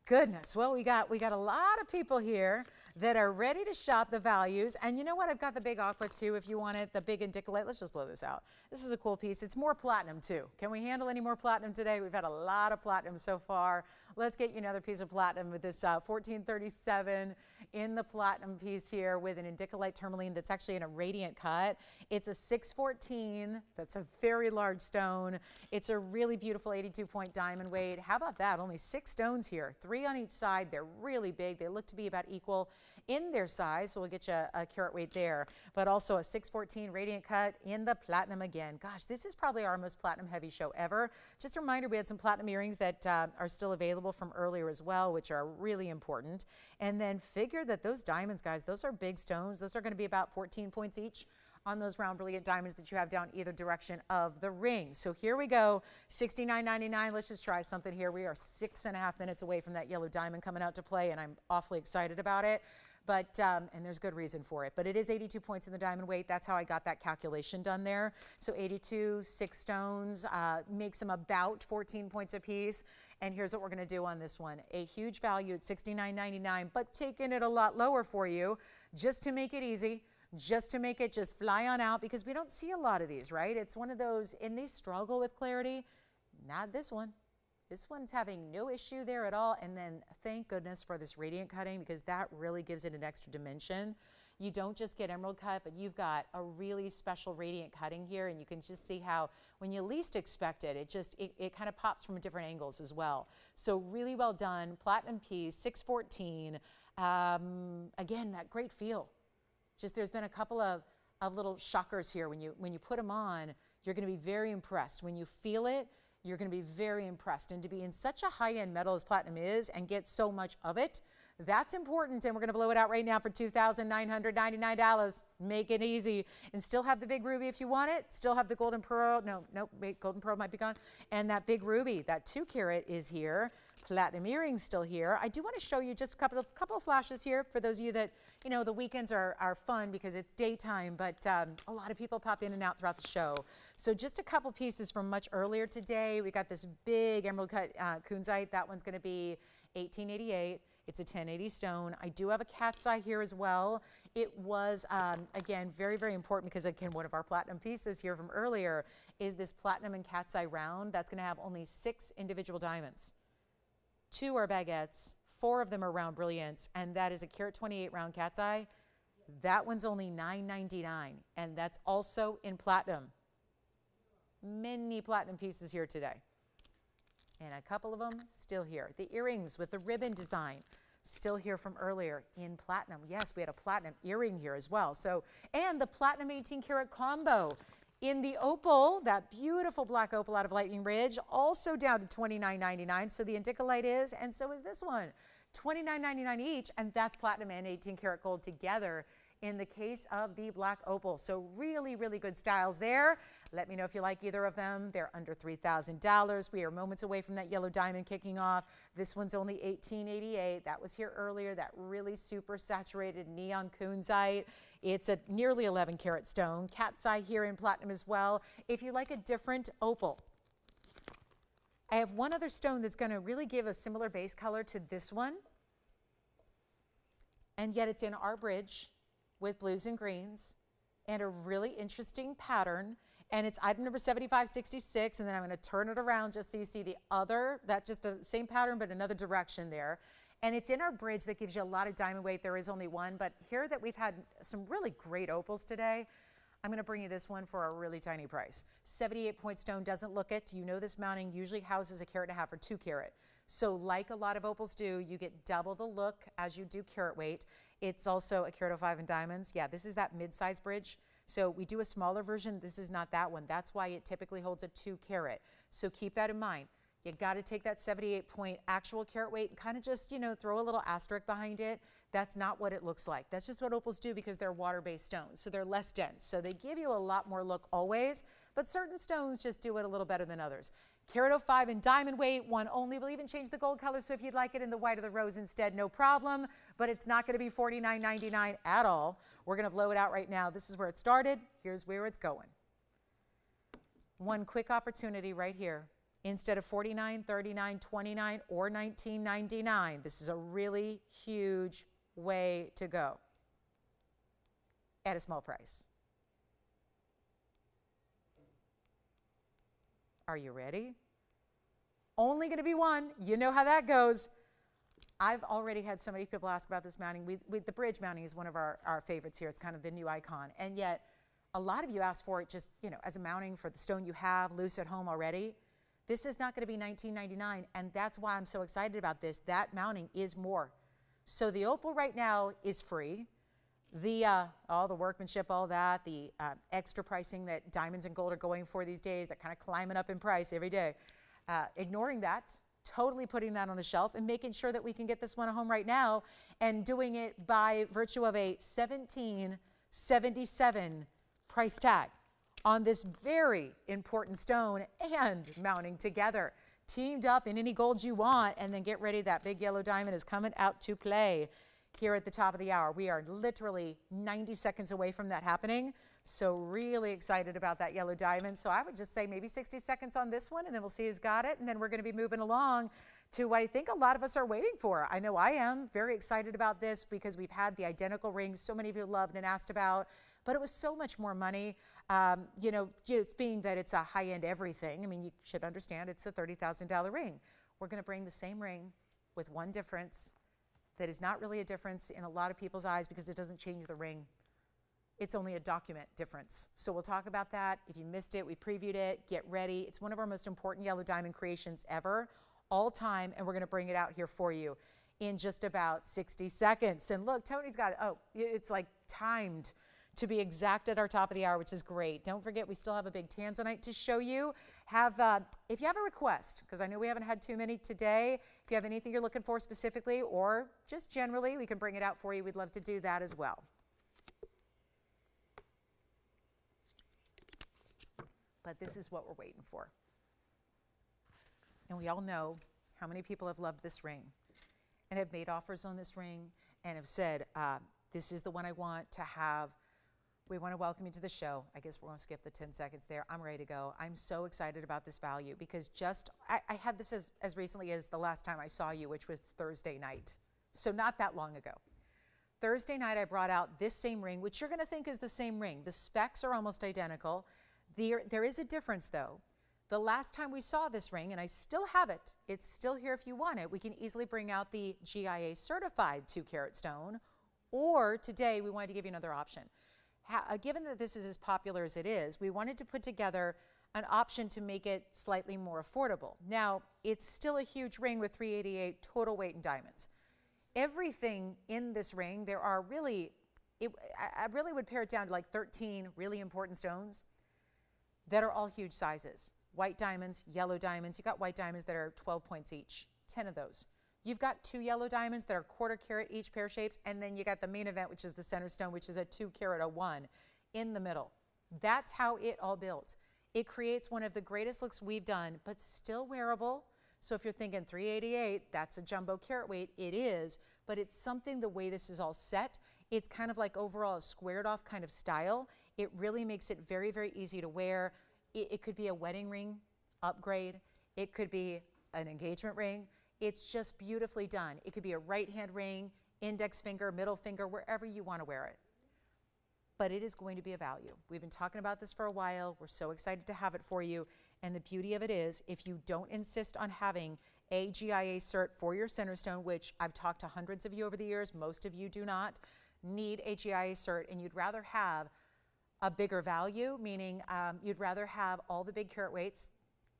Goodness, well, we got a lot of people here that are ready to shop the values. And you know what? I've got the big aqua too if you want it, the big indicolite. Let's just blow this out. This is a cool piece. It's more platinum too. Can we handle any more platinum today? We've had a lot of platinum so far. Let's get you another piece of platinum with this 1437 in the platinum piece here with an indicolite tourmaline that's actually in a radiant cut. It's a 614. That's a very large stone. It's a really beautiful 82-point diamond weight. How about that? Only 6 stones here, 3 on each side. They're really big. They look to be about equal. in their size, so we'll get you a carat weight there, but also a 614 radiant cut in the platinum again. Gosh, this is probably our most platinum heavy show ever. Just a reminder, we had some platinum earrings that are still available from earlier as well, which are really important. And then figure that those diamonds, guys, those are big stones. Those are going to be about 14 points each on those round brilliant diamonds that you have down either direction of the ring. So here we go, $69.99. Let's just try something here. We are 6.5 minutes away from that yellow diamond coming out to play, and I'm awfully excited about it. But, and there's good reason for it, but it is 82 points in the diamond weight. That's how I got that calculation done there. So 82, 6 stones, makes them about 14 points a piece. And here's what we're gonna do on this one. A huge value at $69.99, but taking it a lot lower for you, just to make it easy, just to make it just fly on out, because we don't see a lot of these, right? It's one of those, and these struggle with clarity. Not this one. This one's having no issue there at all. And then thank goodness for this radiant cutting, because that really gives it an extra dimension. You don't just get emerald cut, but you've got a really special radiant cutting here, and you can just see how when you least expect it, it kind of pops from different angles as well. So really well done, platinum piece, 614. Again, that great feel. Just there's been a couple of little shockers here. When you put them on, you're going to be very impressed. When you feel it, you're going to be very impressed. And to be in such a high-end metal as platinum is and get so much of it, that's important. And we're going to blow it out right now for $2,999. Make it easy. And still have the big ruby if you want it. Still have the golden pearl. No, wait, golden pearl might be gone. And that big ruby, that 2 carat is here. Platinum earrings still here. I do want to show you just a couple of flashes here for those of you that, you know, the weekends are fun because it's daytime, but a lot of people pop in and out throughout the show. So just a couple pieces from much earlier today. We got this big emerald cut kunzite. That one's going to be $18.88. It's a 1080 stone. I do have a cat's eye here as well. It was, again, very, very important because, again, one of our platinum pieces here from earlier is this platinum and cat's eye round. That's going to have only 6 individual diamonds. 2 are baguettes, 4 of them are round brilliants, and that is a carat 28 round cat's eye. That one's only $9.99, and that's also in platinum. Many platinum pieces here today. And a couple of them still here. The earrings with the ribbon design, still here from earlier in platinum. Yes, we had a platinum earring here as well. So, and the platinum 18 karat combo in the opal, that beautiful black opal out of Lightning Ridge, also down to $29.99. So the Indicolite is, and so is this one, $29.99 each, and that's platinum and 18 karat gold together in the case of the black opal. So really, really good styles there. Let me know if you like either of them. They're under $3,000. We are moments away from that yellow diamond kicking off. This one's only $18.88. That was here earlier, that really super saturated neon kunzite. It's a nearly 11 karat stone. Cat's eye here in platinum as well. If you like a different opal, I have one other stone that's going to really give a similar base color to this one. And yet it's in our bridge with blues and greens and a really interesting pattern. And it's item number 7566, and then I'm going to turn it around just so you see the other, that just the same pattern but another direction there. And it's in our bridge that gives you a lot of diamond weight. There is only one, but here that we've had some really great opals today, I'm going to bring you this one for a really tiny price. 78 point stone, doesn't look it. You know this mounting usually houses a carat and a half or 2 carat. So like a lot of opals do, you get double the look as you do carat weight. It's also a carat 05 in diamonds. Yeah, this is that mid-size bridge. So we do a smaller version. This is not that one. That's why it typically holds a 2 carat. So keep that in mind. You got to take that 78 point actual carat weight and kind of just, you know, throw a little asterisk behind it. That's not what it looks like. That's just what opals do because they're water-based stones. So they're less dense. So they give you a lot more look always, but certain stones just do it a little better than others. Carat 05 in diamond weight, one only. We'll even change the gold color. So if you'd like it in the white of the rose instead, no problem. But it's not going to be $49.99 at all. We're going to blow it out right now. This is where it started. Here's where it's going. One quick opportunity right here. Instead of $49, $39, $29, or $19.99, this is a really huge way to go at a small price. Are you ready? Only going to be one. You know how that goes. I've already had so many people ask about this mounting. The bridge mounting is one of our favorites here. It's kind of the new icon. And yet, a lot of you ask for it just, you know, as a mounting for the stone you have loose at home already. This is not going to be $19.99, and that's why I'm so excited about this. That mounting is more. So the opal right now is free. All the workmanship, all that, the extra pricing that diamonds and gold are going for these days, that kind of climbing up in price every day. Ignoring that, totally putting that on the shelf and making sure that we can get this one home right now, and doing it by virtue of a $1777 price tag on this very important stone, and mounting together, teamed up in any gold you want. And then get ready, that big yellow diamond is coming out to play here at the top of the hour. We are literally 90 seconds away from that happening. So really excited about that yellow diamond. So I would just say maybe 60 seconds on this one, and then we'll see who's got it. And then we're going to be moving along to what I think a lot of us are waiting for. I know I am very excited about this because we've had the identical rings so many of you loved and asked about, but it was so much more money. You know, just being that it's a high-end everything, I mean, you should understand it's a $30,000 ring. We're going to bring the same ring with one difference that is not really a difference in a lot of people's eyes, because it doesn't change the ring. It's only a document difference. So we'll talk about that. If you missed it, we previewed it. Get ready. It's one of our most important yellow diamond creations ever, all time, and we're going to bring it out here for you in just about 60 seconds. And look, Tony's got it. Oh, it's like timed to be exact at our top of the hour, which is great. Don't forget, we still have a big tanzanite to show you. If you have a request, because I know we haven't had too many today, if you have anything you're looking for specifically or just generally, we can bring it out for you. We'd love to do that as well. But this is what we're waiting for. And we all know how many people have loved this ring and have made offers on this ring and have said, this is the one I want to have. We want to welcome you to the show. I guess we're going to skip the 10 seconds there. I'm ready to go. I'm so excited about this value because I had this as recently as the last time I saw you, which was Thursday night. So not that long ago. Thursday night, I brought out this same ring, which you're going to think is the same ring. The specs are almost identical. There is a difference, though. The last time we saw this ring, and I still have it, it's still here if you want it, we can easily bring out the GIA certified 2-carat stone, or today we wanted to give you another option. Given that this is as popular as it is, we wanted to put together an option to make it slightly more affordable. Now, it's still a huge ring with 388 total weight in diamonds. Everything in this ring, there are really, I really would pare it down to like 13 really important stones that are all huge sizes. White diamonds, yellow diamonds. You've got white diamonds that are 12 points each, 10 of those. You've got 2 yellow diamonds that are 1/4 carat each, pear shapes, and then you got the main event, which is the center stone, which is a 2-carat, a 1 in the middle. That's how it all builds. It creates one of the greatest looks we've done, but still wearable. So if you're thinking 388, that's a jumbo carat weight, it is, but it's something, the way this is all set, it's kind of like overall a squared off kind of style. It really makes it very, very easy to wear. It could be a wedding ring upgrade. It could be an engagement ring. It's just beautifully done. It could be a right hand ring, index finger, middle finger, wherever you want to wear it. But it is going to be a value. We've been talking about this for a while. We're so excited to have it for you. And the beauty of it is, if you don't insist on having a GIA cert for your center stone, which I've talked to hundreds of you over the years, most of you do not need a GIA cert, and you'd rather have a bigger value, meaning you'd rather have all the big carat weights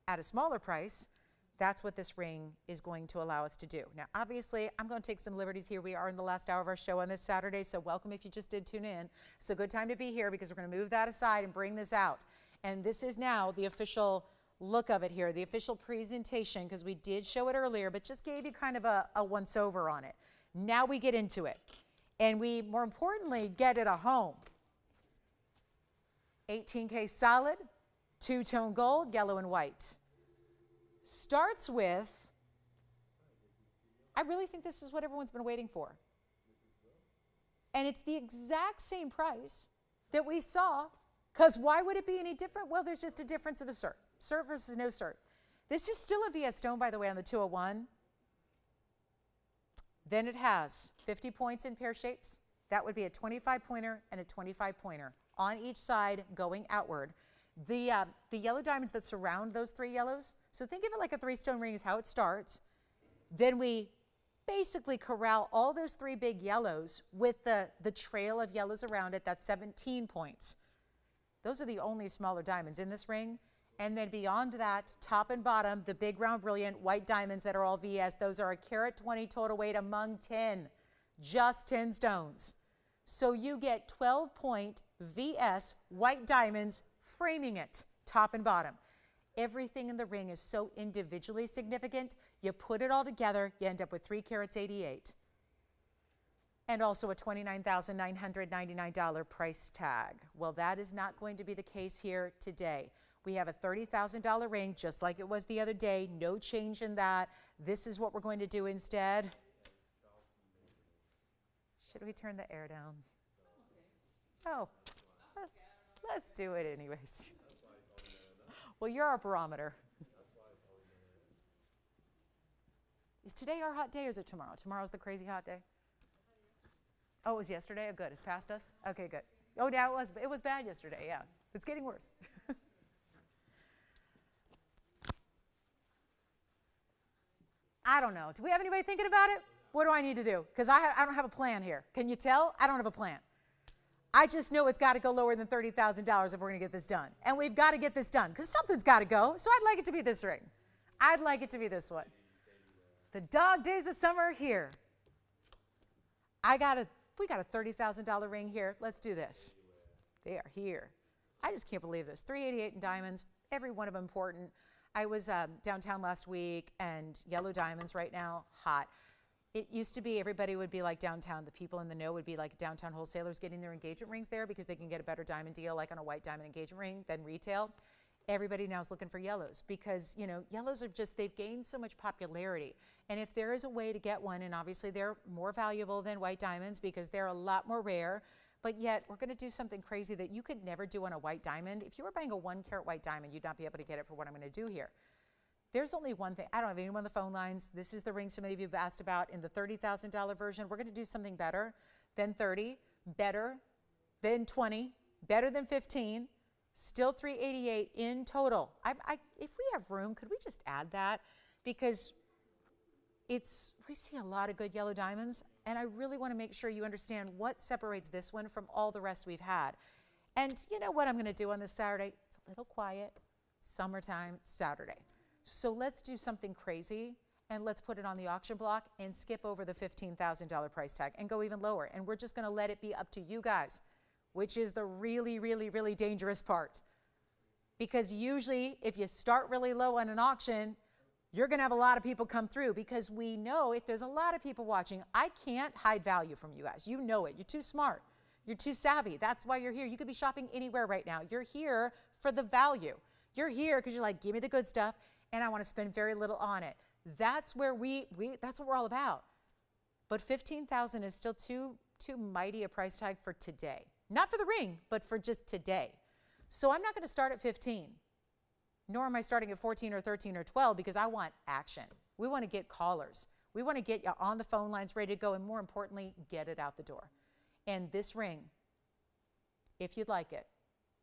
at a smaller price, that's what this ring is going to allow us to do. Now, obviously, I'm going to take some liberties here. We are in the last hour of our show on this Saturday, so welcome if you just did tune in. It's a good time to be here because we're going to move that aside and bring this out. And this is now the official look of it here, the official presentation, because we did show it earlier, but just gave you kind of a once-over on it. Now we get into it. And we, more importantly, get it a home. 18K solid, 2-tone gold, yellow and white. Starts with, I really think this is what everyone's been waiting for. And it's the exact same price that we saw, because why would it be any different? Well, there's just a difference of a cert. Cert versus no cert. This is still a VS stone, by the way, on the 201. Then it has 50 points in pear shapes. That would be a 25-pointer and a 25-pointer on each side going outward. The yellow diamonds that surround those 3 yellows, so think of it like a 3-stone ring is how it starts. Then we basically corral all those 3 big yellows with the trail of yellows around it. That's 17 points. Those are the only smaller diamonds in this ring. And then beyond that, top and bottom, the big round brilliant white diamonds that are all VS, those are a carat 20 total weight among 10. just 10 stones. So you get 12-point VS white diamonds framing it, top and bottom. Everything in the ring is so individually significant. You put it all together, you end up with 3 carats 88. And also a $29,999 price tag. Well, that is not going to be the case here today. We have a $30,000 ring, just like it was the other day. No change in that. This is what we're going to do instead. Should we turn the air down? Oh, let's do it anyways. Well, you're our barometer. Is today our hot day or is it tomorrow? Tomorrow's the crazy hot day? Oh, it was yesterday? Oh, good. It's past us? Okay, good. Oh, yeah, it was bad yesterday, yeah. It's getting worse. I don't know. Do we have anybody thinking about it? What do I need to do? Because I don't have a plan here. Can you tell? I don't have a plan. I just know it's got to go lower than $30,000 if we're going to get this done. And we've got to get this done because something's got to go. So I'd like it to be this ring. I'd like it to be this one. The dog days of summer are here. We got a $30,000 ring here. Let's do this. They are here. I just can't believe this. 388 in diamonds, every one of them important. I was downtown last week, and yellow diamonds right now, hot. It used to be everybody would be like downtown. The people in the know would be like downtown wholesalers getting their engagement rings there because they can get a better diamond deal like on a white diamond engagement ring than retail. Everybody now is looking for yellows because, you know, yellows are just, they've gained so much popularity. And if there is a way to get one, and obviously they're more valuable than white diamonds because they're a lot more rare, but yet we're going to do something crazy that you could never do on a white diamond. If you were buying a 1-carat white diamond, you'd not be able to get it for what I'm going to do here. There's only one thing. I don't have anyone on the phone lines. This is the ring so many of you have asked about in the $30,000 version. We're going to do something better than 30, better than 20, better than 15, still 388 in total. If we have room, could we just add that? Because we see a lot of good yellow diamonds, and I really want to make sure you understand what separates this one from all the rest we've had. And you know what I'm going to do on this Saturday? It's a little quiet, summertime Saturday. So let's do something crazy, and let's put it on the auction block and skip over the $15,000 price tag and go even lower. And we're just going to let it be up to you guys, which is the really, really, really dangerous part. Because usually if you start really low on an auction, you're going to have a lot of people come through because we know if there's a lot of people watching, I can't hide value from you guys. You know it. You're too smart. You're too savvy. That's why you're here. You could be shopping anywhere right now. You're here for the value. You're here because you're like, give me the good stuff, and I want to spend very little on it. That's where that's what we're all about. But $15,000 is still too mighty a price tag for today. Not for the ring, but for just today. So I'm not going to start at 15. Nor am I starting at 14 or 13 or 12 because I want action. We want to get callers. We want to get you on the phone lines ready to go, and more importantly, get it out the door. And this ring, if you'd like it,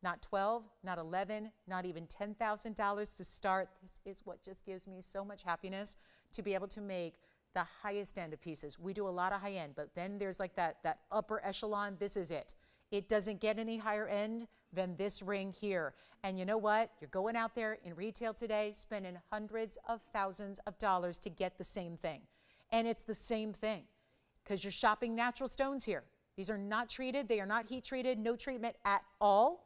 not 12, not 11, not even $10,000 to start. This is what just gives me so much happiness to be able to make the highest end of pieces. We do a lot of high end, but then there's like that upper echelon. This is it. It doesn't get any higher end than this ring here. And you know what? You're going out there in retail today, spending hundreds of thousands of dollars to get the same thing. And it's the same thing because you're shopping natural stones here. These are not treated. They are not heat treated. No treatment at all.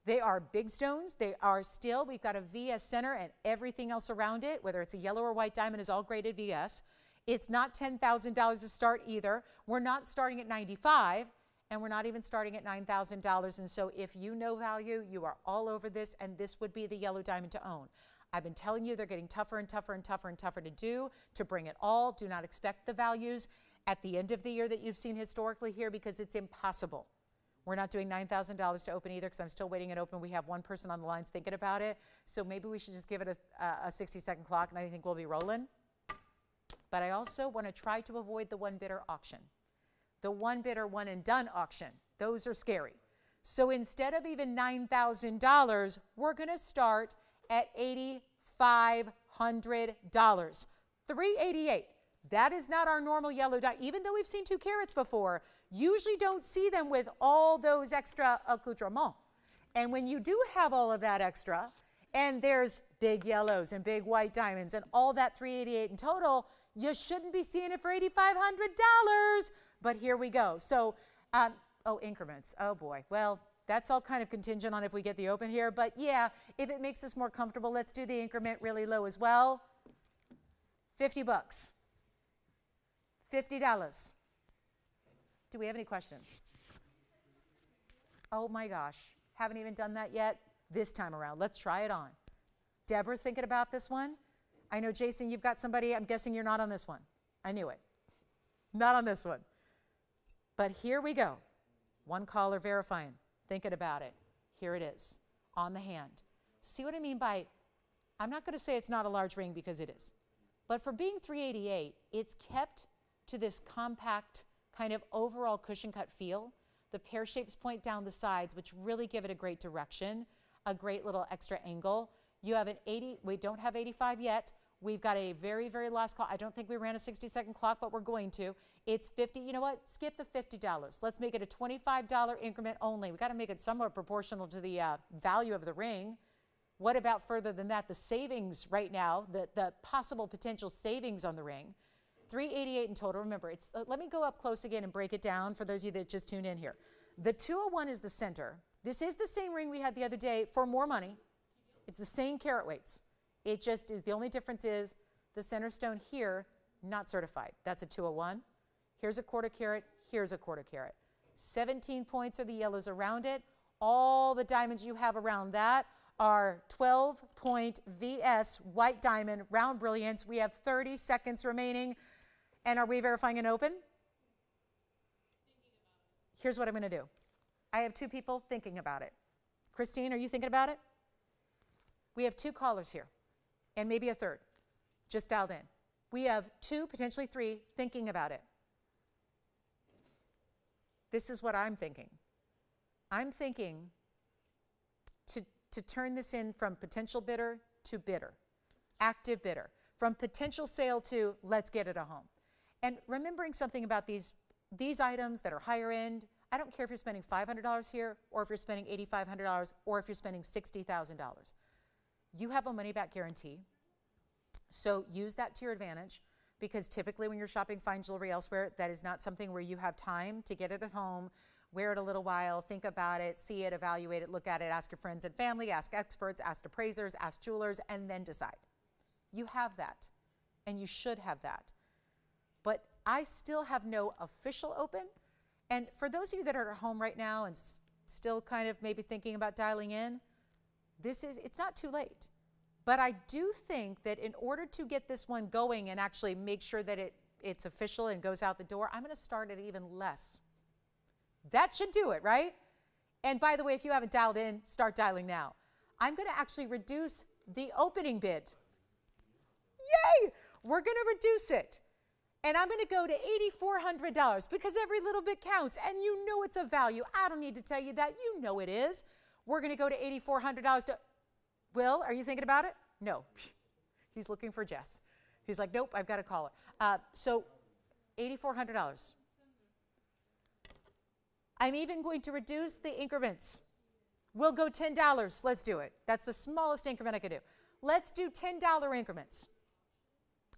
They are big stones. They are still, we've got a VS center and everything else around it, whether it's a yellow or white diamond, is all graded VS. It's not $10,000 to start either. We're not starting at $95,000. And we're not even starting at $9,000. And so if you know value, you are all over this, and this would be the yellow diamond to own. I've been telling you they're getting tougher and tougher and tougher and tougher to do, to bring it all. Do not expect the values at the end of the year that you've seen historically here because it's impossible. We're not doing $9,000 to open either because I'm still waiting it open. We have one person on the lines thinking about it. So maybe we should just give it a 60-second clock, and I think we'll be rolling. But I also want to try to avoid the one bidder auction. The one bidder, one and done auction. Those are scary. So instead of even $9,000, we're going to start at $8,500. $388. That is not our normal yellow dye. Even though we've seen 2 carats before, usually don't see them with all those extra accoutrements. And when you do have all of that extra, and there's big yellows and big white diamonds and all that $388 in total, you shouldn't be seeing it for $8,500. But here we go. So, oh, increments. Oh boy. Well, that's all kind of contingent on if we get the open here. But yeah, if it makes us more comfortable, let's do the increment really low as well. 50 bucks. $50. Do we have any questions? Oh my gosh. Haven't even done that yet this time around. Let's try it on. Deborah's thinking about this one. I know, Jason, you've got somebody. I'm guessing you're not on this one. I knew it. Not on this one. But here we go. One caller verifying, thinking about it. Here it is, on the hand. See what I mean by, I'm not going to say it's not a large ring because it is. But for being $388, it's kept to this compact kind of overall cushion cut feel. The pear shapes point down the sides, which really give it a great direction, a great little extra angle. You have an 80, we don't have 85 yet. We've got a very, very last call. I don't think we ran a 60-second clock, but we're going to. It's 50, you know what? Skip the $50. Let's make it a $25 increment only. We got to make it somewhat proportional to the value of the ring. What about further than that? The savings right now, the possible potential savings on the ring. $388 in total. Remember, it's, let me go up close again and break it down for those of you that just tuned in here. The 201 is the center. This is the same ring we had the other day for more money. It's the same carat weights. It just is, the only difference is the center stone here, not certified. That's a 201. Here's a quarter carat, here's a quarter carat. 17 points are the yellows around it. All the diamonds you have around that are 12-point VS white diamond round brilliance. We have 30 seconds remaining. And are we verifying an open? Here's what I'm going to do. I have two people thinking about it. Christine, are you thinking about it? We have two callers here, and maybe a third, just dialed in. We have two, potentially three, thinking about it. This is what I'm thinking. I'm thinking to turn this in from potential bidder to bidder, active bidder, from potential sale to let's get it a home. And remembering something about these items that are higher end, I don't care if you're spending $500 here or if you're spending $8,500 or if you're spending $60,000. You have a money-back guarantee, so use that to your advantage, because typically when you're shopping fine jewelry elsewhere, that is not something where you have time to get it at home, wear it a little while, think about it, see it, evaluate it, look at it, ask your friends and family, ask experts, ask appraisers, ask jewelers, and then decide. You have that, and you should have that. But I still have no official open, and for those of you that are at home right now and still kind of maybe thinking about dialing in, it's not too late. But I do think that in order to get this one going and actually make sure that it's official and goes out the door, I'm going to start at even less. That should do it, right? And by the way, if you haven't dialed in, start dialing now. I'm going to actually reduce the opening bid. Yay! We're going to reduce it. And I'm going to go to $8,400 because every little bit counts. And you know it's a value. I don't need to tell you that. You know it is. We're going to go to $8,400 to, Will, are you thinking about it? No. He's looking for Jess. He's like, nope, I've got to call it. So $8,400. I'm even going to reduce the increments. We'll go $10. Let's do it. That's the smallest increment I could do. Let's do $10 increments.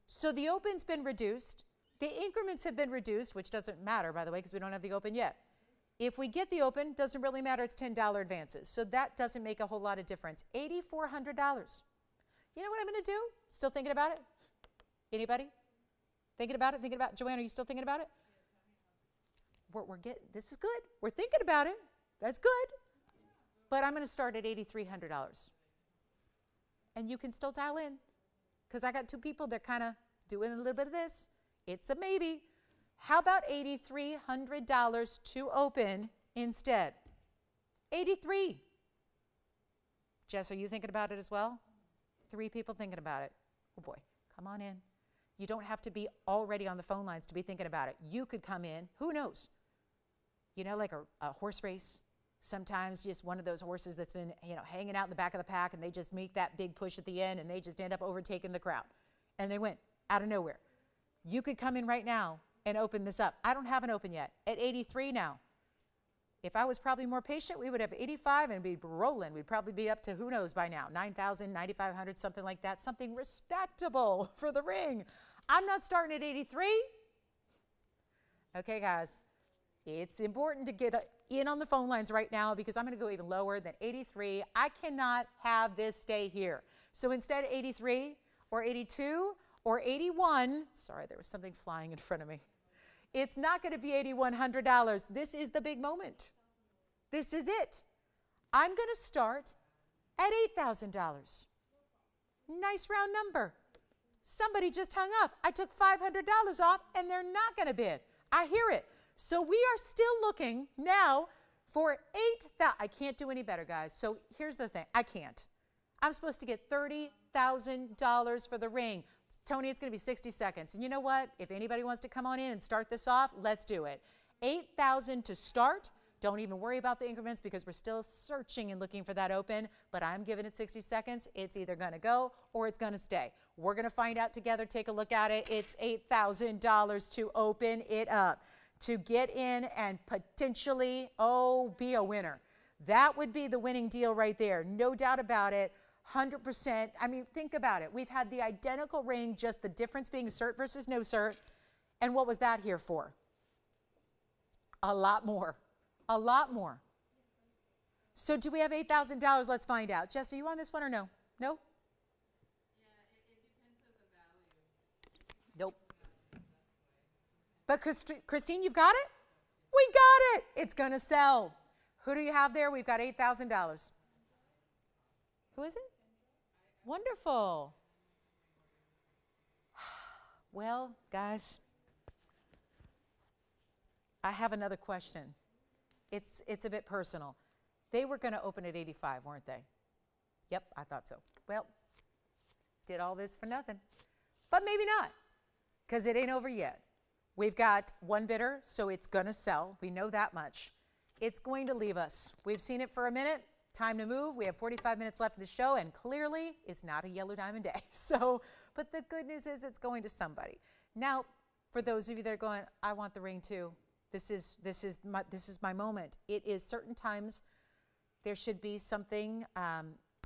So the open's been reduced. The increments have been reduced, which doesn't matter, by the way, because we don't have the open yet. If we get the open, doesn't really matter, it's $10 advances. So that doesn't make a whole lot of difference. $8,400. You know what I'm going to do? Still thinking about it? Anybody? Thinking about it? Thinking about it? Joanne, are you still thinking about it? We're getting, this is good. We're thinking about it. That's good. But I'm going to start at $8,300. And you can still dial in, because I got two people that kind of doing a little bit of this. It's a maybe. How about $8,300 to open instead? 83. Jess, are you thinking about it as well? 3 people thinking about it. Oh boy, come on in. You don't have to be already on the phone lines to be thinking about it. You could come in, who knows? You know, like a horse race. Sometimes just one of those horses that's been, hanging out in the back of the pack, and they just make that big push at the end and they just end up overtaking the crowd. And they win out of nowhere. You could come in right now and open this up. I don't have an open yet. At 83 now. If I was probably more patient, we would have 85 and be rolling. We'd probably be up to who knows by now, 9,000, 9,500, something like that, something respectable for the ring. I'm not starting at 83. Okay, guys, it's important to get in on the phone lines right now because I'm going to go even lower than 83. I cannot have this stay here. So instead of 83 or 82 or 81, sorry, there was something flying in front of me. It's not going to be $8,100. This is the big moment. This is it. I'm going to start at $8,000. Nice round number. Somebody just hung up. I took $500 off and they're not going to bid. I hear it. So we are still looking now for $8,000. I can't do any better, guys. So here's the thing. I can't. I'm supposed to get $30,000 for the ring. Tony, it's going to be 60 seconds. And you know what? If anybody wants to come on in and start this off, let's do it. $8,000 to start. Don't even worry about the increments because we're still searching and looking for that open, but I'm giving it 60 seconds. It's either going to go or it's going to stay. We're going to find out together. Take a look at it. It's $8,000 to open it up, to get in and potentially, be a winner. That would be the winning deal right there. No doubt about it. 100%. I mean, think about it. We've had the identical ring, just the difference being cert versus no cert. And what was that here for? A lot more. A lot more. So do we have $8,000? Let's find out. Jess, are you on this one or no? No? Yeah, it depends on the value. Nope. But Christine, you've got it? We got it. It's going to sell. Who do you have there? We've got $8,000. Who is it? Wonderful. Well, guys, I have another question. It's a bit personal. They were going to open at 85, weren't they? Yep, I thought so. Well, did all this for nothing. But maybe not, because it ain't over yet. We've got one bidder, so it's going to sell. We know that much. It's going to leave us. We've seen it for a minute. Time to move. We have 45 minutes left of the show, and clearly it's not a yellow diamond day. So, but the good news is it's going to somebody. Now, for those of you that are going, I want the ring too. This is my moment. It is certain times there should be something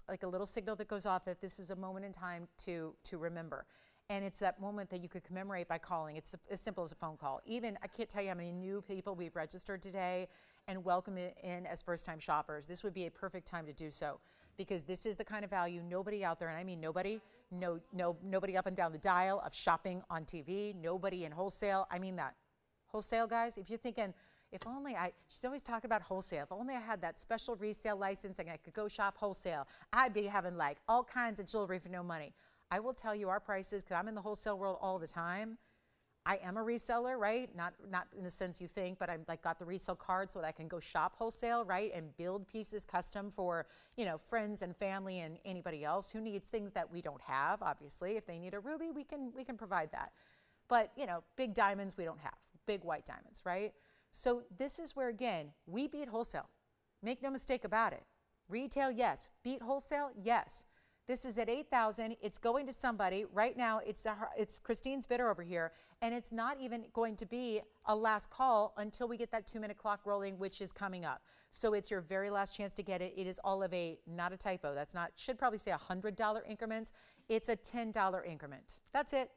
like a little signal that goes off that this is a moment in time to remember. And it's that moment that you could commemorate by calling. It's as simple as a phone call. Even, I can't tell you how many new people we've registered today and welcome in as first-time shoppers. This would be a perfect time to do so because this is the kind of value nobody out there, and I mean nobody, nobody up and down the dial of shopping on TV, nobody in wholesale. I mean that. Wholesale, guys, if you're thinking, if only she's always talking about wholesale. If only I had that special resale license and I could go shop wholesale, I'd be having like all kinds of jewelry for no money. I will tell you our prices, because I'm in the wholesale world all the time. I am a reseller, right? Not in the sense you think, but I'm like got the resale card so that I can go shop wholesale, right? And build pieces custom for, friends and family and anybody else who needs things that we don't have, obviously. If they need a ruby, we can provide that. But, big diamonds we don't have. Big white diamonds, right? So this is where, again, we beat wholesale. Make no mistake about it. Retail, yes. Beat wholesale, yes. This is at $8,000. It's going to somebody. Right now, it's Christine's bidder over here, and it's not even going to be a last call until we get that 2-minute clock rolling, which is coming up. So it's your very last chance to get it. It is all of not a typo. That's not, should probably say $100 increments. It's a $10 increment. That's it.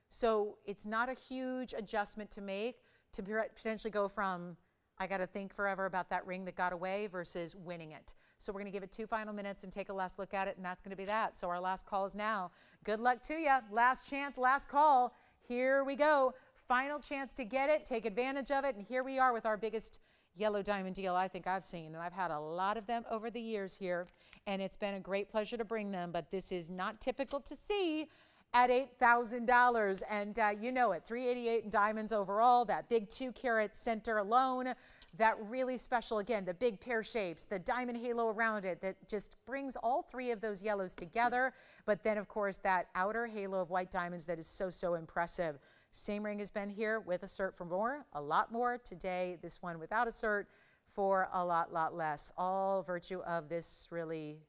So it's not a huge adjustment to make to potentially go from, I got to think forever about that ring that got away versus winning it. So we're going to give it 2 final minutes and take a last look at it, and that's going to be that. So our last call is now. Good luck to you. Last chance, last call. Here we go. Final chance to get it. Take advantage of it. And here we are with our biggest yellow diamond deal I think I've seen. And I've had a lot of them over the years here, and it's been a great pleasure to bring them, but this is not typical to see at $8,000, and you know it, $388 in diamonds overall, that big 2-carat center alone, that really special, again, the big pear shapes, the diamond halo around it that just brings all 3 of those yellows together, but then of course that outer halo of white diamonds that is so impressive. Same ring has been here with a cert for more, a lot more. Today, this one without a cert for a lot less. All virtue of this really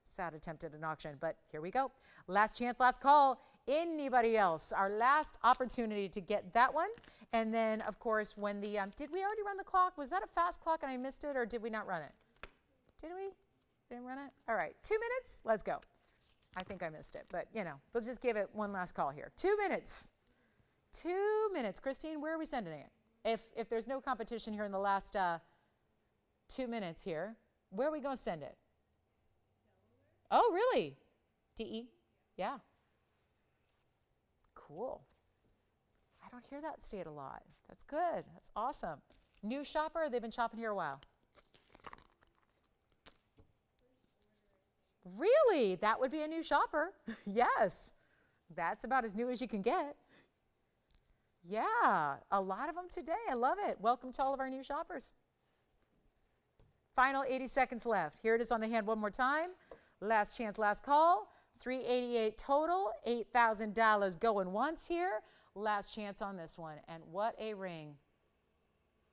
sad attempt at an auction, but here we go. Last chance, last call. Anybody else? Our last opportunity to get that one. And then, of course, when the, did we already run the clock? Was that a fast clock and I missed it, or did we not run it? Did we? Didn't run it? All right, 2 minutes, let's go. I think I missed it, but we'll just give it one last call here. 2 minutes. 2 minutes. Christine, where are we sending it? If there's no competition here in the last 2 minutes here, where are we going to send it? Oh, really? DE? Yeah. Cool. I don't hear that state a lot. That's good. That's awesome. New shopper? They've been shopping here a while. Really? That would be a new shopper. Yes. That's about as new as you can get. Yeah, a lot of them today. I love it. Welcome to all of our new shoppers. Final 80 seconds left. Here it is on the hand one more time. Last chance, last call. $388 total, $8,000 going once here. Last chance on this one. And what a ring.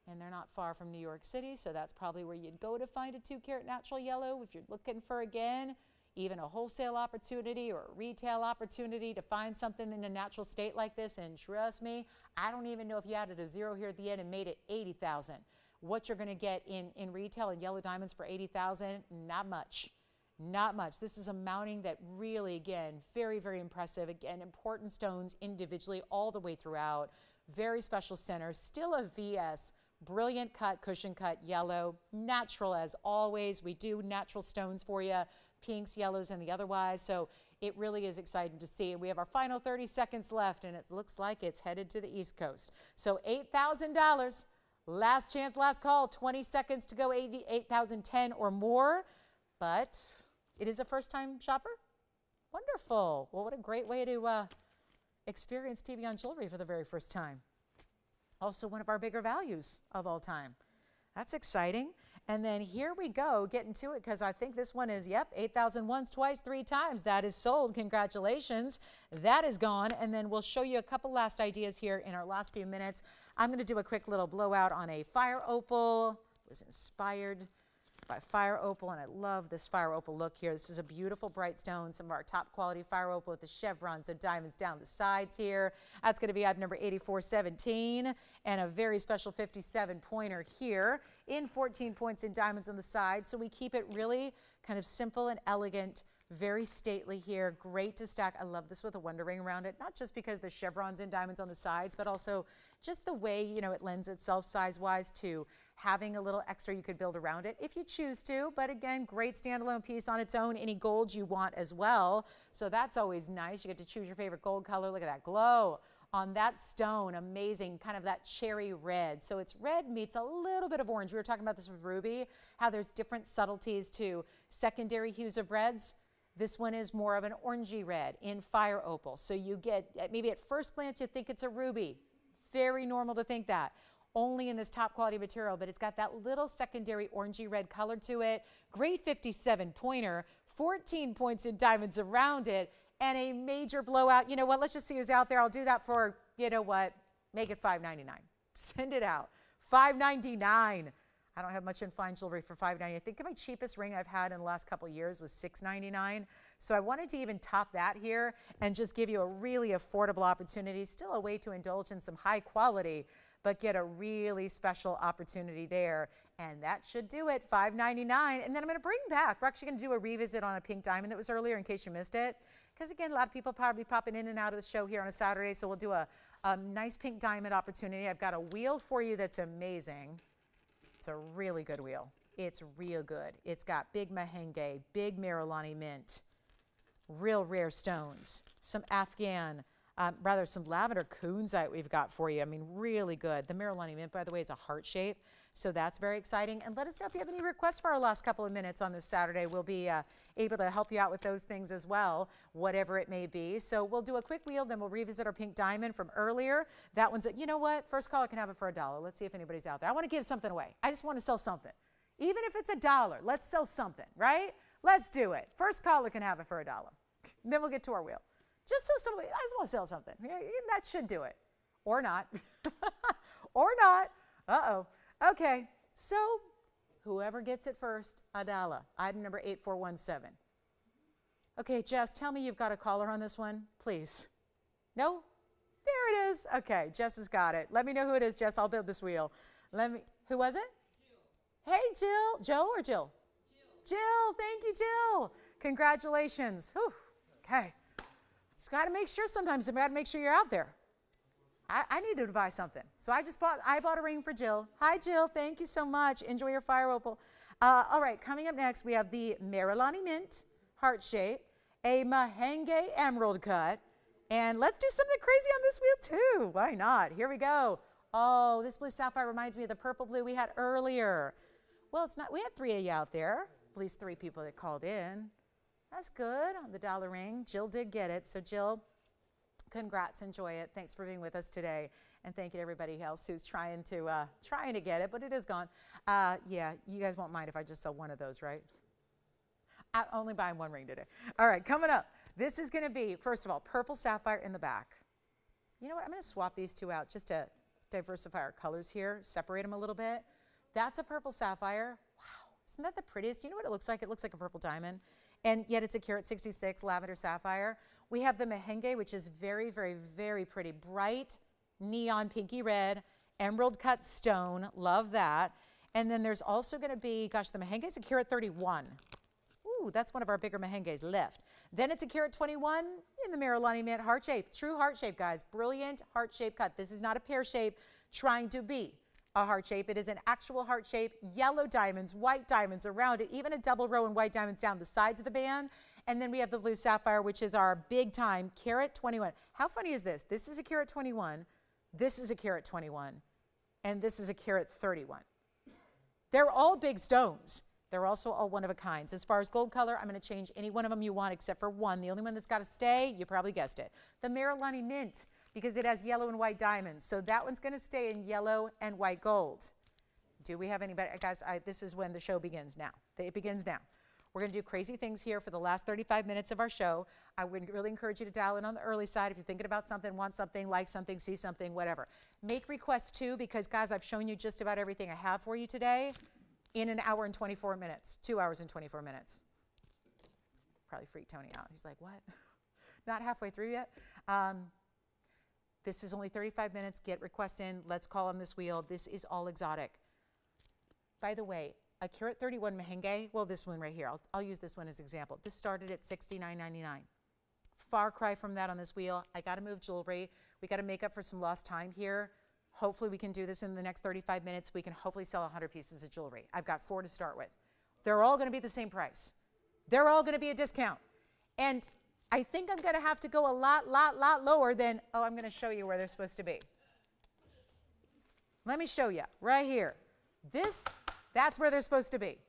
And they're not far from New York City, so that's probably where you'd go to find a 2-carat natural yellow if you're looking for, again, even a wholesale opportunity or a retail opportunity to find something in a natural state like this. And trust me, I don't even know if you added a zero here at the end and made it 80,000. What you're going to get in retail in yellow diamonds for 80,000, not much. Not much. This is a mounting that really, again, very, very impressive. Again, important stones individually all the way throughout. Very special center. Still a VS. Brilliant cut, cushion cut, yellow. Natural as always. We do natural stones for you. Pinks, yellows, and the otherwise. So it really is exciting to see. And we have our final 30 seconds left, and it looks like it's headed to the East Coast. So $8,000. Last chance, last call. 20 seconds to go, 8,010 or more. But it is a first-time shopper? Wonderful. Well, what a great way to experience TVON jewelry for the very first time. Also one of our bigger values of all time. That's exciting. And then here we go, getting to it, because I think this one is, yep, 8,000 once, twice, 3 times. That is sold. Congratulations. That is gone. And then we'll show you a couple last ideas here in our last few minutes. I'm going to do a quick little blowout on a fire opal. It was inspired by fire opal, and I love this fire opal look here. This is a beautiful bright stone, some of our top quality fire opal with the chevrons of diamonds down the sides here. That's going to be item number 8417, and a very special 57 pointer here in 14 points in diamonds on the side. So we keep it really kind of simple and elegant, very stately here. Great to stack. I love this with a wonder ring around it, not just because the chevrons and diamonds on the sides, but also just the way, you know, it lends itself size-wise to having a little extra you could build around it if you choose to. But again, great standalone piece on its own. Any gold you want as well. So that's always nice. You get to choose your favorite gold color. Look at that glow on that stone. Amazing, kind of that cherry red. So it's red meets a little bit of orange. We were talking about this with Ruby, how there's different subtleties to secondary hues of reds. This one is more of an orangey red in fire opal. So you get, maybe at first glance you think it's a ruby. Very normal to think that. Only in this top quality material, but it's got that little secondary orangey red color to it. Great 57 pointer, 14 points in diamonds around it, and a major blowout. You know what, let's just see who's out there. I'll do that for, you know what, make it $5.99. Send it out. $5.99. I don't have much in fine jewelry for $5.99. I think my cheapest ring I've had in the last couple of years was $6.99. So I wanted to even top that here and just give you a really affordable opportunity. Still a way to indulge in some high quality, but get a really special opportunity there. And that should do it, $5.99. And then I'm going to bring back, we're actually going to do a revisit on a pink diamond that was earlier in case you missed it. Because again, a lot of people probably popping in and out of the show here on a Saturday. So we'll do a nice pink diamond opportunity. I've got a wheel for you that's amazing. It's a really good wheel. It's real good. It's got big mahenge, big Marilani mint, real rare stones, some Afghan, some lavender kunzite we've got for you. I mean, really good. The Marilani mint, by the way, is a heart shape, so that's very exciting. And let us know if you have any requests for our last couple of minutes on this Saturday. We'll be able to help you out with those things as well, whatever it may be. So we'll do a quick wheel, then we'll revisit our pink diamond from earlier. That one's, you know what? First caller can have it for $1. Let's see if anybody's out there. I want to give something away. I just want to sell something. Even if it's $1, let's sell something, right? Let's do it. First caller can have it for $1. Then we'll get to our wheel. Just so somebody, I just want to sell something. Yeah, that should do it. Or not. Or not. Uh-oh. Okay, so whoever gets it first, $1. Item number 8417. Okay, Jess, tell me you've got a caller on this one, please. No? There it is. Okay, Jess has got it. Let me know who it is, Jess. I'll build this wheel. Who was it? Jill. Hey, Jill. Joe or Jill? Jill. Jill, thank you, Jill. Congratulations. Whew. Okay. Just got to make sure sometimes. I've got to make sure you're out there. I needed to buy something. So I bought a ring for Jill. Hi, Jill. Thank you so much. Enjoy your fire opal. All right, coming up next, we have the Marilani Mint heart shape, a Mahenge emerald cut, and let's do something crazy on this wheel too. Why not? Here we go. Oh, this blue sapphire reminds me of the purple blue we had earlier. Well, it's not. We had 3 of you out there, at least 3 people that called in. That's good on the dollar ring. Jill did get it. So Jill, congrats, enjoy it. Thanks for being with us today. And thank you to everybody else who's trying to get it, but it is gone. Yeah, you guys won't mind if I just sell one of those, right? I'm only buying 1 ring today. All right, coming up. This is going to be, first of all, purple sapphire in the back. You know what? I'm going to swap these 2 out just to diversify our colors here, separate them a little bit. That's a purple sapphire. Wow, isn't that the prettiest? You know what it looks like? It looks like a purple diamond. And yet it's a carat 66 lavender sapphire. We have the Mahenge, which is very, very, very pretty. Bright, neon, pinky red, emerald cut stone. Love that. And then there's also going to be, gosh, the Mahenge is a carat 31. Ooh, that's one of our bigger Mahenges left. Then it's a carat 21 in the Marilani Mint heart shape. True heart shape, guys. Brilliant heart shape cut. This is not a pear shape trying to be a heart shape. It is an actual heart shape. Yellow diamonds, white diamonds around it, even a double row in white diamonds down the sides of the band. And then we have the blue sapphire, which is our big time carat 21. How funny is this? This is a carat 21. This is a carat 21. And this is a carat 31. They're all big stones. They're also all one of a kind. As far as gold color, I'm going to change any one of them you want except for one. The only one that's got to stay, you probably guessed it, the Marilani Mint, because it has yellow and white diamonds. So that one's going to stay in yellow and white gold. Do we have anybody? Guys, this is when the show begins now. It begins now. We're going to do crazy things here for the last 35 minutes of our show. I would really encourage you to dial in on the early side if you're thinking about something, want something, like something, see something, whatever. Make requests too, because guys, I've shown you just about everything I have for you today in an hour and 24 minutes, 2 hours and 24 minutes. Probably freaked Tony out. He's like, what? Not halfway through yet? This is only 35 minutes. Get requests in. Let's call on this wheel. This is all exotic. By the way, a carat 31 Mahenge, well, this one right here, I'll use this one as an example. This started at $69.99. Far cry from that on this wheel. I got to move jewelry. We got to make up for some lost time here. Hopefully we can do this in the next 35 minutes. We can hopefully sell 100 pieces of jewelry. I've got 4 to start with. They're all going to be the same price. They're all going to be a discount. And I think I'm going to have to go a lot lower than, oh, I'm going to show you where they're supposed to be. Let me show you right here. That's where they're supposed to be.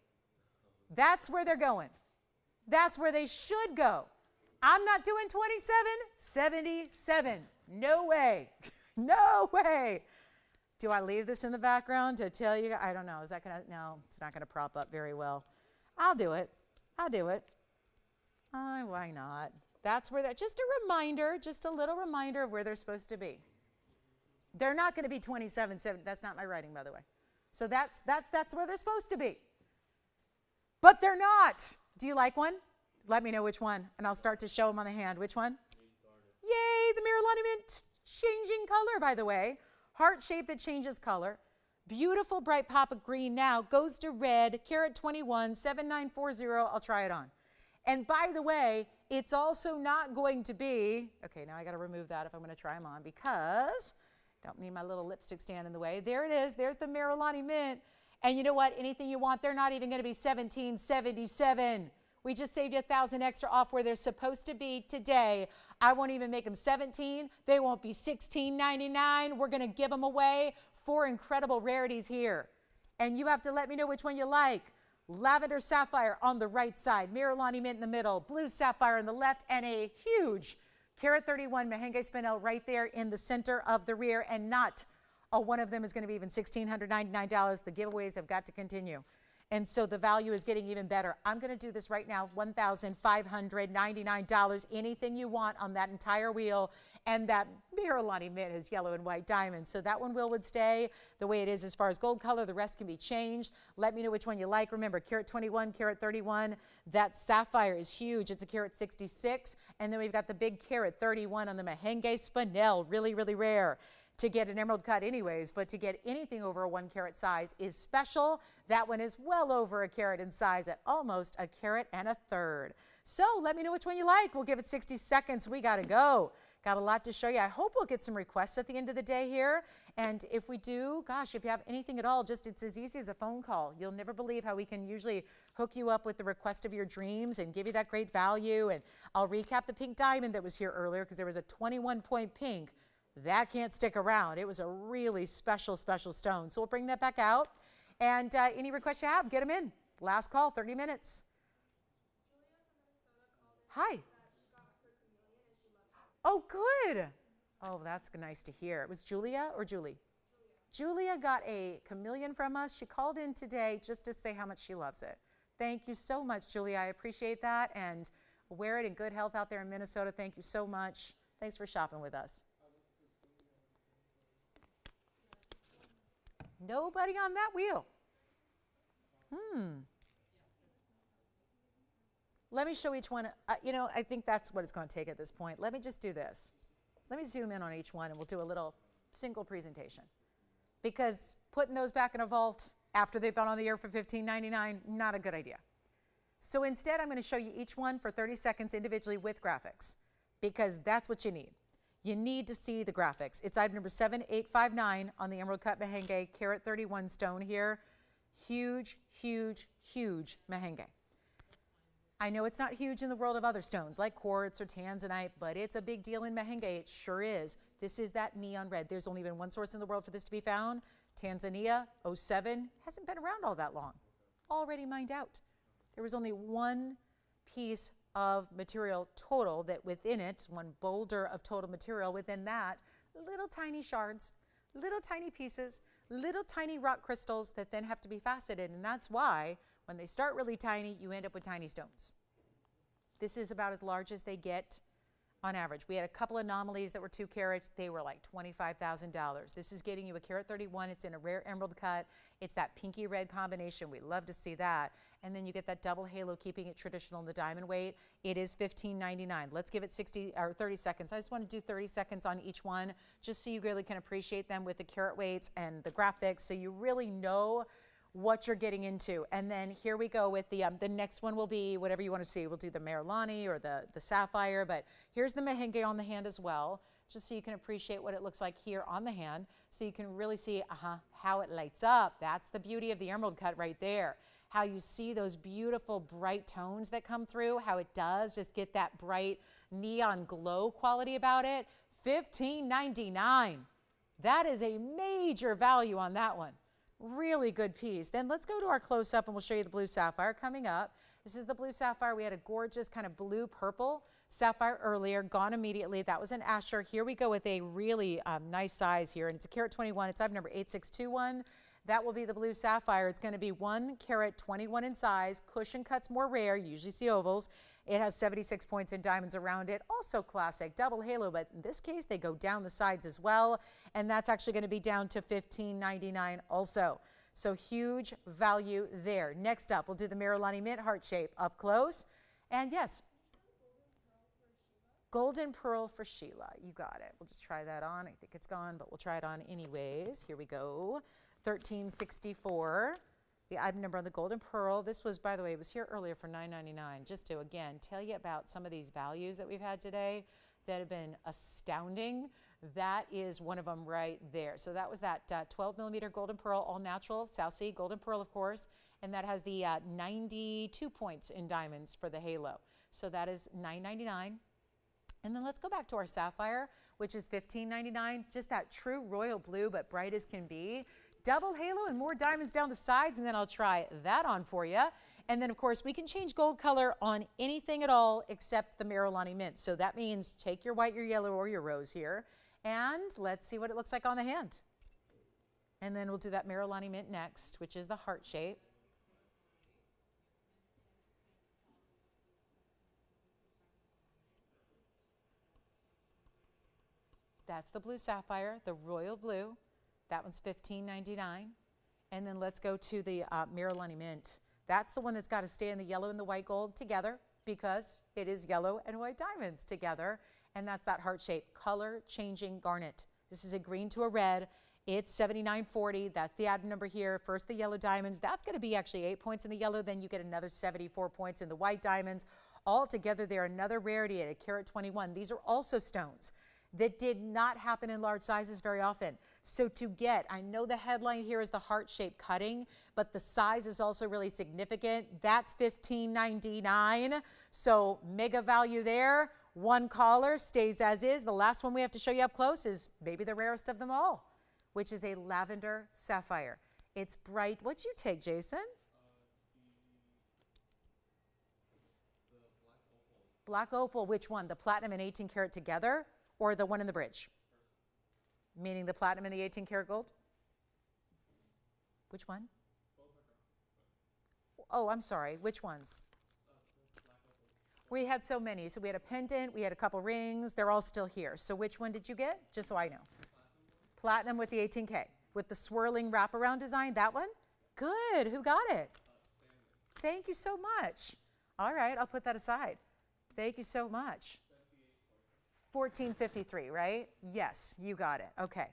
That's where they're going. That's where they should go. I'm not doing 27, 77. No way. No way. Do I leave this in the background to tell you? I don't know. Is that going to, no, it's not going to prop up very well. I'll do it. I'll do it. Why not? That's where they're, just a reminder, just a little reminder of where they're supposed to be. They're not going to be 27, 7. That's not my writing, by the way. So that's where they're supposed to be. But they're not. Do you like one? Let me know which one, and I'll start to show them on the hand. Which one? Yay, the Marilani Mint changing color, by the way. Heart shape that changes color. Beautiful bright pop of green now. Goes to red, carat 21, 7940. I'll try it on. And by the way, it's also not going to be, okay, now I got to remove that if I'm going to try them on because don't need my little lipstick stand in the way. There it is. There's the Marilani Mint. And you know what? Anything you want, they're not even going to be $17.77. We just saved you $1,000 extra off where they're supposed to be today. I won't even make them $17. They won't be $16.99. We're going to give them away. 4 incredible rarities here. And you have to let me know which one you like. Lavender sapphire on the right side, Marilani Mint in the middle, blue sapphire on the left, and a huge carat 31 Mahenge spinel right there in the center of the rear, and not one of them is going to be even $1,699. The giveaways have got to continue. And so the value is getting even better. I'm going to do this right now, $1,599. Anything you want on that entire wheel. And that Marilani Mint is yellow and white diamonds. So that one would stay the way it is as far as gold color. The rest can be changed. Let me know which one you like. Remember, carat 21, carat 31. That sapphire is huge. It's a carat 66. And then we've got the big carat 31 on the Mahenge spinel. Really, really rare to get an emerald cut anyways, but to get anything over a 1 carat size is special. That one is well over a carat in size at almost a carat and a third. So let me know which one you like. We'll give it 60 seconds. We got to go. Got a lot to show you. I hope we'll get some requests at the end of the day here. And if we do, gosh, if you have anything at all, just it's as easy as a phone call. You'll never believe how we can usually hook you up with the request of your dreams and give you that great value. And I'll recap the pink diamond that was here earlier because there was a 21-point pink. That can't stick around. It was a really special, special stone. So we'll bring that back out. And any requests you have, get them in. Last call, 30 minutes. Hi. Oh, good. Oh, that's nice to hear. It was Julia or Julie? Julia got a chameleon from us. She called in today just to say how much she loves it. Thank you so much, Julia. I appreciate that. And wear it in good health out there in Minnesota. Thank you so much. Thanks for shopping with us. Nobody on that wheel. Let me show each one. I think that's what it's going to take at this point. Let me just do this. Let me zoom in on each one and we'll do a little single presentation. Because putting those back in a vault after they've been on the air for $15.99, not a good idea. So instead, I'm going to show you each one for 30 seconds individually with graphics. Because that's what you need. You need to see the graphics. It's item number 7859 on the Emerald Cut Mahenge Carat 31 stone here. Huge, huge, huge Mahenge. I know it's not huge in the world of other stones like quartz or tanzanite, but it's a big deal in Mahenge. It sure is. This is that neon red. There's only been one source in the world for this to be found. Tanzania, 07, hasn't been around all that long. Already mined out. There was only one piece of material total that within it, one boulder of total material, within that, little tiny shards, little tiny pieces, little tiny rock crystals that then have to be faceted. And that's why when they start really tiny, you end up with tiny stones. This is about as large as they get on average. We had a couple anomalies that were 2 carats. They were like $25,000. This is getting you a carat 31. It's in a rare emerald cut. It's that pinky red combination. We love to see that. And then you get that double halo, keeping it traditional in the diamond weight. It is $15.99. Let's give it 30 seconds. I just want to do 30 seconds on each one, just so you really can appreciate them with the carat weights and the graphics, so you really know what you're getting into. And then here we go with the next one will be whatever you want to see. We'll do the Marilani or the sapphire, but here's the Mahenge on the hand as well, just so you can appreciate what it looks like here on the hand, so you can really see how it lights up. That's the beauty of the emerald cut right there. How you see those beautiful bright tones that come through, how it does just get that bright neon glow quality about it. $15.99. That is a major value on that one. Really good piece. Then let's go to our close-up and we'll show you the blue sapphire coming up. This is the blue sapphire. We had a gorgeous kind of blue-purple sapphire earlier, gone immediately. That was an Asher. Here we go with a really nice size here, and it's a carat 21. It's item number 8621. That will be the blue sapphire. It's going to be 1 carat 21 in size. Cushion cuts more rare. You usually see ovals. It has 76 points in diamonds around it. Also classic, double halo, but in this case, they go down the sides as well. And that's actually going to be down to $15.99 also. So huge value there. Next up, we'll do the Marilani Mint heart shape up close. And yes, golden pearl for Sheila. You got it. We'll just try that on. I think it's gone, but we'll try it on anyways. Here we go. 1364. The item number on the golden pearl. This was, by the way, it was here earlier for $9.99. Just to, again, tell you about some of these values that we've had today that have been astounding. That is one of them right there. So that was that 12 millimeter golden pearl, all natural, South Sea golden pearl, of course. And that has the 92 points in diamonds for the halo. So that is $9.99. And then let's go back to our sapphire, which is $15.99. Just that true royal blue, but bright as can be. Double halo and more diamonds down the sides, and then I'll try that on for you. And then, of course, we can change gold color on anything at all except the Marilani Mint. So that means take your white, your yellow, or your rose here. And let's see what it looks like on the hand. And then we'll do that Marilani Mint next, which is the heart shape. That's the blue sapphire, the royal blue. That one's $15.99. And then let's go to the Marilani Mint. That's the one that's got to stay in the yellow and the white gold together because it is yellow and white diamonds together. And that's that heart shape, color changing garnet. This is a green to a red. It's $79.40. That's the item number here. First, the yellow diamonds. That's going to be actually 8 points in the yellow. Then you get another 74 points in the white diamonds. All together, they're another rarity at a carat 21. These are also stones that did not happen in large sizes very often. So to get, I know the headline here is the heart-shaped cutting, but the size is also really significant. That's $15.99. So mega value there. One caller stays as is. The last one we have to show you up close is maybe the rarest of them all, which is a lavender sapphire. It's bright. What'd you take, Jason? Black opal, which one? The platinum and 18 karat together, or the one in the bridge? Meaning the platinum and the 18 karat gold? Which one? Oh, I'm sorry. Which ones? We had so many. So we had a pendant, we had a couple rings. They're all still here. So which one did you get? Just so I know. Platinum with the 18K. With the swirling wraparound design, that one? Good. Who got it? Thank you so much. All right, I'll put that aside. Thank you so much. 1453, right? Yes, you got it. Okay.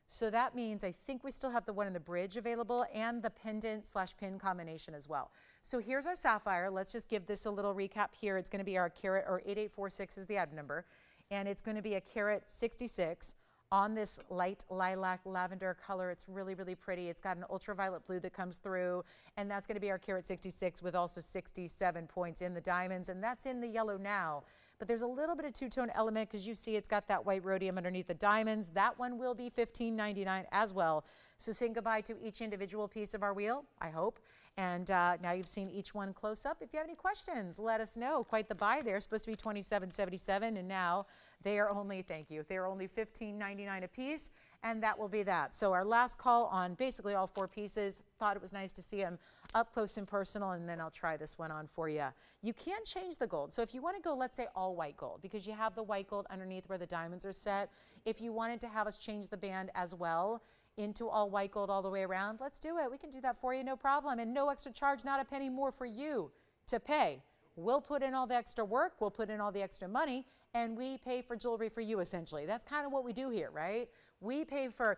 So that means I think we still have the one in the bridge available and the pendant / pin combination as well. So here's our sapphire. Let's just give this a little recap here. It's going to be our carat, or 8846 is the item number, and it's going to be a carat 66 on this light lilac lavender color. It's really, really pretty. It's got an ultraviolet blue that comes through, and that's going to be our carat 66 with also 67 points in the diamonds, and that's in the yellow now. But there's a little bit of two-tone element because you see it's got that white rhodium underneath the diamonds. That one will be $15.99 as well. So saying goodbye to each individual piece of our wheel, I hope. And now you've seen each one close up. If you have any questions, let us know. Quite the buy there. Supposed to be $27.77, and now they are only, thank you, they are only $15.99 a piece, and that will be that. So our last call on basically all four pieces. Thought it was nice to see them up close and personal, and then I'll try this one on for you. You can change the gold. So if you want to go, let's say all white gold, because you have the white gold underneath where the diamonds are set. If you wanted to have us change the band as well into all white gold all the way around, let's do it. We can do that for you, no problem. And no extra charge, not a penny more for you to pay. We'll put in all the extra work, we'll put in all the extra money, and we pay for jewelry for you, essentially. That's kind of what we do here, right? You pay for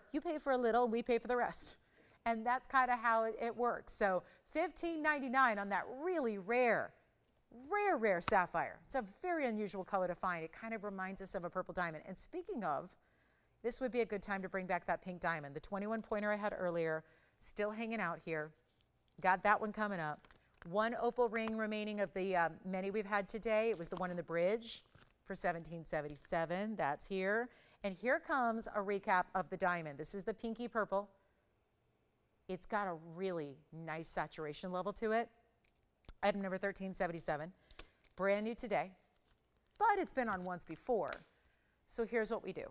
a little, and we pay for the rest. And that's kind of how it works. So $15.99 on that really rare sapphire. It's a very unusual color to find. It kind of reminds us of a purple diamond. And speaking of, this would be a good time to bring back that pink diamond. The 21 pointer I had earlier, still hanging out here. Got that one coming up. One opal ring remaining of the many we've had today. It was the one in the bridge for $17.77. That's here. And here comes a recap of the diamond. This is the pinky purple. It's got a really nice saturation level to it. Item number 1377. Brand new today, but it's been on once before. So here's what we do.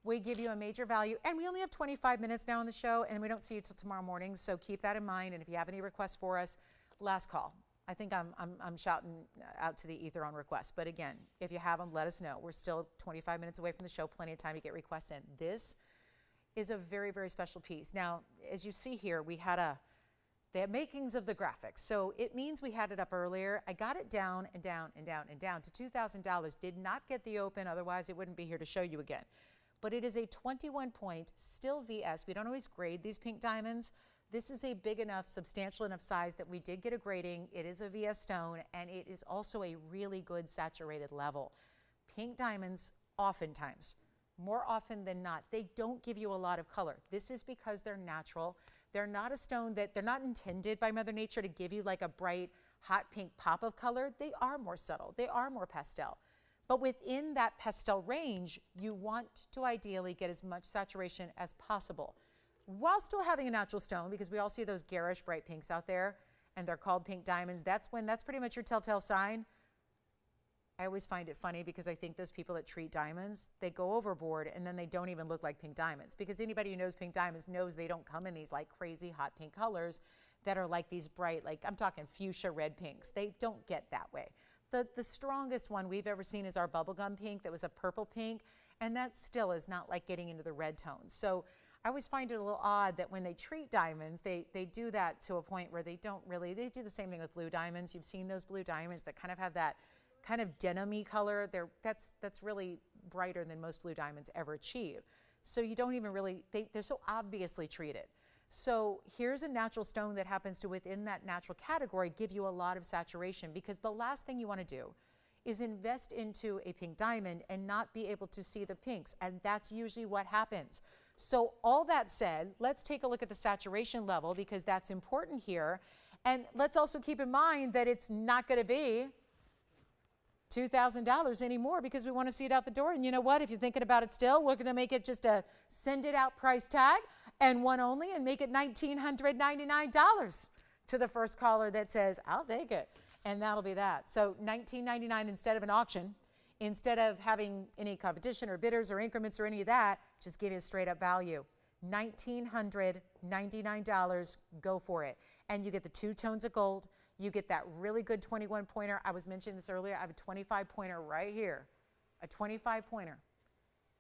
We give you a major value, and we only have 25 minutes now on the show, and we don't see you till tomorrow morning, so keep that in mind. And if you have any requests for us, last call. I think I'm shouting out to the ether on requests, but again, if you have them, let us know. We're still 25 minutes away from the show, plenty of time to get requests in. This is a very, very special piece. Now, as you see here, we had the makings of the graphics, so it means we had it up earlier. I got it down and down and down and down to $2,000. Did not get the open, otherwise it wouldn't be here to show you again. But it is a 21 point, still VS. We don't always grade these pink diamonds. This is a big enough, substantial enough size that we did get a grading. It is a VS stone, and it is also a really good saturated level. Pink diamonds, oftentimes, more often than not, they don't give you a lot of color. This is because they're natural. They're not a stone that, they're not intended by Mother Nature to give you like a bright, hot pink pop of color. They are more subtle. They are more pastel. But within that pastel range, you want to ideally get as much saturation as possible while still having a natural stone, because we all see those garish bright pinks out there, and they're called pink diamonds. That's pretty much your telltale sign. I always find it funny because I think those people that treat diamonds, they go overboard and then they don't even look like pink diamonds, because anybody who knows pink diamonds knows they don't come in these like crazy hot pink colors that are like these bright, like I'm talking fuchsia red pinks. They don't get that way. The strongest one we've ever seen is our bubblegum pink that was a purple pink, and that still is not like getting into the red tones. So I always find it a little odd that when they treat diamonds, they do that to a point where they don't really, they do the same thing with blue diamonds. You've seen those blue diamonds that kind of have that kind of denim-y color. That's really brighter than most blue diamonds ever achieve. So you don't even really, they're so obviously treated. So here's a natural stone that happens to, within that natural category, give you a lot of saturation, because the last thing you want to do is invest into a pink diamond and not be able to see the pinks, and that's usually what happens. So all that said, let's take a look at the saturation level, because that's important here. And let's also keep in mind that it's not going to be $2,000 anymore, because we want to see it out the door. And you know what? If you're thinking about it still, we're going to make it just a send it out price tag and one only, and make it $1,999 to the first caller that says, I'll take it. And that'll be that. So $19.99 instead of an auction, instead of having any competition or bidders or increments or any of that, just give you a straight up value. $1,999, go for it. And you get the 2 tones of gold. You get that really good 21 pointer. I was mentioning this earlier. I have a 25 pointer right here, a 25 pointer.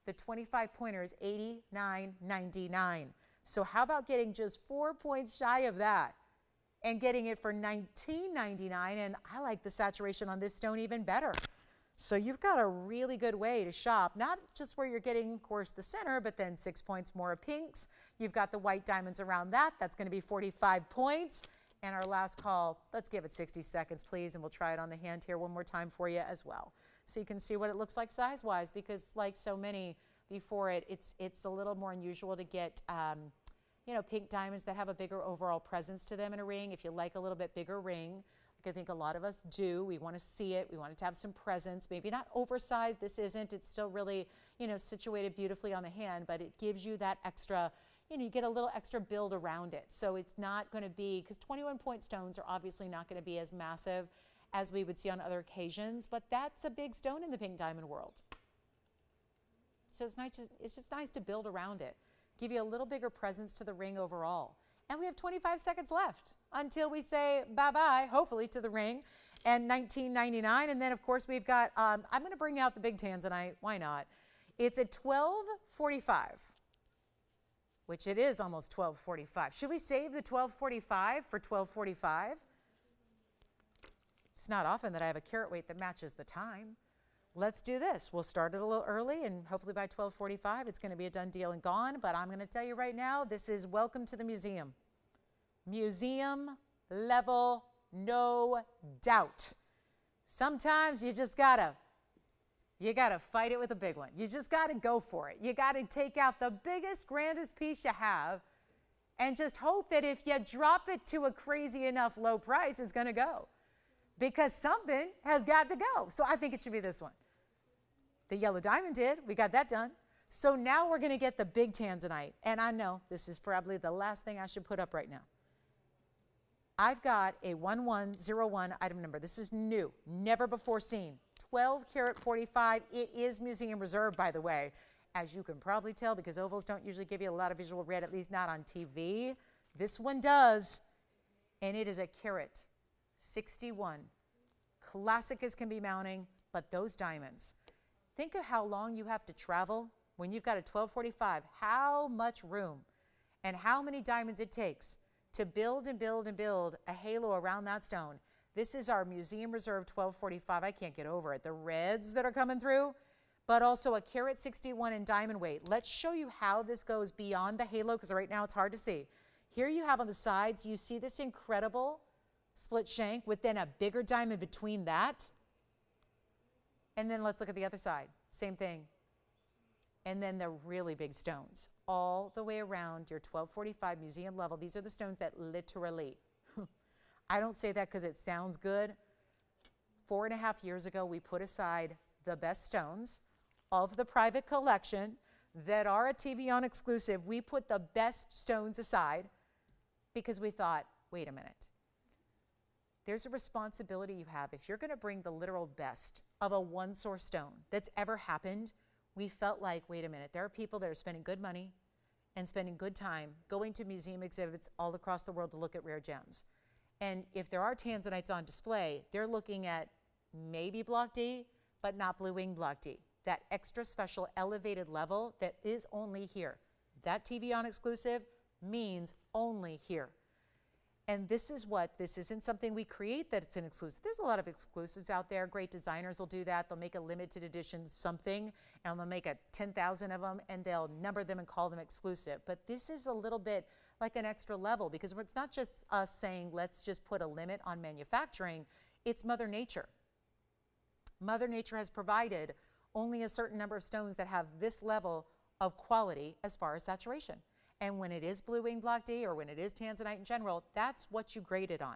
The 25 pointer is $89.99. So how about getting just 4 points shy of that and getting it for $19.99? And I like the saturation on this stone even better. So you've got a really good way to shop, not just where you're getting, of course, the center, but then 6 points more of pinks. You've got the white diamonds around that. That's going to be 45 points. And our last call, let's give it 60 seconds, please, and we'll try it on the hand here one more time for you as well. So you can see what it looks like size-wise, because like so many before it, it's a little more unusual to get pink diamonds that have a bigger overall presence to them in a ring. If you like a little bit bigger ring, like I think a lot of us do, we want to see it, we want it to have some presence, maybe not oversized, this isn't, it's still really, situated beautifully on the hand, but it gives you that extra, you get a little extra build around it. So it's not going to be, because 21 point stones are obviously not going to be as massive as we would see on other occasions, but that's a big stone in the pink diamond world. So it's just nice to build around it, give you a little bigger presence to the ring overall. And we have 25 seconds left until we say bye-bye, hopefully, to the ring, and $19.99. And then, of course, we've got, I'm going to bring out the big tanzanite. Why not? It's at $12.45, which it is almost $12.45. Should we save the $12.45 for $12.45? It's not often that I have a carat weight that matches the time. Let's do this. We'll start it a little early, and hopefully by 12:45, it's going to be a done deal and gone. But I'm going to tell you right now, this is welcome to the museum. Museum level, no doubt. Sometimes you just gotta fight it with a big one. You just gotta go for it. You gotta take out the biggest, grandest piece you have, and just hope that if you drop it to a crazy enough low price, it's going to go, because something has got to go. So I think it should be this one. The yellow diamond did. We got that done. So now we're going to get the big tanzanite. And I know this is probably the last thing I should put up right now. I've got a 1101 item number. This is new, never before seen. 12 karat 45. It is museum reserved, by the way, as you can probably tell, because ovals don't usually give you a lot of visual red, at least not on TV. This one does, and it is a karat 61. Classic as can be mounting, but those diamonds. Think of how long you have to travel when you've got a 1245, how much room and how many diamonds it takes to build and build and build a halo around that stone. This is our museum reserve 1245. I can't get over it. The reds that are coming through, but also a karat 61 in diamond weight. Let's show you how this goes beyond the halo, because right now it's hard to see. Here you have on the sides, you see this incredible split shank with then a bigger diamond between that. And then let's look at the other side. Same thing. And then the really big stones all the way around your 1245 museum level. These are the stones that literally, I don't say that because it sounds good. 4.5 years ago, we put aside the best stones of the private collection that are a TVON exclusive. We put the best stones aside because we thought, wait a minute. There's a responsibility you have. If you're going to bring the literal best of a one source stone that's ever happened, we felt like, wait a minute, there are people that are spending good money and spending good time going to museum exhibits all across the world to look at rare gems. And if there are tanzanites on display, they're looking at maybe Block D, but not Blue Wing Block D. That extra special elevated level that is only here. That TVON exclusive means only here. And this isn't something we create that it's an exclusive. There's a lot of exclusives out there. Great designers will do that. They'll make a limited edition something, and they'll make 10,000 of them, and they'll number them and call them exclusive. But this is a little bit like an extra level, because it's not just us saying, let's just put a limit on manufacturing. It's Mother Nature. Mother Nature has provided only a certain number of stones that have this level of quality as far as saturation. And when it is blue wing block D, or when it is tanzanite in general, that's what you grade it on.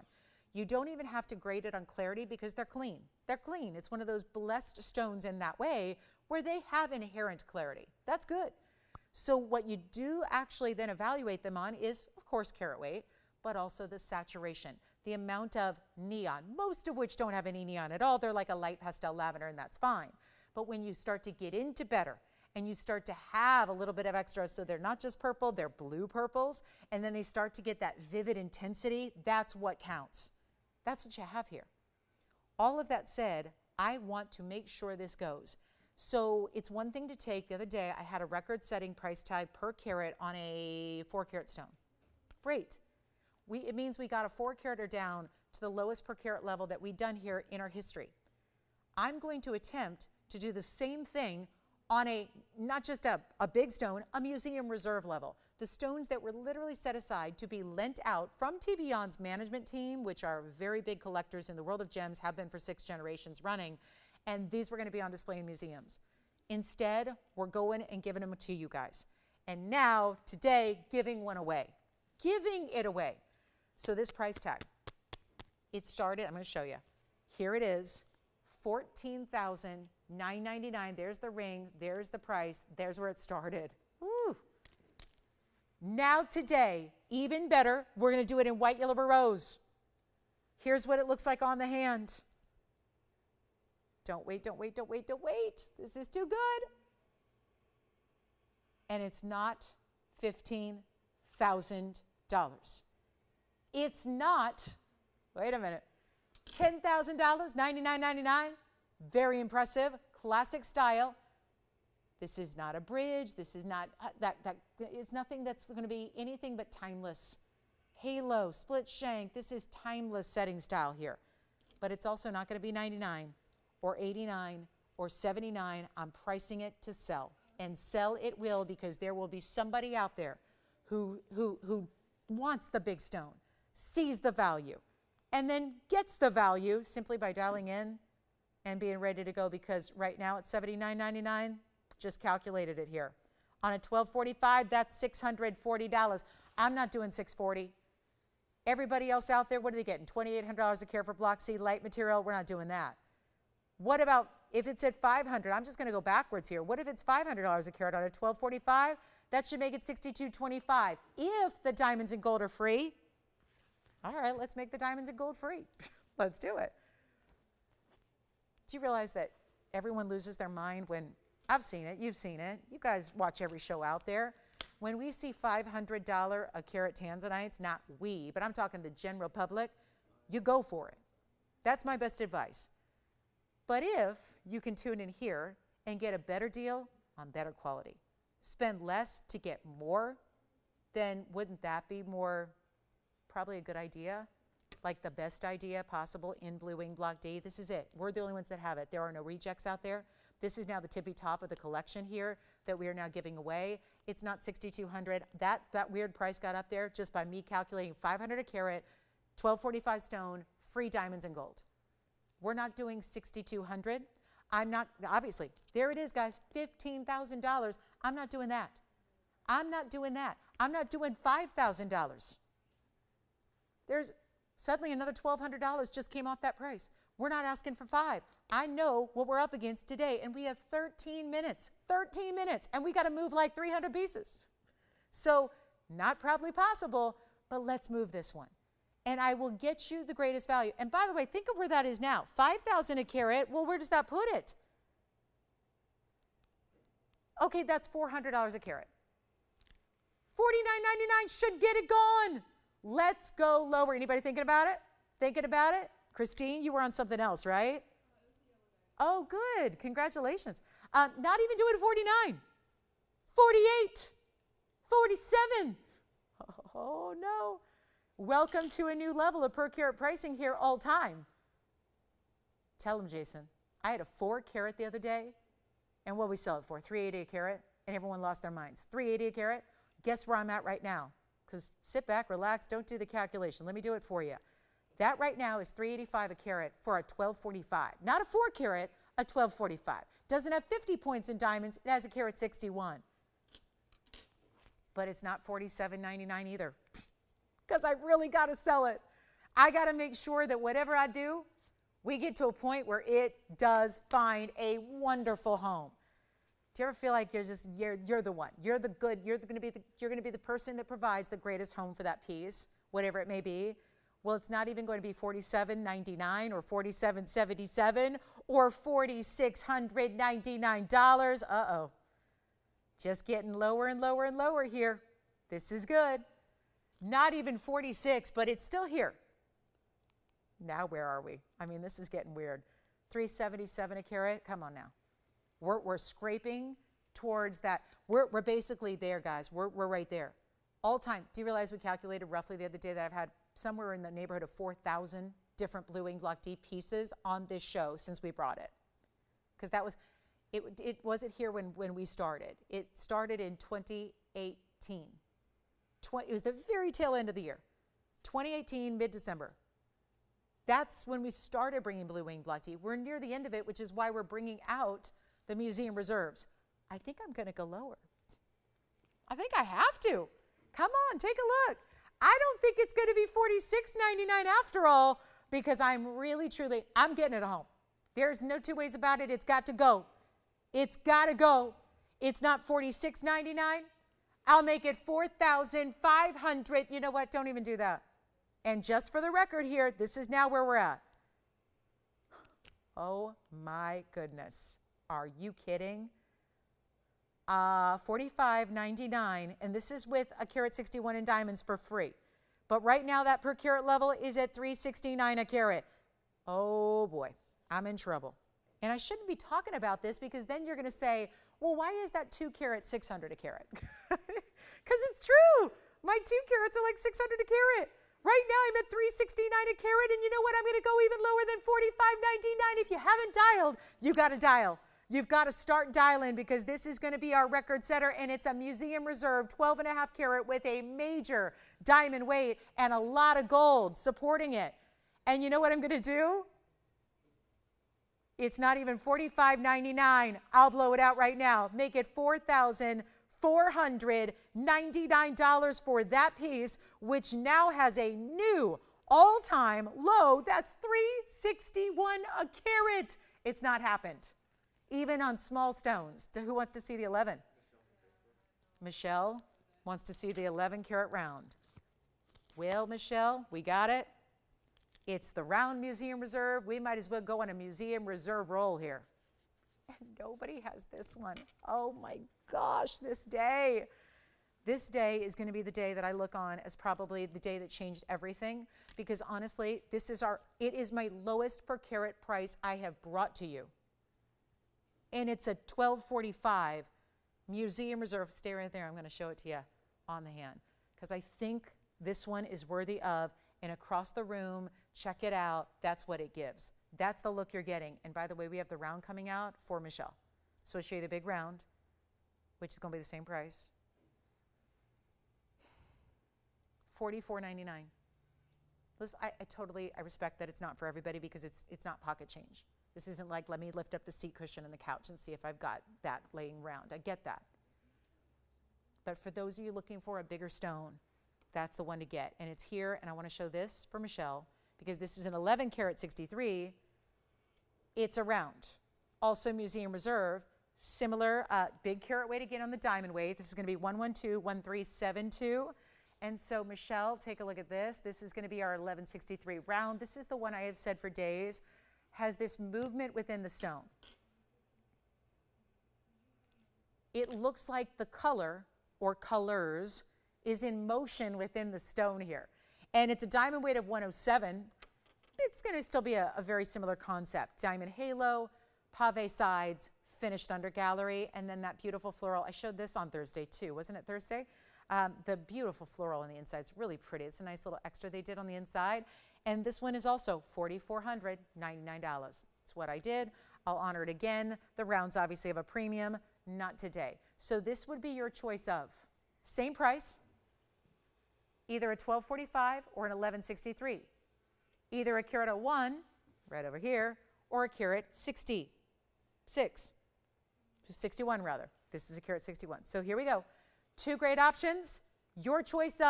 You don't even have to grade it on clarity, because they're clean. They're clean. It's one of those blessed stones in that way where they have inherent clarity. That's good. So what you do actually then evaluate them on is, of course, carat weight, but also the saturation, the amount of neon, most of which don't have any neon at all. They're like a light pastel lavender, and that's fine. But when you start to get into better, and you start to have a little bit of extra, so they're not just purple, they're blue purples, and then they start to get that vivid intensity, that's what counts. That's what you have here. All of that said, I want to make sure this goes. So it's one thing to take, the other day I had a record-setting price tag per carat on a 4-carat stone. Great. It means we got a 4-carat or down to the lowest per carat level that we've done here in our history. I'm going to attempt to do the same thing on not just a big stone, a museum reserve level. The stones that were literally set aside to be lent out from TVON's management team, which are very big collectors in the world of gems, have been for 6 generations running, and these were going to be on display in museums. Instead, we're going and giving them to you guys. And now, today, giving one away. Giving it away. So this price tag, it started, I'm going to show you. Here it is, $14,999. There's the ring, there's the price, there's where it started. Woo. Now today, even better, we're going to do it in white, yellow, or rose. Here's what it looks like on the hand. Don't wait, don't wait, don't wait, don't wait. This is too good. And it's not $15,000. It's not, wait a minute, $10,000, $99.99. Very impressive, classic style. This is not a bridge. This is not, it's nothing that's going to be anything but timeless. Halo, split shank, this is timeless setting style here. But it's also not going to be 99 or 89 or 79. I'm pricing it to sell. And sell it will, because there will be somebody out there who wants the big stone, sees the value, and then gets the value simply by dialing in and being ready to go, because right now it's $79.99. Just calculated it here. On a 1245, that's $640. I'm not doing $640. Everybody else out there, what are they getting? $2,800 a carat for block C light material? We're not doing that. What about if it's at $500? I'm just going to go backwards here. What if it's $500 a carat on a 1245? That should make it $62.25 if the diamonds and gold are free. All right, let's make the diamonds and gold free. Let's do it. Do you realize that everyone loses their mind when, I've seen it, you've seen it, you guys watch every show out there. When we see $500 a carat tanzanites, not we, but I'm talking the general public, you go for it. That's my best advice. But if you can tune in here and get a better deal on better quality, spend less to get more, then wouldn't that be more probably a good idea? Like the best idea possible in Blue Wing Block D. This is it. We're the only ones that have it. There are no rejects out there. This is now the tippy top of the collection here that we are now giving away. It's not $6,200. That weird price got up there just by me calculating $500 a carat, 1245 stone, free diamonds and gold. We're not doing $6,200. I'm not, obviously, there it is, guys, $15,000. I'm not doing that. I'm not doing that. I'm not doing $5,000. There's suddenly another $1,200 just came off that price. We're not asking for $5,000. I know what we're up against today, and we have 13 minutes, and we got to move like 300 pieces. So not probably possible, but let's move this one. And I will get you the greatest value. And by the way, think of where that is now. $5,000 a carat, well, where does that put it? Okay, that's $400 a carat. $49.99 should get it gone. Let's go lower. Anybody thinking about it? Thinking about it? Christine, you were on something else, right? Oh, good. Congratulations. Not even doing 49. 48. 47. Oh, no. Welcome to a new level of per carat pricing here all time. Tell them, Jason. I had a 4 carat the other day, and what we sell it for? $380 a carat, and everyone lost their minds. $380 a carat. Guess where I'm at right now? because sit back, relax, don't do the calculation. Let me do it for you. That right now is $385 a carat for a 1245. Not a 4 carat, a 1245. Doesn't have 50 points in diamonds. It has a carat 61. But it's not $47.99 either, because I really got to sell it. I got to make sure that whatever I do, we get to a point where it does find a wonderful home. Do you ever feel like you're the one? You're the good. You're going to be the person that provides the greatest home for that piece, whatever it may be. Well, it's not even going to be $47.99 or $47.77 or $4,699. Uh-oh. Just getting lower and lower and lower here. This is good. Not even 46, but it's still here. Now where are we? I mean, this is getting weird. $377 a carat. Come on now. We're scraping towards that. We're basically there, guys. We're right there. All time. Do you realize we calculated roughly the other day that I've had somewhere in the neighborhood of 4,000 different blue winged block D pieces on this show since we brought it? Because that was, it wasn't here when we started. It started in 2018. It was the very tail end of the year. 2018, mid-December. That's when we started bringing blue winged block D. We're near the end of it, which is why we're bringing out the museum reserves. I think I'm going to go lower. I think I have to. Come on, take a look. I don't think it's going to be $46.99 after all, because I'm really, truly, I'm getting it home. There's no two ways about it. It's got to go. It's got to go. It's not $46.99. I'll make it $4,500. You know what? Don't even do that. And just for the record here, this is now where we're at. Oh my goodness. Are you kidding? $45.99, and this is with a carat 61 in diamonds for free. But right now that per carat level is at $369 a carat. Oh boy, I'm in trouble. And I shouldn't be talking about this, because then you're going to say, well, why is that 2 carat 600 a carat? Because it's true. My 2 carats are like 600 a carat. Right now I'm at $369 a carat, and you know what? I'm going to go even lower than $45.99. If you haven't dialed, you got to dial. You've got to start dialing, because this is going to be our record setter, and it's a museum reserve 12.5 carat with a major diamond weight and a lot of gold supporting it. And you know what I'm going to do? It's not even $45.99. I'll blow it out right now. Make it $4,499 for that piece, which now has a new all-time low. That's $361 a carat. It's not happened. Even on small stones. Who wants to see the 11? Michelle wants to see the 11 carat round. Well, Michelle, we got it. It's the round museum reserve. We might as well go on a museum reserve roll here. And nobody has this one. Oh my gosh, this day. This day is going to be the day that I look on as probably the day that changed everything, because honestly, it is my lowest per carat price I have brought to you. And it's a $12.45 museum reserve. Stay right there. I'm going to show it to you on the hand, because I think this one is worthy of, and across the room, check it out. That's what it gives. That's the look you're getting. And by the way, we have the round coming out for Michelle. So I'll show you the big round, which is going to be the same price. $44.99. Listen, I respect that it's not for everybody, because it's not pocket change. This isn't like, let me lift up the seat cushion on the couch and see if I've got that laying around. I get that. But for those of you looking for a bigger stone, that's the one to get. And it's here, and I want to show this for Michelle, because this is an 11 carat 63. It's a round. Also museum reserve. Similar big carat weight again on the diamond weight. This is going to be 112-1372. And so Michelle, take a look at this. This is going to be our 1163 round. This is the one I have said for days has this movement within the stone. It looks like the color or colors is in motion within the stone here. And it's a diamond weight of 107. It's going to still be a very similar concept. Diamond halo, pave sides, finished under gallery, and then that beautiful floral. I showed this on Thursday too, wasn't it Thursday? The beautiful floral on the inside. It's really pretty. It's a nice little extra they did on the inside. And this one is also $4,499. It's what I did. I'll honor it again. The rounds obviously have a premium, not today. So this would be your choice of same price, either a 1245 or an 1163. Either a carat 01, right over here, or a carat 61 rather. This is a carat 61. So here we go. Two great options, your choice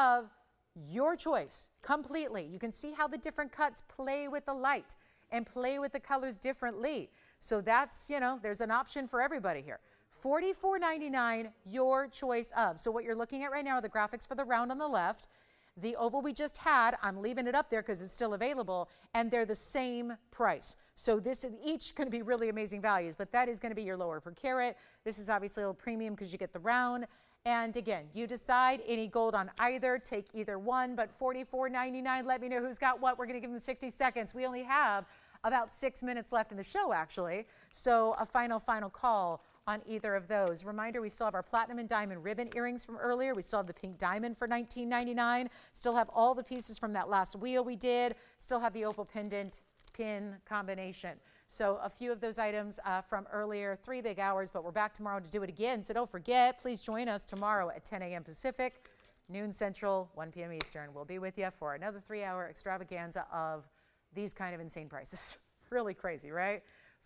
completely. You can see how the different cuts play with the light and play with the colors differently. So that's, there's an option for everybody here. $44.99, your choice of. So what you're looking at right now are the graphics for the round on the left. The oval we just had, I'm leaving it up there because it's still available, and they're the same price. So this is each going to be really amazing values, but that is going to be your lower per carat. This is obviously a little premium because you get the round. And again, you decide any gold on either, take either one, but $44.99, let me know who's got what. We're going to give them 60 seconds. We only have about 6 minutes left in the show, actually. So a final call on either of those. Reminder, we still have our platinum and diamond ribbon earrings from earlier. We still have the pink diamond for $19.99. Still have all the pieces from that last wheel we did. Still have the opal pendant pin combination. So a few of those items from earlier, 3 big hours, but we're back tomorrow to do it again. So don't forget, please join us tomorrow at 10 a.m. Pacific, noon Central, 1 p.m. Eastern. We'll be with you for another 3-hour extravaganza of these kind of insane prices. Really crazy, right?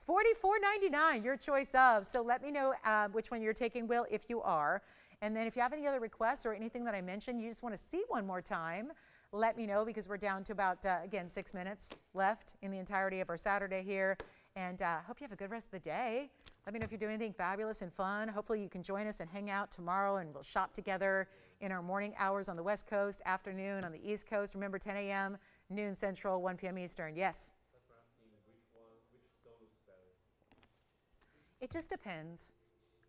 $44.99, your choice of. So let me know which one you're taking, Will, if you are. And then if you have any other requests or anything that I mentioned, you just want to see one more time, let me know, because we're down to about, again, 6 minutes left in the entirety of our Saturday here. And hope you have a good rest of the day. Let me know if you're doing anything fabulous and fun. Hopefully you can join us and hang out tomorrow, and we'll shop together in our morning hours on the West Coast, afternoon on the East Coast. Remember, 10 a.m., noon Central, 1 p.m. Eastern. Yes? It just depends.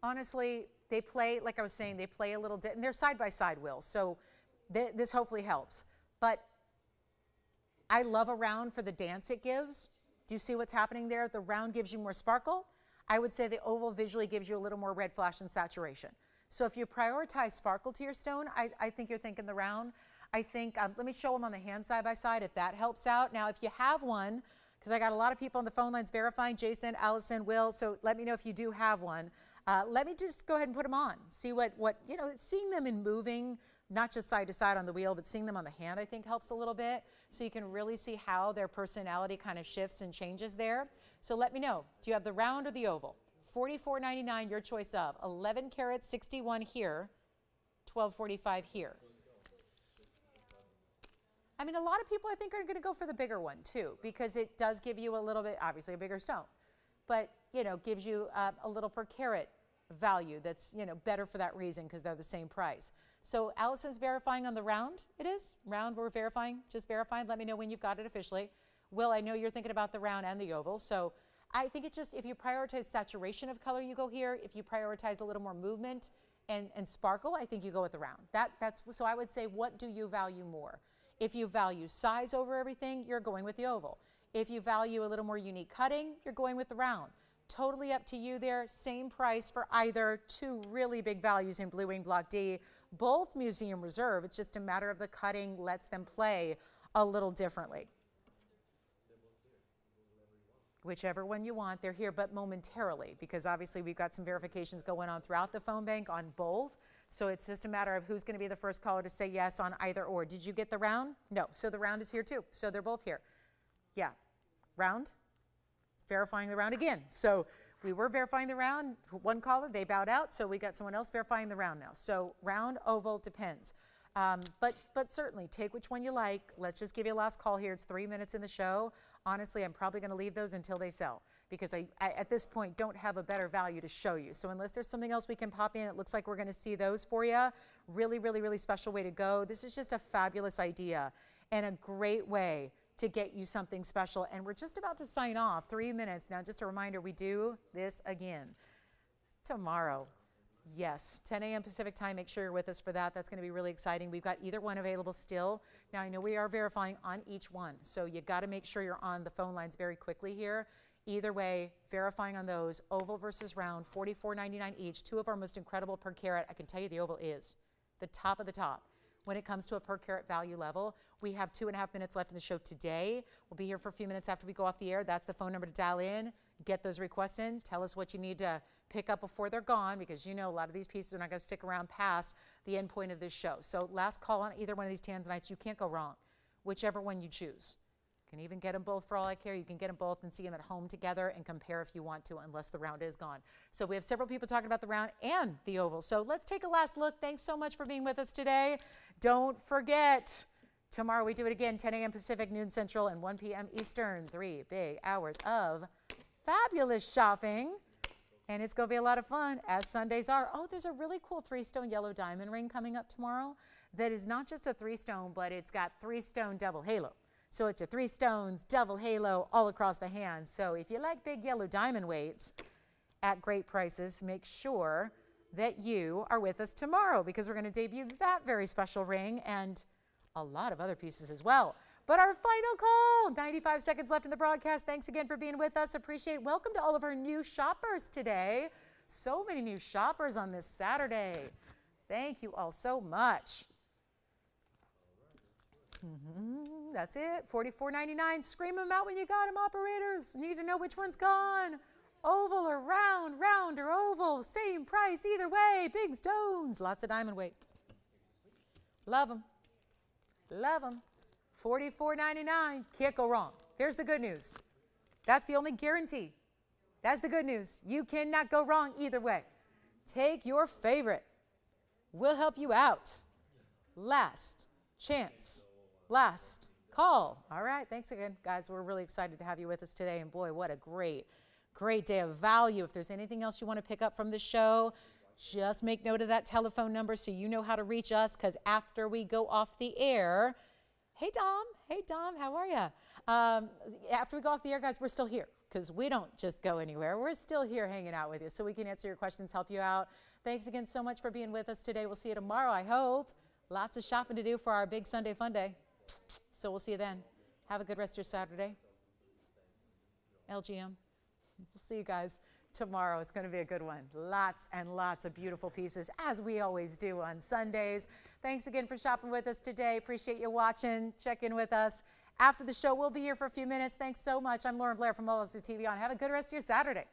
Honestly, they play, like I was saying, they play a little, and they're side-by-side wheels, so this hopefully helps. But I love a round for the dance it gives. Do you see what's happening there? The round gives you more sparkle. I would say the oval visually gives you a little more red flash and saturation. So if you prioritize sparkle to your stone, I think you're thinking the round. I think, let me show them on the hand side-by-side if that helps out. Now, if you have one, because I got a lot of people on the phone lines verifying, Jason, Allison, Will, so let me know if you do have one. Let me just go ahead and put them on. See what seeing them in moving, not just side to side on the wheel, but seeing them on the hand, I think helps a little bit. So you can really see how their personality kind of shifts and changes there. So let me know, do you have the round or the oval? $44.99, your choice of. 11 karat 61 here, 1245 here. I mean, a lot of people, I think, are going to go for the bigger one, too, because it does give you a little bit, obviously, a bigger stone. But, gives you a little per carat value that's, better for that reason because they're the same price. So Allison's verifying on the round. It is. Round, we're verifying. Just verifying. Let me know when you've got it officially. Will, I know you're thinking about the round and the oval. So I think it just, if you prioritize saturation of color, you go here. If you prioritize a little more movement and sparkle, I think you go with the round. So I would say, what do you value more? If you value size over everything, you're going with the oval. If you value a little more unique cutting, you're going with the round. Totally up to you there. Same price for either. Two really big values in Blue Wing Block D. Both Museum Reserve. It's just a matter of the cutting lets them play a little differently. Whichever one you want, they're here, but momentarily, because obviously we've got some verifications going on throughout the phone bank on both. So it's just a matter of who's going to be the first caller to say yes on either or. Did you get the round? No. So the round is here too. So they're both here. Yeah. Round. Verifying the round again. So we were verifying the round. One caller, they bowed out. So we got someone else verifying the round now. So round, oval, depends. But certainly take which one you like. Let's just give you a last call here. It's 3 minutes in the show. Honestly, I'm probably going to leave those until they sell, because I at this point don't have a better value to show you. So unless there's something else we can pop in, it looks like we're going to see those for you. Really, really, really special way to go. This is just a fabulous idea and a great way to get you something special. And we're just about to sign off. 3 minutes. Now, just a reminder, we do this again tomorrow. Yes, 10 a.m. Pacific time. Make sure you're with us for that. That's going to be really exciting. We've got either one available still. Now, I know we are verifying on each one, so you got to make sure you're on the phone lines very quickly here. Either way, verifying on those, oval versus round, $44.99 each. Two of our most incredible per carat. I can tell you the oval is the top of the top. When it comes to a per carat value level, we have 2.5 minutes left in the show today. We'll be here for a few minutes after we go off the air. That's the phone number to dial in. Get those requests in. Tell us what you need to pick up before they're gone, because you know a lot of these pieces are not going to stick around past the end point of this show. So last call on either one of these tanzanites. You can't go wrong, whichever one you choose. You can even get them both for all I care. You can get them both and see them at home together and compare if you want to, unless the round is gone. So we have several people talking about the round and the oval. So let's take a last look. Thanks so much for being with us today. Don't forget, tomorrow we do it again, 10 a.m. Pacific, noon Central, and 1 p.m. Eastern. 3 big hours of fabulous shopping. And it's going to be a lot of fun, as Sundays are. Oh, there's a really cool 3-stone yellow diamond ring coming up tomorrow that is not just a 3-stone, but it's got 3-stone double halo. So it's a 3 stones, double halo, all across the hand. So if you like big yellow diamond weights at great prices, make sure that you are with us tomorrow, because we're going to debut that very special ring and a lot of other pieces as well. But our final call, 95 seconds left in the broadcast. Thanks again for being with us. Appreciate. Welcome to all of our new shoppers today. So many new shoppers on this Saturday. Thank you all so much. That's it. $44.99. Scream them out when you got them, operators. Need to know which one's gone. Oval or round, round or oval. Same price either way. Big stones. Lots of diamond weight. Love them. Love them. $44.99. Can't go wrong. Here's the good news. That's the only guarantee. That's the good news. You cannot go wrong either way. Take your favorite. We'll help you out. Last chance. Last call. All right. Thanks again, guys. We're really excited to have you with us today. And boy, what a great day of value. If there's anything else you want to pick up from the show, just make note of that telephone number so you know how to reach us, because after we go off the air, hey, Dom, how are you? After we go off the air, guys, we're still here, because we don't just go anywhere. We're still here hanging out with you so we can answer your questions, help you out. Thanks again so much for being with us today. We'll see you tomorrow, I hope. Lots of shopping to do for our big Sunday fun day. So we'll see you then. Have a good rest of your Saturday. LGM. We'll see you guys tomorrow. It's going to be a good one. Lots and lots of beautiful pieces, as we always do on Sundays. Thanks again for shopping with us today. Appreciate you watching. Check in with us after the show. We'll be here for a few minutes. Thanks so much. I'm Lauren Blair from TVON. Have a good rest of your Saturday.